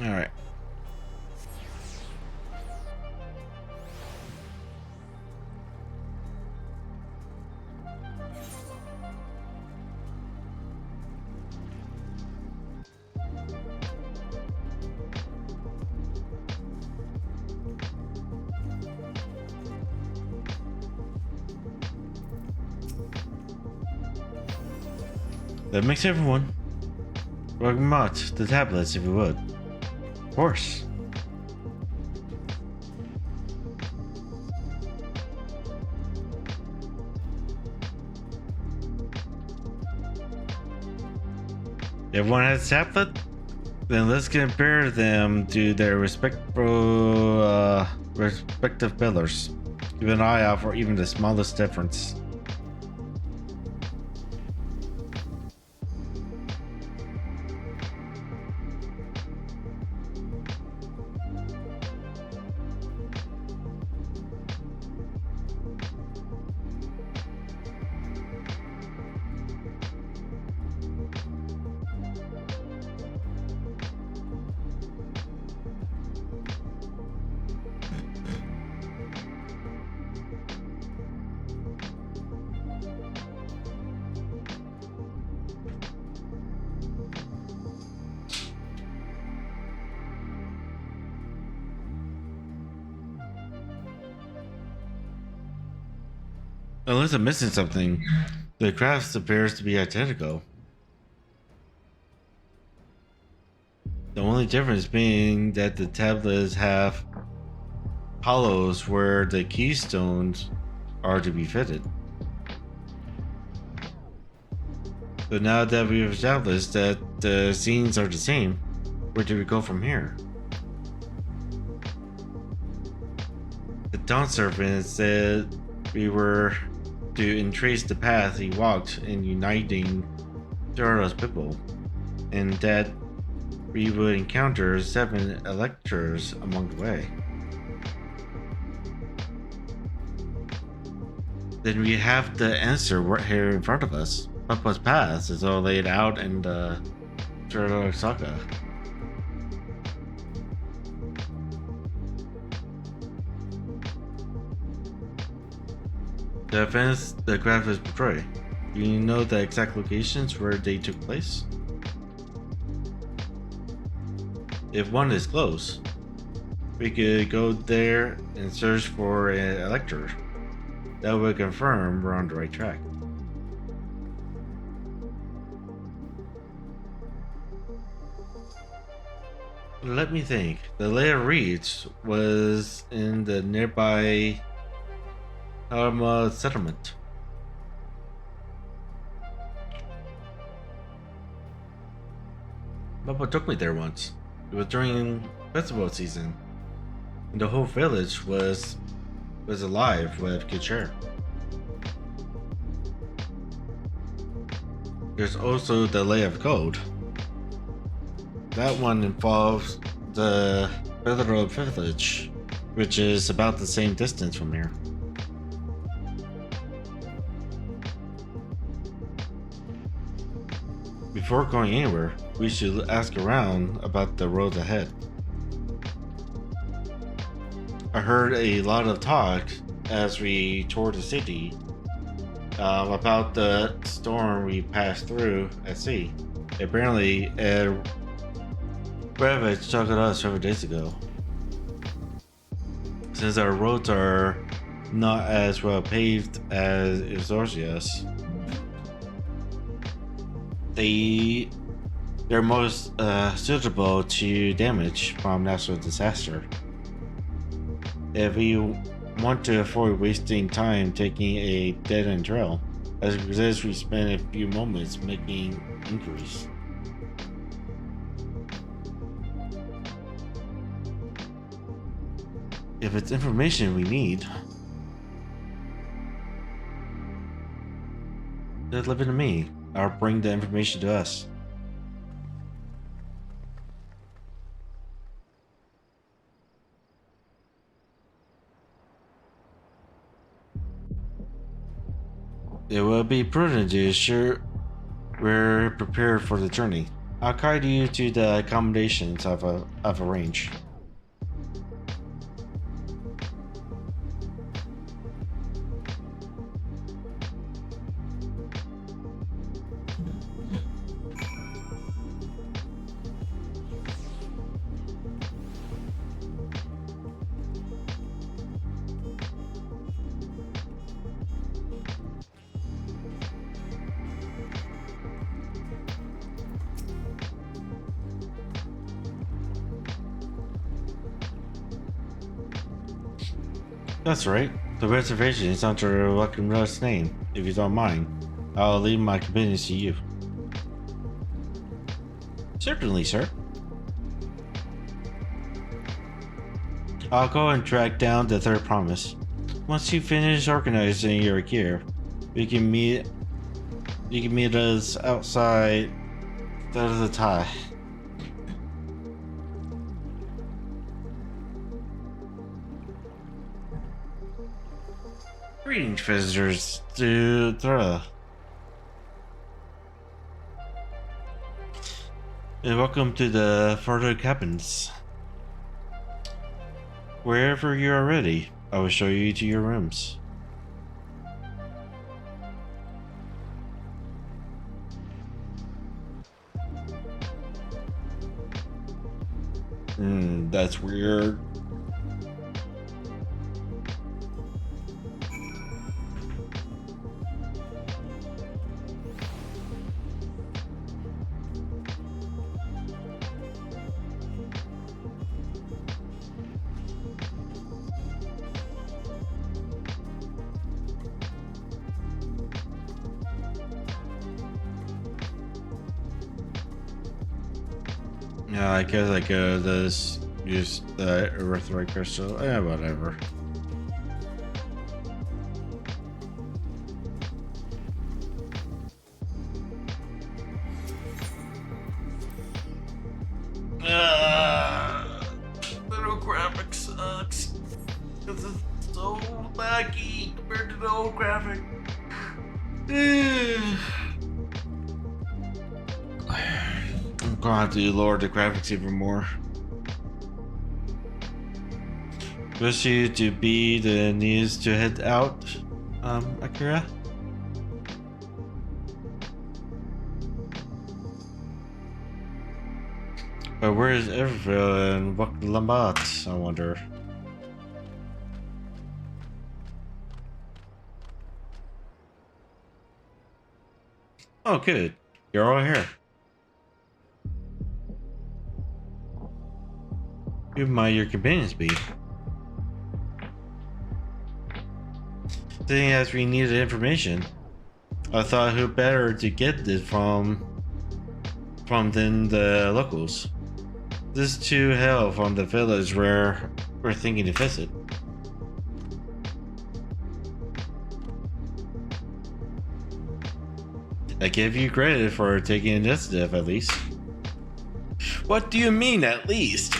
Alright. That makes everyone. Welcome out the tablets if you would. Of course. Everyone has a tablet? Then let's compare them to their respective pillars. Keep an eye out for even the smallest difference. Unless I'm missing something, the crafts appears to be identical. The only difference being that the tablets have hollows where the keystones are to be fitted. So now that we've established that the scenes are the same, where do we go from here? The Dawn Serpent said we were to entrace the path he walked in uniting Zoro's people, and that we would encounter 7 electors along the way. Then we have the answer right here in front of us. Papa's path is all laid out in the Zoro saga. The events the graphics portray. Do you know the exact locations where they took place? If one is close, we could go there and search for an elector. That would confirm we're on the right track. Let me think. The layer reach was in the nearby Harma settlement. Papa took me there once. It was during festival season, and the whole village was alive with good cheer. There's also the Lay of Gold. That one involves the Federal Village, which is about the same distance from here. Before going anywhere, we should ask around about the roads ahead. I heard a lot of talk as we toured the city about the storm we passed through at sea. Apparently, Ravage talked to us several days ago. Since our roads are not as well paved as Exorcius, they're most suitable to damage from natural disaster. If we want to avoid wasting time taking a dead-end trail, as suggest we spend a few moments making inquiries. If it's information we need, just leave it to me. I'll bring the information to us. It will be prudent to ensure we're prepared for the journey. I'll guide you to the accommodations I've arranged. That's right. The reservation is under Luckenrust's name. If you don't mind, I'll leave my companions to you. Certainly, sir. I'll go and track down the third promise. Once you finish organizing your gear, you can meet us outside the tie. Greetings, visitors to Thra. And welcome to the further cabins. Wherever you are ready, I will show you to your rooms. That's weird. Yeah, I guess I could just use the erythroid crystal. Whatever. Little graphic sucks. This is so laggy compared to the old graphic. I'm gonna have to lower the graphics even more. Wish you to be the news to head out, Akira? But where is Everville and Lambat, I wonder? Oh, good. You're all here. Who might your companions be? Seeing as we needed information, I thought who better to get this from than the locals. This too hail from the village where we're thinking to visit. I give you credit for taking initiative, at least. What do you mean, at least?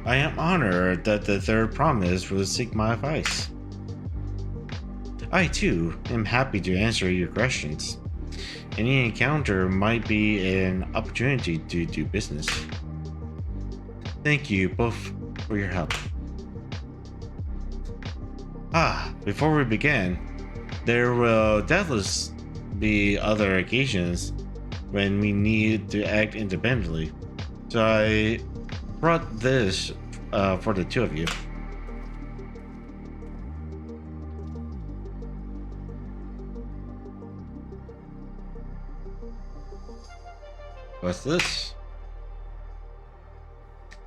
I am honored that the third promise will seek my advice. I, too, am happy to answer your questions. Any encounter might be an opportunity to do business. Thank you both for your help. Before we begin, there will doubtless be other occasions when we need to act independently, so I brought this for the two of you. What's this?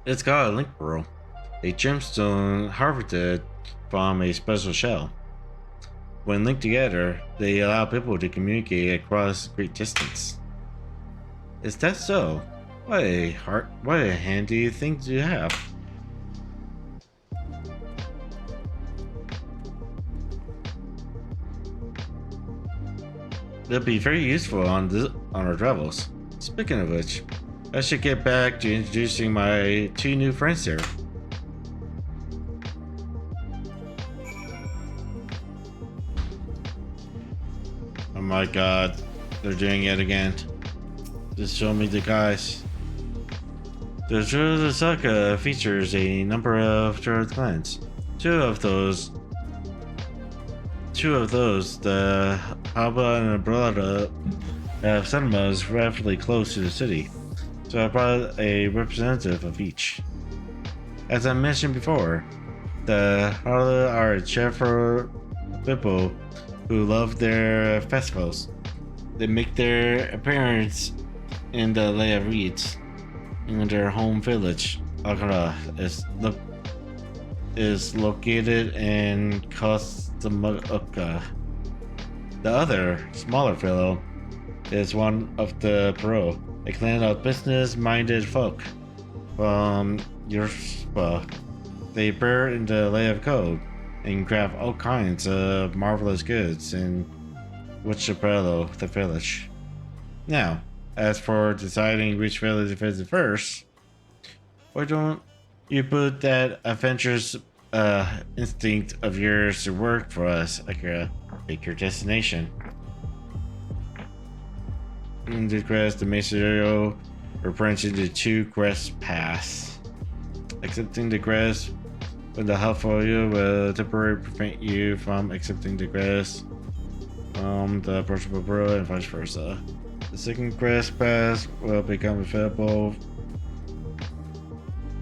It's got a link pearl, a gemstone harvested from a special shell. When linked together, they allow people to communicate across great distance. Is that so? What a handy thing to have. They'll be very useful on our travels. Speaking of which, I should get back to introducing my two new friends here. Oh my god, they're doing it again. Just show me the guys. The Jurusaka features a number of Druid clans. Two of those, the Haba and Umbrella, have settlements relatively close to the city, so I brought a representative of each. As I mentioned before, the Harla are cheerful people who love their festivals. They make their appearance in the Lay of Reeds, in their home village. Akara is located in Kostamuka. The other, smaller fellow, is one of the Peru, a clan of business-minded folk from Yurspa. They bear in the Lay of Code and craft all kinds of marvelous goods in Wichapello, the village. Now, as for deciding which village to visit first, why don't you put that adventurous instinct of yours to work for us, Akira? Pick your destination. In the quest, the Maestro will branch into 2 quest paths. Accepting the quest with the help for you will temporarily prevent you from accepting the quest from the approachable bro and vice versa. The second quest path will become available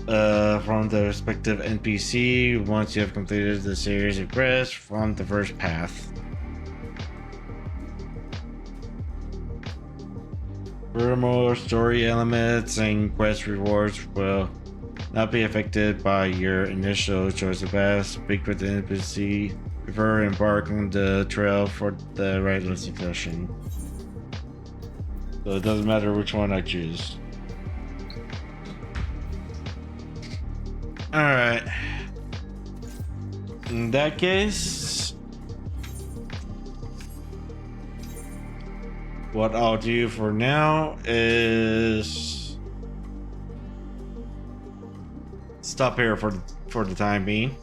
from the respective NPC once you have completed the series of quests from the first path. Furthermore, story elements and quest rewards will not be affected by your initial choice of path. Speak with the NPC before embarking on the trail for the right session. So it doesn't matter which one I choose. Alright. In that case, what I'll do for now is stop here for the time being.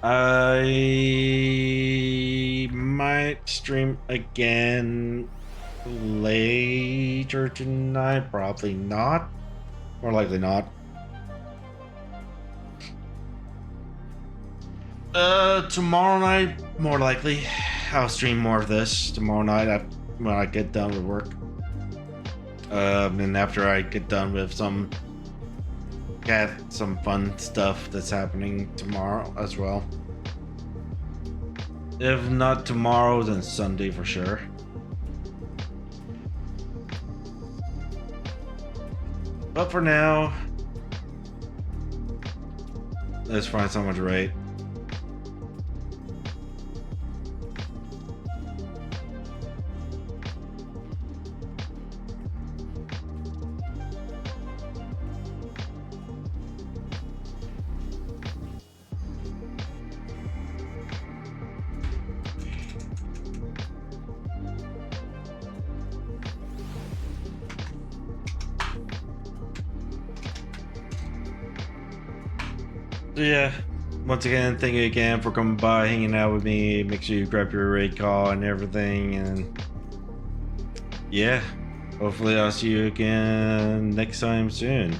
I might stream again later tonight, probably not. More likely not. Tomorrow night, more likely. I'll stream more of this tomorrow night when I get done with work. And after I get done with some fun stuff that's happening tomorrow as well. If not tomorrow, then Sunday for sure. But for now, let's find someone to rate. So yeah, once again, thank you again for coming by, hanging out with me. Make sure you grab your raid call and everything, and yeah, hopefully I'll see you again next time soon.